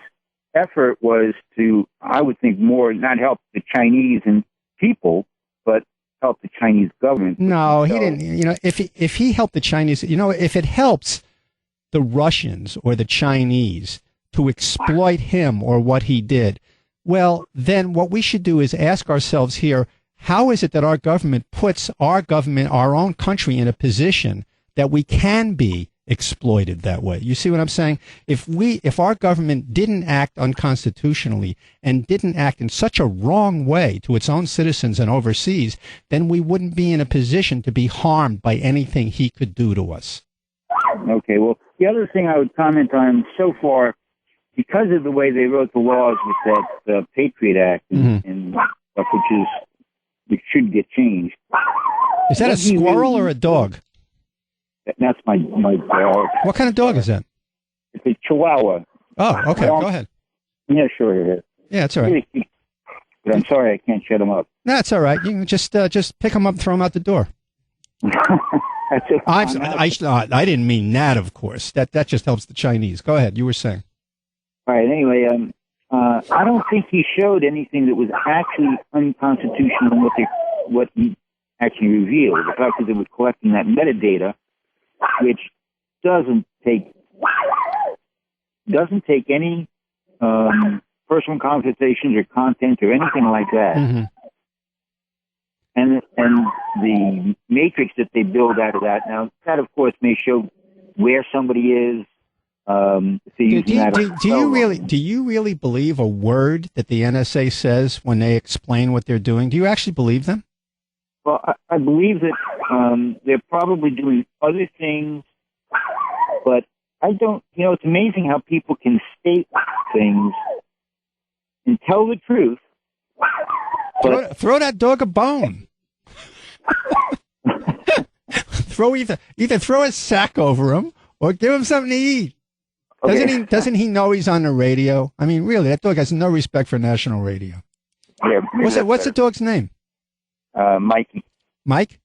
effort was to, I would think, more not help the Chinese and people, but help the Chinese government. No, he didn't. You know, if he helped the Chinese, you know, if it helps the Russians or the Chinese to exploit him or what he did, well, then what we should do is ask ourselves here, how is it that our government puts our own country, in a position that we can be exploited that way? You see what I'm saying? If our government didn't act unconstitutionally and didn't act in such a wrong way to its own citizens and overseas, then we wouldn't be in a position to be harmed by anything he could do to us. Okay, well, the other thing I would comment on so far, because of the way they wrote the laws with that Patriot Act, and which should get changed. Is that a squirrel or a dog? That's my dog. What kind of dog is that? It's a Chihuahua. Oh, okay. Go ahead. Yeah, sure. Yeah, it's all right. But I'm sorry I can't shut him up. No, it's all right. You can just pick him up and throw him out the door. I didn't mean that, of course. That just helps the Chinese. Go ahead. You were saying. All right. Anyway, I don't think he showed anything that was actually unconstitutional in what he actually revealed. The fact that it was collecting that metadata, which doesn't take any personal conversations or content or anything like that. Mm-hmm. And the matrix that they build out of that, now that of course may show where somebody is. Do you really believe a word that the NSA says when they explain what they're doing? Do you actually believe them? Well, I believe that they're probably doing other things, but I don't. You know, it's amazing how people can state things and tell the truth. Throw that dog a bone. either throw a sack over him or give him something to eat. Okay. Doesn't he know he's on the radio? I mean, really, that dog has no respect for national radio. Yeah. What's the dog's name? Mikey. Mike?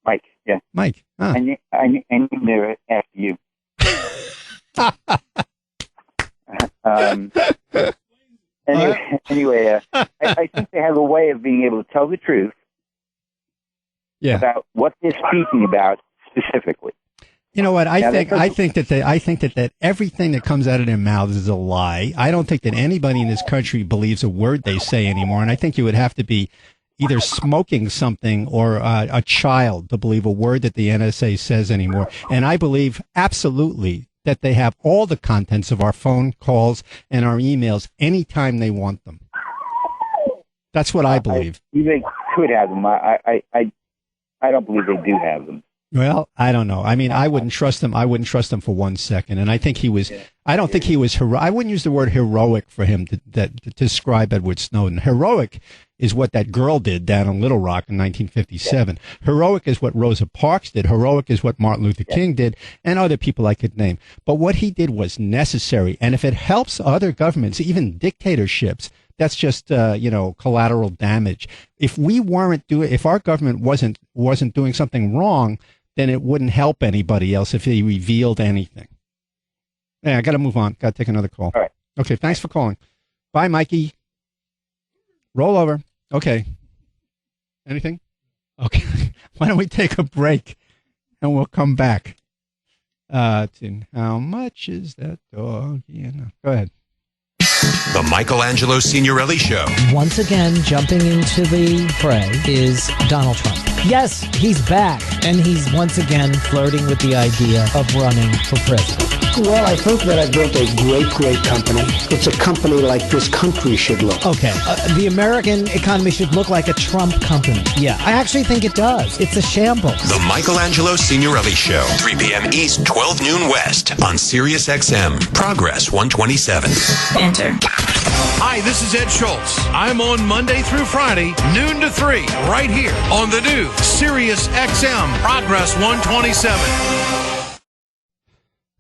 Mike, yeah. Mike. Huh. I named it after you. Anyway, I think they have a way of being able to tell the truth about what they're speaking about specifically. You know what? I think that everything that comes out of their mouths is a lie. I don't think that anybody in this country believes a word they say anymore. And I think you would have to be either smoking something or a child to believe a word that the NSA says anymore. And I believe absolutely that they have all the contents of our phone calls and our emails anytime they want them. That's what I believe. They could have them. I don't believe they do have them. Well, I don't know. I mean, I wouldn't trust him. I wouldn't trust him for 1 second. And I think he was, I don't think he was, I wouldn't use the word heroic for him to describe Edward Snowden. Heroic is what that girl did down in Little Rock in 1957. Heroic is what Rosa Parks did. Heroic is what Martin Luther King did and other people I could name. But what he did was necessary. And if it helps other governments, even dictatorships, that's just, collateral damage. If our government wasn't doing something wrong, then it wouldn't help anybody else if he revealed anything. Yeah, I got to move on. Got to take another call. All right. Okay, thanks for calling. Bye, Mikey. Roll over. Okay. Anything? Okay. Why don't we take a break and we'll come back? How much is that dog? Go ahead. The Michelangelo Signorelli Show. Once again, jumping into the fray is Donald Trump. Yes, he's back, and he's once again flirting with the idea of running for president. Well, I think that I built a great company. It's a company like this country should look. Okay, the American economy should look like a Trump company. Yeah, I actually think it does. It's a shambles. The Michelangelo Signorelli Show, 3 p.m. East, 12 noon West, on Sirius XM, Progress 127. Enter. Hi, this is Ed Schultz. I'm on Monday through Friday, noon to 3, right here on the new Sirius XM, Progress 127.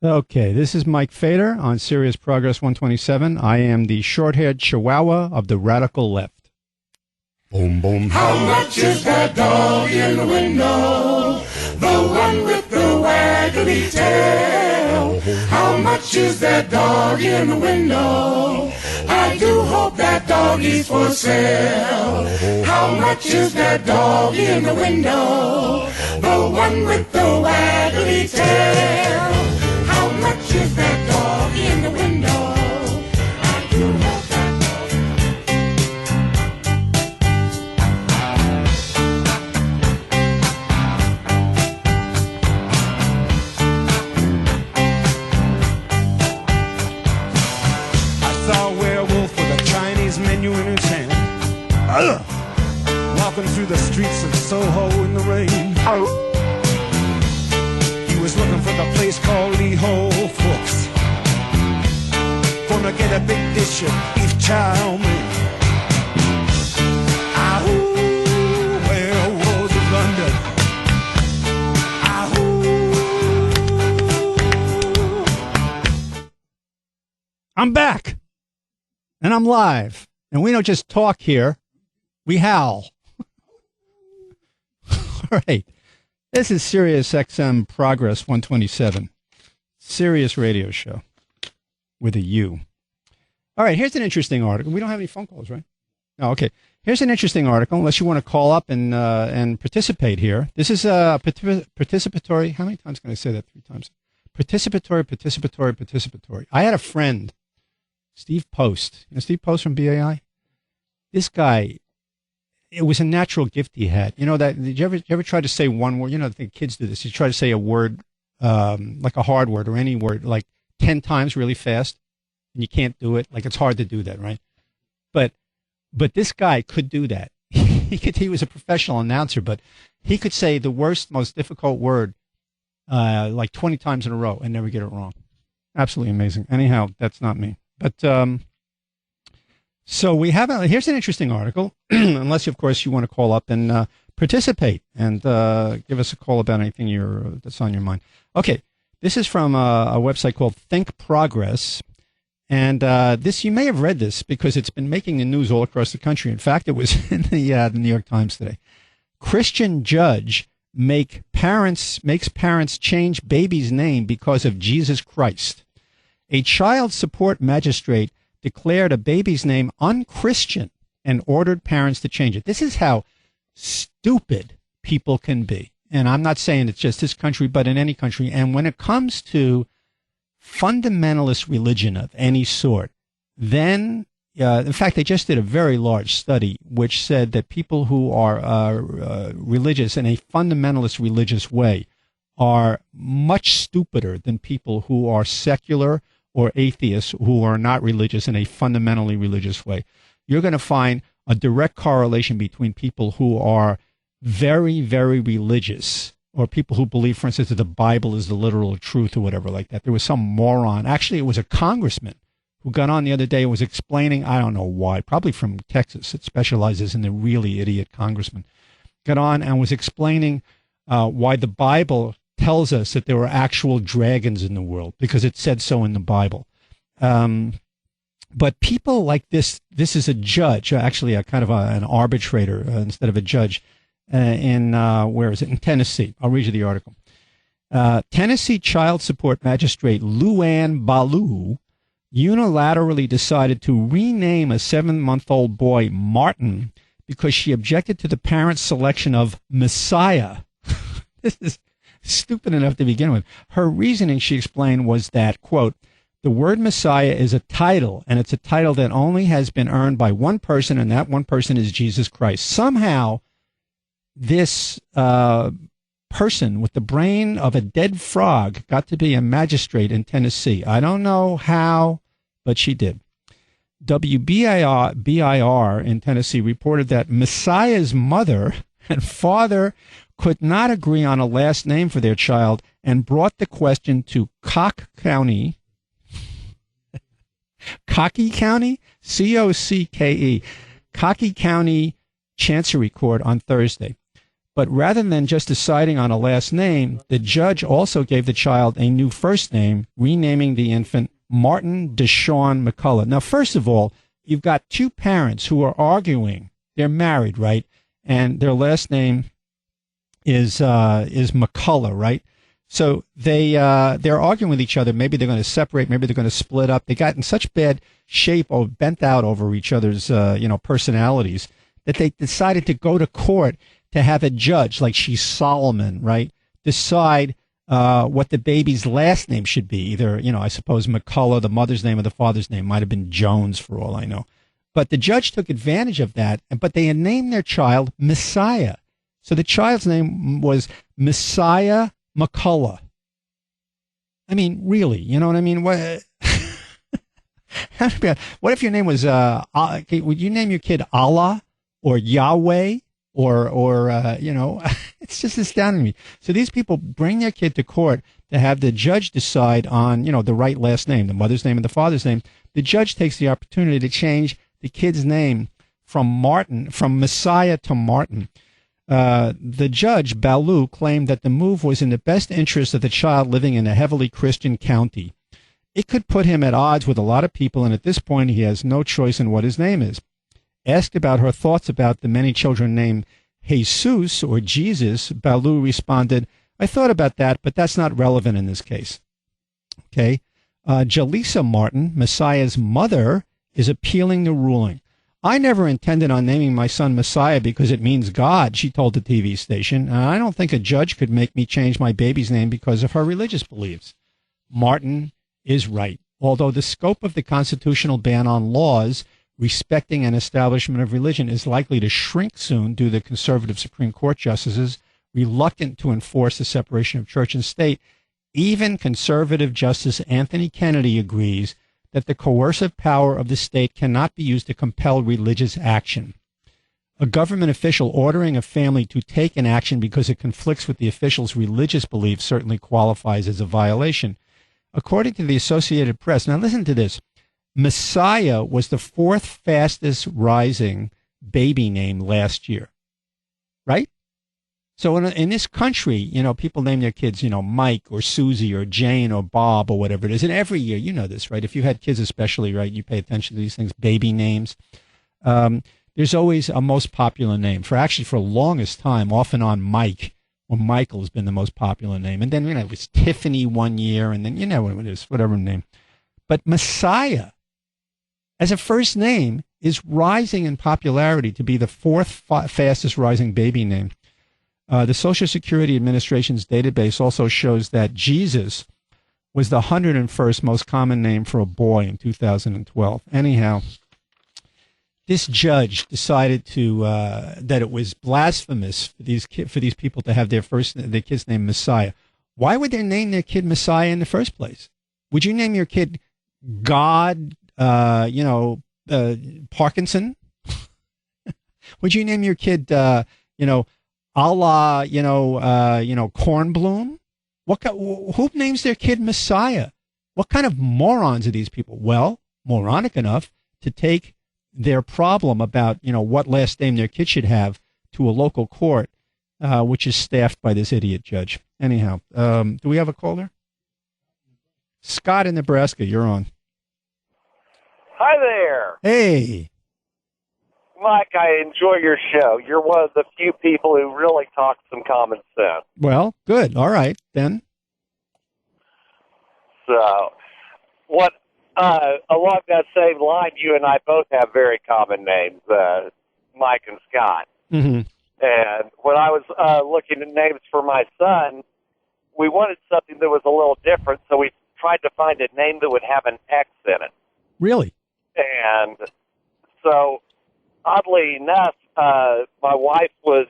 Okay, this is Mike Fader on Sirius Progress 127. I am the short-haired chihuahua of the radical left. Boom, boom. How much is that dog in the window? The one with the waggly tail. How much is that dog in the window? I do hope that dog is for sale. How much is that dog in the window? The one with the waggly tail. How much is that dog in the window? I do hope that I saw a werewolf with a Chinese menu in his hand. Walking through the streets of Soho in the rain. He was looking for the place called Lee Ho Fooks. Gonna get a big dish of beef chow mein. Ahoo, werewolves of London. Ahoo. I'm back. And I'm live. And we don't just talk here. We howl. All right. This is Sirius XM Progress 127. Sirius radio show with a U. All right, here's an interesting article. We don't have any phone calls, right? Oh, okay. Here's an interesting article, unless you want to call up and participate here. This is a participatory. How many times can I say that? 3 times. Participatory. I had a friend, Steve Post. You know Steve Post from BAI? This guy, it was a natural gift he had. You know that? Did you ever try to say one word? You know, I think kids do this. You try to say a word, like a hard word or any word, like 10 times really fast, and you can't do it. Like it's hard to do that, right? But this guy could do that. He was a professional announcer, but he could say the worst, most difficult word, like 20 times in a row and never get it wrong. Absolutely amazing. Anyhow, that's not me. But so we have here's an interesting article, unless, of course, you want to call up and participate and give us a call about anything that's on your mind. Okay, this is from a website called Think Progress, and this, you may have read this because it's been making the news all across the country. In fact, it was in the New York Times today. Christian judge makes parents change baby's name because of Jesus Christ. A child support magistrate declared a baby's name unchristian and ordered parents to change it. This is how stupid people can be. And I'm not saying it's just this country, but in any country. And when it comes to fundamentalist religion of any sort, then, in fact, they just did a very large study which said that people who are religious in a fundamentalist religious way are much stupider than people who are secular or atheists who are not religious in a fundamentally religious way. You're going to find a direct correlation between people who are very, very religious, or people who believe, for instance, that the Bible is the literal truth or whatever like that. There was some moron. Actually, it was a congressman who got on the other day and was explaining, I don't know why, probably from Texas. It specializes in the really idiot congressman. Got on and was explaining why the Bible tells us that there were actual dragons in the world because it said so in the Bible. But people like this is a judge, actually a kind of an arbitrator instead of a judge where is it? In Tennessee. I'll read you the article. Tennessee child support magistrate Luann Ballou unilaterally decided to rename a 7-month-old boy Martin because she objected to the parents' selection of Messiah. stupid enough to begin with. Her reasoning, she explained, was that, quote, the word Messiah is a title, and it's a title that only has been earned by one person, and that one person is Jesus Christ. Somehow, this person with the brain of a dead frog got to be a magistrate in Tennessee. I don't know how, but she did. WBIR in Tennessee reported that Messiah's mother and father could not agree on a last name for their child and brought the question to Cocky County, C-O-C-K-E, Cocky County Chancery Court on Thursday. But rather than just deciding on a last name, the judge also gave the child a new first name, renaming the infant Martin Deshawn McCullough. Now, first of all, you've got two parents who are arguing. They're married, right? And their last name is McCullough, right? So they're arguing with each other. Maybe they're going to separate. Maybe they're going to split up. They got in such bad shape or bent out over each other's personalities that they decided to go to court to have a judge, like she's Solomon, right, decide what the baby's last name should be. Either, I suppose McCullough, the mother's name, or the father's name, might have been Jones for all I know. But the judge took advantage of that, but they had named their child Messiah. So the child's name was Messiah McCullough. I mean, really, you know what I mean? What if your name was, would you name your kid Allah or Yahweh? Or it's just astounding me. So these people bring their kid to court to have the judge decide on, the right last name, the mother's name and the father's name. The judge takes the opportunity to change the kid's name from Messiah to Martin. The judge, Baloo, claimed that the move was in the best interest of the child living in a heavily Christian county. It could put him at odds with a lot of people, and at this point he has no choice in what his name is. Asked about her thoughts about the many children named Jesus or Jesus, Baloo responded, I thought about that, but that's not relevant in this case. Okay. Jaleesa Martin, Messiah's mother, is appealing the ruling. I never intended on naming my son Messiah because it means God, she told the TV station. I don't think a judge could make me change my baby's name because of her religious beliefs. Martin is right. Although the scope of the constitutional ban on laws respecting an establishment of religion is likely to shrink soon due to conservative Supreme Court justices reluctant to enforce the separation of church and state, even conservative Justice Anthony Kennedy agrees that the coercive power of the state cannot be used to compel religious action. A government official ordering a family to take an action because it conflicts with the official's religious beliefs certainly qualifies as a violation. According to the Associated Press, now listen to this, Messiah was the fourth fastest rising baby name last year, right? So in this country, people name their kids, Mike or Susie or Jane or Bob or whatever it is. And every year, you know this, right? If you had kids especially, right, you pay attention to these things, baby names. There's always a most popular name. For the longest time, off and on, Mike or Michael has been the most popular name. And then, it was Tiffany one year, and then, what it is, whatever name. But Messiah, as a first name, is rising in popularity to be the fourth fastest rising baby name. The Social Security Administration's database also shows that Jesus was the 101st most common name for a boy in 2012. Anyhow, this judge decided that it was blasphemous for these people to have their kid's name Messiah. Why would they name their kid Messiah in the first place? Would you name your kid God, Parkinson? Would you name your kid, Allah, Kornblum? Who names their kid Messiah? What kind of morons are these people? Well, moronic enough to take their problem about, what last name their kid should have to a local court, which is staffed by this idiot judge. Anyhow, do we have a caller? Scott in Nebraska, you're on. Hi there. Hey. Mike, I enjoy your show. You're one of the few people who really talk some common sense. Well, good. All right, then. So, along that same line, you and I both have very common names, Mike and Scott. Mm-hmm. And when I was looking at names for my son, we wanted something that was a little different, so we tried to find a name that would have an X in it. Really? And so, oddly enough, my wife was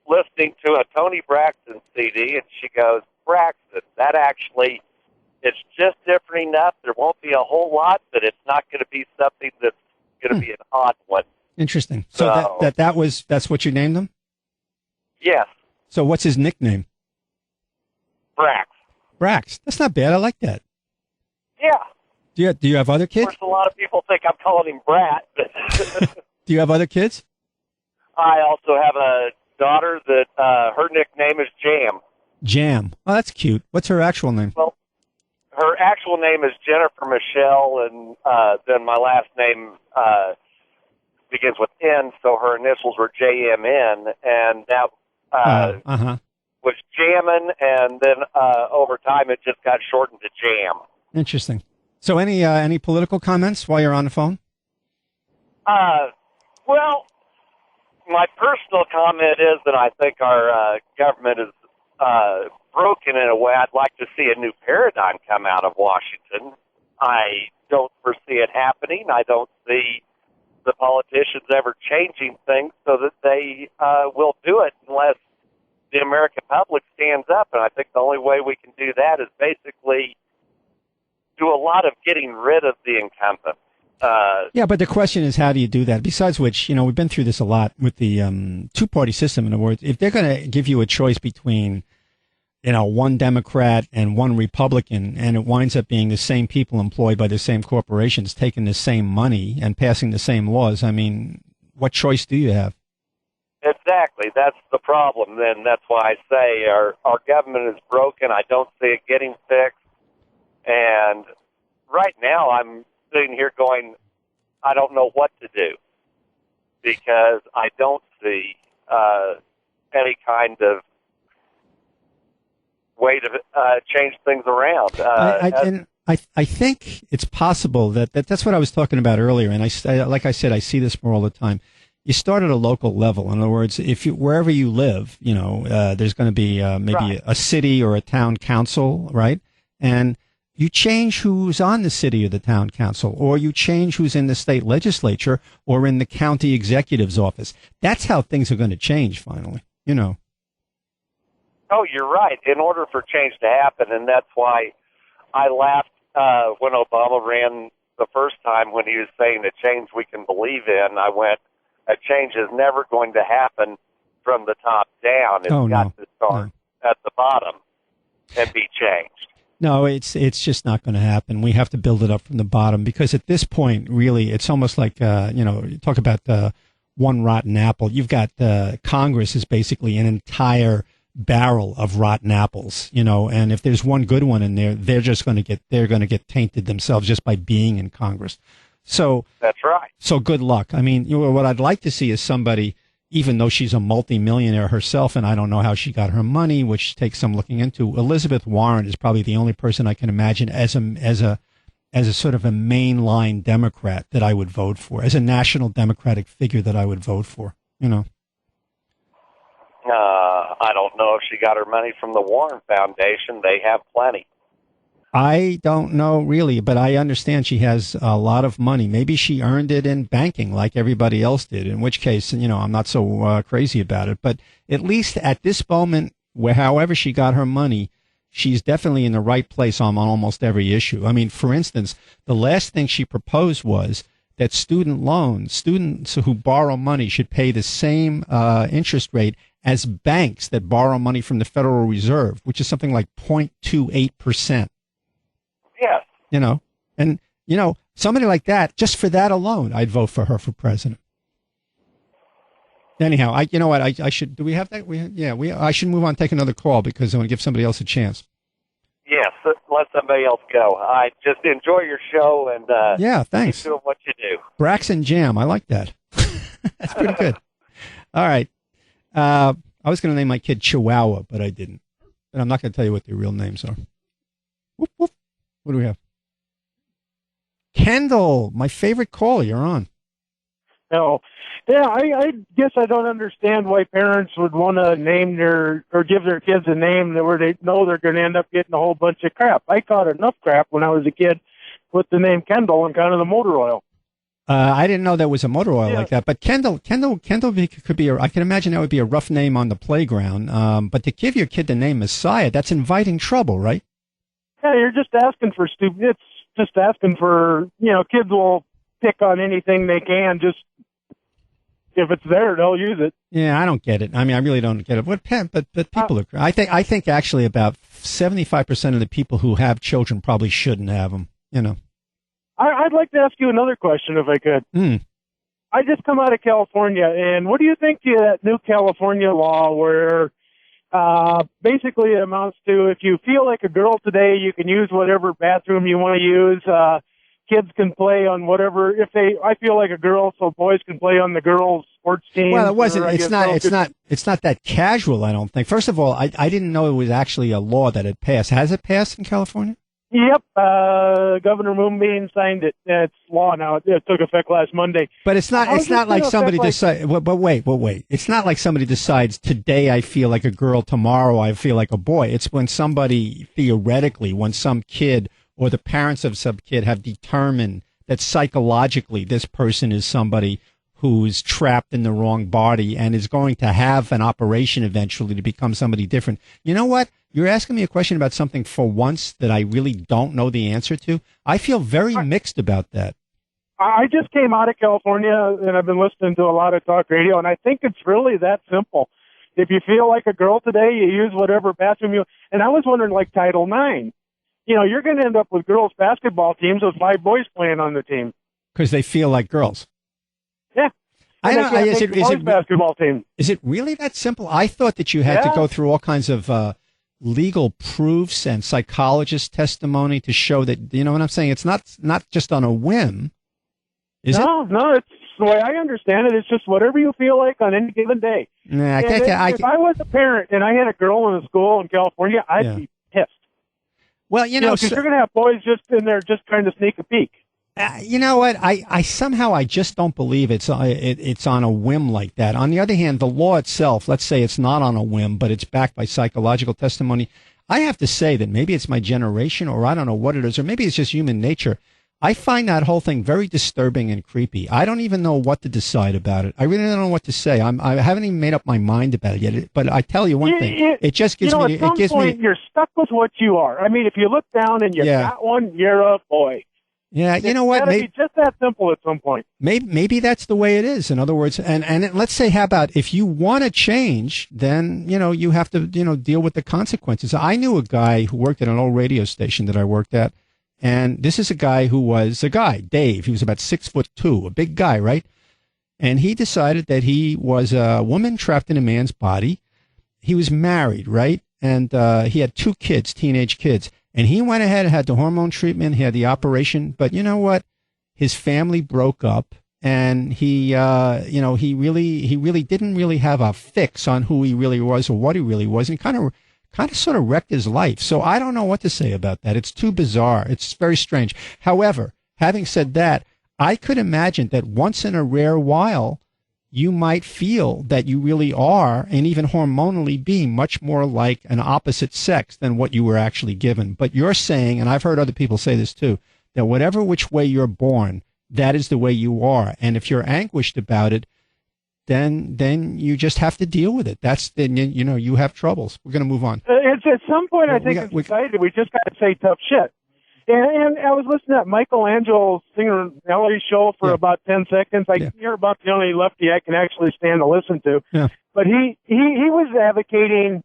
listening to a Tony Braxton CD, and she goes, Braxton, that actually, it's just different enough. There won't be a whole lot, but it's not going to be something that's going to be an odd one. Interesting. So that's what you named him? Yes. So what's his nickname? Brax. Brax. That's not bad. I like that. Yeah. Do you have other Of kids? course, a lot of people think I'm calling him Brat, but Do you have other kids? I also have a daughter that her nickname is Jam. Jam. Oh, that's cute. What's her actual name? Well, her actual name is Jennifer Michelle, and then my last name begins with N, so her initials were JMN, and that was Jammin', and then over time it just got shortened to Jam. Interesting. So any political comments while you're on the phone? Well, my personal comment is that I think our government is broken in a way. I'd like to see a new paradigm come out of Washington. I don't foresee it happening. I don't see the politicians ever changing things so that they will do it unless the American public stands up. And I think the only way we can do that is basically do a lot of getting rid of the incumbent. Yeah, but the question is, how do you do that? Besides which, we've been through this a lot with the two-party system. In other words, if they're going to give you a choice between, one Democrat and one Republican, and it winds up being the same people employed by the same corporations taking the same money and passing the same laws, what choice do you have? Exactly. That's the problem. Then that's why I say our government is broken. I don't see it getting fixed. And right now I'm sitting here going, I don't know what to do because I don't see any kind of way to change things around. I think it's possible that's what I was talking about earlier. And like I said, I see this more all the time. You start at a local level. In other words, wherever you live, there's going to be maybe a city or a town council, right? And you change who's on the city or the town council, or you change who's in the state legislature or in the county executive's office. That's how things are going to change finally, Oh, you're right. In order for change to happen, and that's why I laughed when Obama ran the first time when he was saying a change we can believe in. I went, a change is never going to happen from the top down. It's got to start at the bottom and be changed. No, it's just not going to happen. We have to build it up from the bottom because at this point, really, it's almost like, you talk about one rotten apple. You've got Congress is basically an entire barrel of rotten apples, and if there's one good one in there, they're going to get tainted themselves just by being in Congress. So that's right. So good luck. What I'd like to see is somebody, even though she's a multimillionaire herself, and I don't know how she got her money, which takes some looking into. Elizabeth Warren is probably the only person I can imagine as a sort of a mainline Democrat that I would vote for, as a national Democratic figure that I would vote for. I don't know if she got her money from the Warren Foundation. They have plenty. I don't know really, but I understand she has a lot of money. Maybe she earned it in banking like everybody else did, in which case, I'm not so crazy about it. But at least at this moment, however she got her money, she's definitely in the right place on almost every issue. For instance, the last thing she proposed was that students who borrow money should pay the same interest rate as banks that borrow money from the Federal Reserve, which is something like 0.28%. Yes. And somebody like that, just for that alone, I'd vote for her for president. Anyhow, I should, do we have that? I should move on and take another call because I want to give somebody else a chance. Yes, let somebody else go. I just enjoy your show and yeah, thanks. Keep doing what you do. Braxton Jam, I like that. That's pretty good. All right. I was going to name my kid Chihuahua, but I didn't. And I'm not going to tell you what their real names are. Whoop, whoop. What do we have? Kendall, my favorite caller. You're on. No. Yeah, I guess I don't understand why parents would want to name or give their kids a name where they know they're going to end up getting a whole bunch of crap. I caught enough crap when I was a kid with the name Kendall and kind of the motor oil. I didn't know there was a motor oil like that, but Kendall could be. I can imagine that would be a rough name on the playground. But to give your kid the name Messiah, that's inviting trouble, right? Yeah, you're just asking for stupid. It's just asking for, kids will pick on anything they can. Just if it's there, they'll use it. Yeah, I don't get it. I mean, I really don't get it. But people are. I think actually about 75% of the people who have children probably shouldn't have them. I'd like to ask you another question if I could. I just come out of California, and what do you think of that new California law where basically it amounts to if you feel like a girl today, you can use whatever bathroom you want to use. Kids can play on whatever. I feel like a girl, so boys can play on the girls' sports team. Well, it wasn't. It's not that casual. I don't think. First of all, I didn't know it was actually a law that had passed. Has it passed in California? Yep, Governor Moonbeam signed it. It's law now. It took effect last Monday. But it's not. It's not like somebody decides. But wait. It's not like somebody decides today I feel like a girl, tomorrow I feel like a boy. It's when somebody theoretically, when some kid or the parents of some kid have determined that psychologically this person is somebody who's trapped in the wrong body and is going to have an operation eventually to become somebody different. You know what? You're asking me a question about something for once that I really don't know the answer to. I feel very mixed about that. I just came out of California, and I've been listening to a lot of talk radio, and I think it's really that simple. If you feel like a girl today, you use whatever bathroom you... And I was wondering, like Title IX, you're going to end up with girls' basketball teams with 5 boys playing on the team. Because they feel like girls. Yeah. Is it basketball team? Is it really that simple? I thought that you had to go through all kinds of legal proofs and psychologist testimony to show that, you know what I'm saying? It's not just on a whim, is it? No, it's the way I understand it. It's just whatever you feel like on any given day. Nah, if I was a parent and I had a girl in a school in California, I'd be pissed. Well, because you're going to have boys just in there just trying to sneak a peek. You know what? I somehow just don't believe it's on a whim like that. On the other hand, the law itself, let's say it's not on a whim, but it's backed by psychological testimony. I have to say that maybe it's my generation, or I don't know what it is, or maybe it's just human nature. I find that whole thing very disturbing and creepy. I don't even know what to decide about it. I really don't know what to say. I haven't even made up my mind about it yet. But I tell you one thing: it just gives me. At some point, you're stuck with what you are. I mean, if you look down and you got one, you're a boy. Yeah, you know what? Maybe just that simple at some point. Maybe that's the way it is. In other words, and let's say, how about if you want to change, then you have to deal with the consequences. I knew a guy who worked at an old radio station that I worked at, and this is a guy who was Dave. He was about 6'2", a big guy, right? And he decided that he was a woman trapped in a man's body. He was married, right? And he had 2 kids, teenage kids. And he went ahead and had the hormone treatment. He had the operation. But you know what? His family broke up, and he really didn't really have a fix on who he really was or what he really was, and kind of sort of wrecked his life. So I don't know what to say about that. It's too bizarre. It's very strange. However, having said that, I could imagine that once in a rare while, you might feel that you really are, and even hormonally be, much more like an opposite sex than what you were actually given. But you're saying, and I've heard other people say this too, that whatever which way you're born, that is the way you are. And if you're anguished about it, then you just have to deal with it. Then you have troubles. We're going to move on. It's at some point, I think, in society, we just got to say tough shit. And I was listening to Michelangelo Singer Ellery show for about 10 seconds. You're about the only lefty I can actually stand to listen to. Yeah. But he was advocating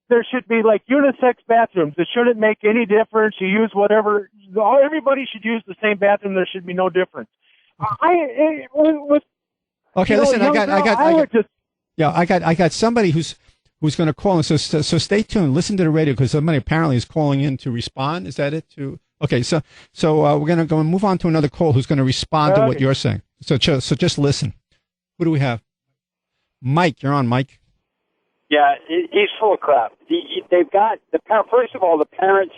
there should be like unisex bathrooms. It shouldn't make any difference. You use whatever. Everybody should use the same bathroom. There should be no difference. Okay, listen. I got somebody who's going to call in. So stay tuned. Listen to the radio because somebody apparently is calling in to respond. Is that it? Okay. So we're going to go and move on to another call who's going to respond to what you're saying. So just listen. Who do we have? Mike, you're on, Mike. Yeah, he's full of crap. They've got first of all, the parents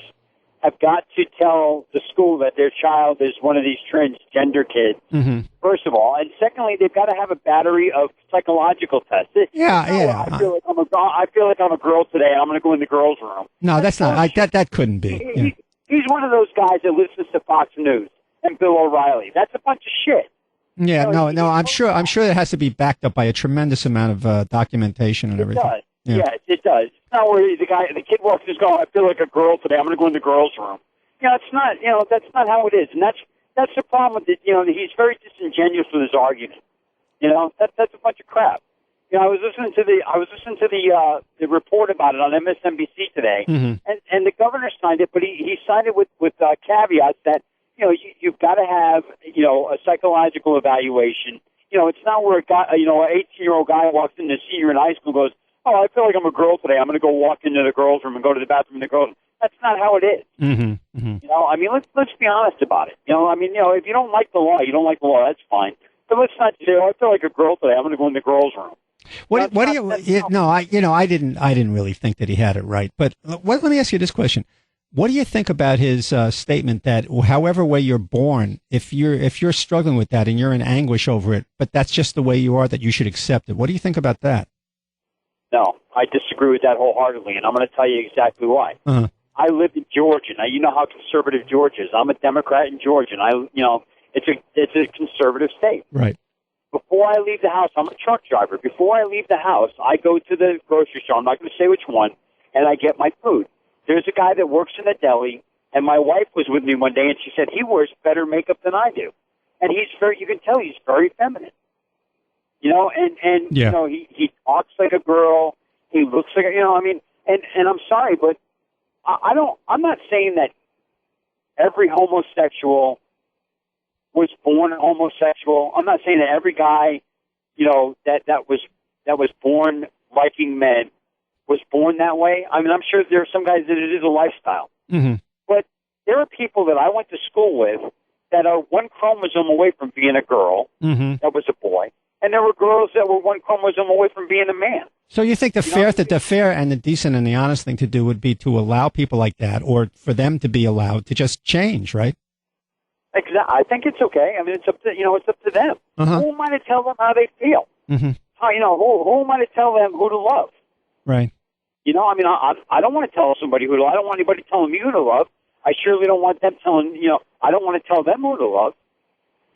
have got to tell the school that their child is one of these transgender kids, first of all. And secondly, they've got to have a battery of psychological tests. I feel like I'm a girl today, and I'm going to go in the girls' room. No, that's not. That couldn't be. Yeah. He's one of those guys that listens to Fox News and Bill O'Reilly. That's a bunch of shit. Yeah, no. I'm sure it has to be backed up by a tremendous amount of documentation and everything. It does. Yeah. Yes, it does. It's not where the kid walks in and goes, I feel like a girl today. I'm going to go in the girls' room. It's not. That's not how it is, and that's the problem with it. He's very disingenuous with his argument. That's a bunch of crap. I was listening to the report about it on MSNBC today, and the governor signed it, but he signed it with caveats that you've got to have a psychological evaluation. It's not where a guy, an 18-year-old guy walks into senior in high school and goes, oh, I feel like I'm a girl today. I'm going to go walk into the girls' room and go to the bathroom in the girls' room. That's not how it is. Let's be honest about it. If you don't like the law, you don't like the law. That's fine. But let's not say, I feel like a girl today. I'm going to go in the girls' room. What do you? No, I didn't really think that he had it right. But let me ask you this question: what do you think about his statement that however way you're born, if you're struggling with that and you're in anguish over it, but that's just the way you are, that you should accept it? What do you think about that? No, I disagree with that wholeheartedly, and I'm going to tell you exactly why. I lived in Georgia. Now you know how conservative Georgia is. I'm a Democrat in Georgia, and it's a conservative state. Right. Before I leave the house, I'm a truck driver. Before I leave the house, I go to the grocery store. I'm not going to say which one, and I get my food. There's a guy that works in a deli, and my wife was with me one day, and she said he wears better makeup than I do, and you can tell he's very feminine. He talks like a girl. He looks like and I'm sorry, but I'm not saying that every homosexual was born homosexual. I'm not saying that every guy, that was born liking men was born that way. I mean, I'm sure there are some guys that it is a lifestyle. But there are people that I went to school with that are one chromosome away from being a girl that was a boy, and there were girls that were one chromosome away from being a man. So you think the fair and the decent and the honest thing to do would be to allow people like that, or for them to be allowed to just change, right? Exactly. I think it's okay. I mean, it's up to them. Who am I to tell them how they feel? Who am I to tell them who to love? Right. I don't want to tell somebody who to love. I don't want anybody telling me who to love. I surely don't want them telling, I don't want to tell them who to love.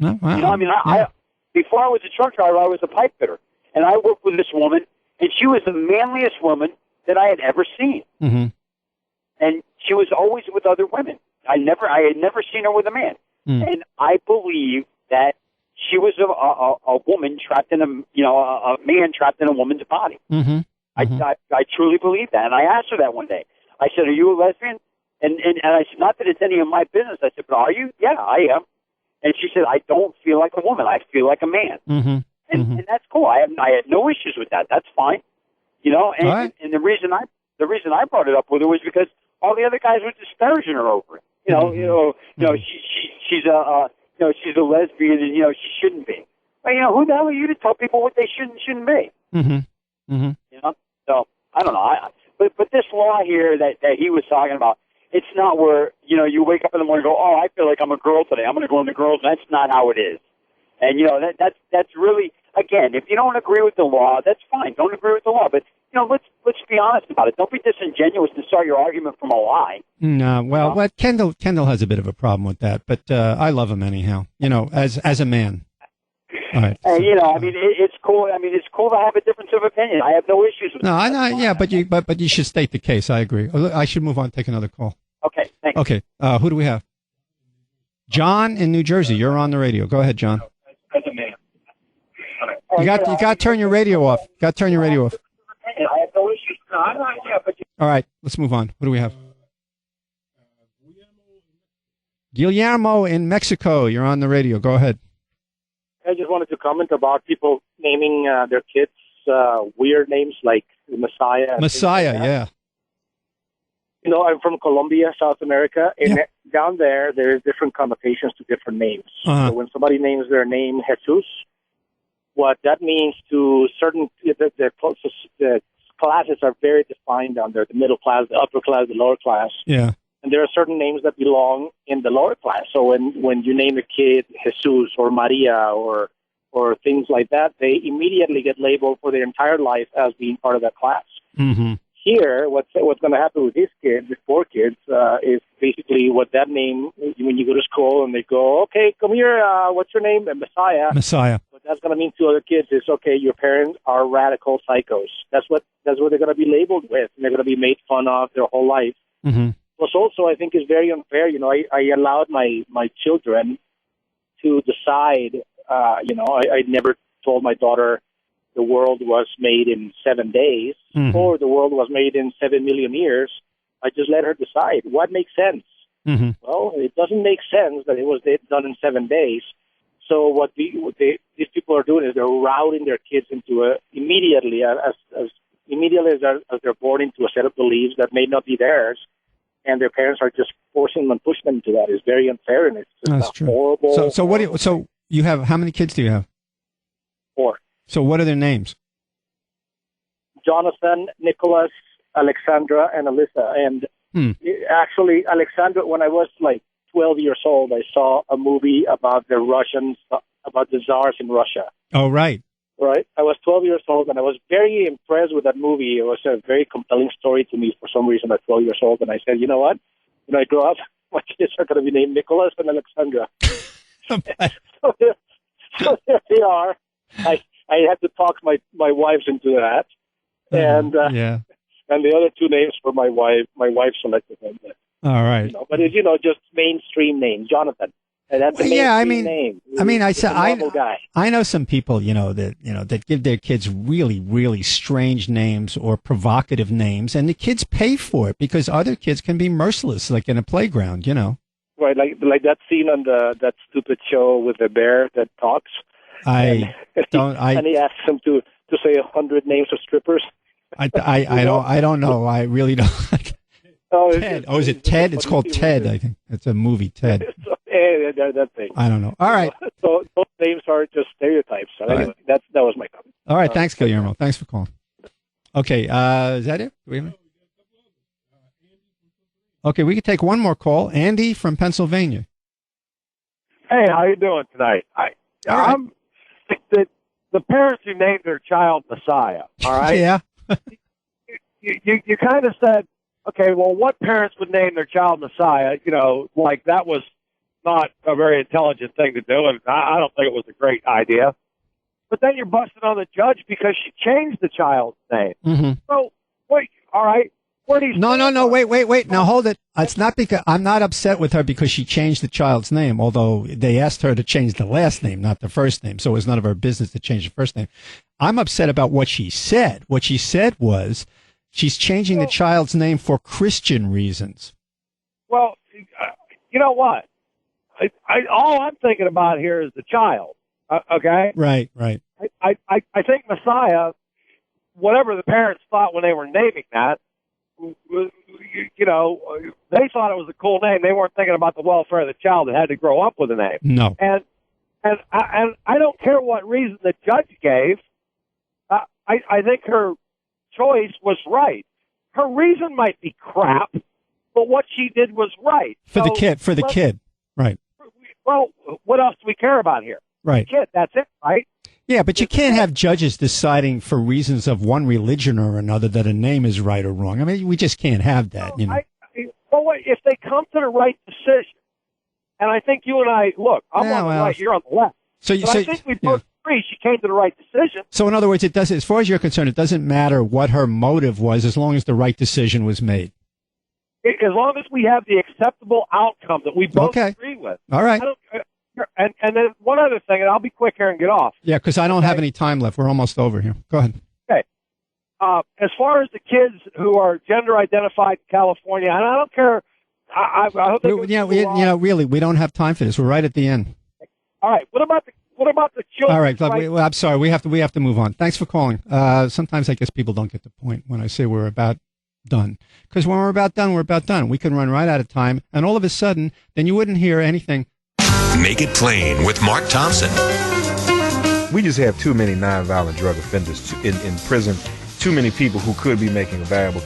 No, wow. Before I was a truck driver, I was a pipe fitter. And I worked with this woman, and she was the manliest woman that I had ever seen. And she was always with other women. I had never seen her with a man. And I believe that she was a woman trapped in a man trapped in a woman's body. I truly believe that. And I asked her that one day. I said, "Are you a lesbian?" And I said, "Not that it's any of my business." I said, "But are you?" "Yeah, I am." And she said, "I don't feel like a woman. I feel like a man." And that's cool. I had no issues with that. That's fine. And the reason I brought it up with her was because all the other guys were disparaging her over it. She's a lesbian, and she shouldn't be. But who the hell are you to tell people what they shouldn't be? So I don't know. But this law here that he was talking about, it's not where you wake up in the morning and go, oh, I feel like I'm a girl today. I'm going to go in the girls. That's not how it is. And that's really, again, if you don't agree with the law, that's fine. Don't agree with the law, but let's be honest about it. Don't be disingenuous to start your argument from a lie. No, well, Kendall has a bit of a problem with that, but I love him anyhow. As a man. All right. It's cool. I mean, it's cool to have a difference of opinion. I have no issues with that. I know. Yeah, but you should state the case. I agree. I should move on. Take another call. Okay. Thanks. Okay. Who do we have? John in New Jersey. You're on the radio. Go ahead, John. As a man. You got to turn your radio off. I have no issues. All right. Let's move on. What do we have? Guillermo in Mexico. You're on the radio. Go ahead. I just wanted to comment about people naming their kids weird names like Messiah. Messiah, yeah. I'm from Colombia, South America, and down there's different connotations to different names. So when somebody names their name Jesus, what that means to certain the classes are very defined down there: the middle class, the upper class, the lower class. Yeah. And there are certain names that belong in the lower class. So when you name a kid Jesus or Maria or things like that, they immediately get labeled for their entire life as being part of that class. Mm-hmm. Here, what's going to happen with these kids, these 4 kids, is basically what that name, when you go to school and they go, okay, come here, what's your name? Messiah. Messiah. What that's going to mean to other kids is, okay, your parents are radical psychos. That's what they're going to be labeled with, and they're going to be made fun of their whole life. Mm-hmm. Plus, also, I think is very unfair. You know, I allowed my children to decide. I never told my daughter the world was made in 7 days or the world was made in 7 million years. I just let her decide what makes sense. Mm-hmm. Well, it doesn't make sense that it was done in 7 days. So what these people are doing is they're routing their kids into immediately as they're born into a set of beliefs that may not be theirs, and their parents are just forcing them and pushing them to that. It's very unfair, and it's just horrible. So you have, how many kids do you have? 4. So what are their names? Jonathan, Nicholas, Alexandra, and Alyssa. And actually, Alexandra, when I was like 12 years old, I saw a movie about the Russians, about the czars in Russia. Oh, right. Right. I was 12 years old, and I was very impressed with that movie. It was a very compelling story to me for some reason at 12 years old. And I said, you know what? When I grow up, my kids are going to be named Nicholas and Alexandra. So there they are. I had to talk my wives into that, and and the other 2 names for my wife. My wife selected them. All right, but it's just mainstream name, Jonathan. And that's a mainstream name. I know some people that give their kids really, really strange names or provocative names, and the kids pay for it because other kids can be merciless, like in a playground. Right, like that scene on that stupid show with the bear that talks. And he asks him to say 100 names of strippers. I don't know. I really don't. Ted. Is it Ted? It's called Ted. I think it's a movie. Ted. That thing. I don't know. All right. So those names are just stereotypes. So anyway, that was my comment. All right. Thanks, Guillermo. Thanks for calling. Okay. Is that it? Okay, we can take one more call. Andy from Pennsylvania. Hey, how you doing tonight? I'm the parents who named their child Messiah. All right. Yeah. you kind of said, okay, well, what parents would name their child Messiah? Like that was not a very intelligent thing to do, and I don't think it was a great idea. But then you're busting on the judge because she changed the child's name. Mm-hmm. So wait, all right. No, wait. Now hold it. It's not because I'm not upset with her because she changed the child's name, although they asked her to change the last name, not the first name. So it was none of her business to change the first name. I'm upset about what she said. What she said was she's changing the child's name for Christian reasons. Well, you know what? All I'm thinking about here is the child. Okay? Right. I think Messiah, whatever the parents thought when they were naming that, they thought it was a cool name. They weren't thinking about the welfare of the child that had to grow up with a name. No. And I don't care what reason the judge gave. I think her choice was right. Her reason might be crap, but what she did was right. For the kid. Right. Well, what else do we care about here? Right. Kid, that's it, right? Yeah, but you can't have judges deciding for reasons of one religion or another that a name is right or wrong. I mean, we just can't have that, Well, if they come to the right decision, and I think you and I, look, I'm on the right, you're on the left. I think we both agree she came to the right decision. So in other words, it doesn't, as far as you're concerned, it doesn't matter what her motive was as long as the right decision was made. As long as we have the acceptable outcome that we both agree with. All right. And then one other thing, and I'll be quick here and get off. Yeah, because I don't have any time left. We're almost over here. Go ahead. Okay. As far as the kids who are gender identified in California, and I don't care. I hope really, we don't have time for this. We're right at the end. All right. What about the children? All right. I'm sorry. We have to move on. Thanks for calling. Sometimes I guess people don't get the point when I say we're about done. Because when we're about done, we're about done. We can run right out of time, and all of a sudden, then you wouldn't hear anything. Make It Plain with Mark Thompson. We just have too many nonviolent drug offenders in prison, too many people who could be making a valuable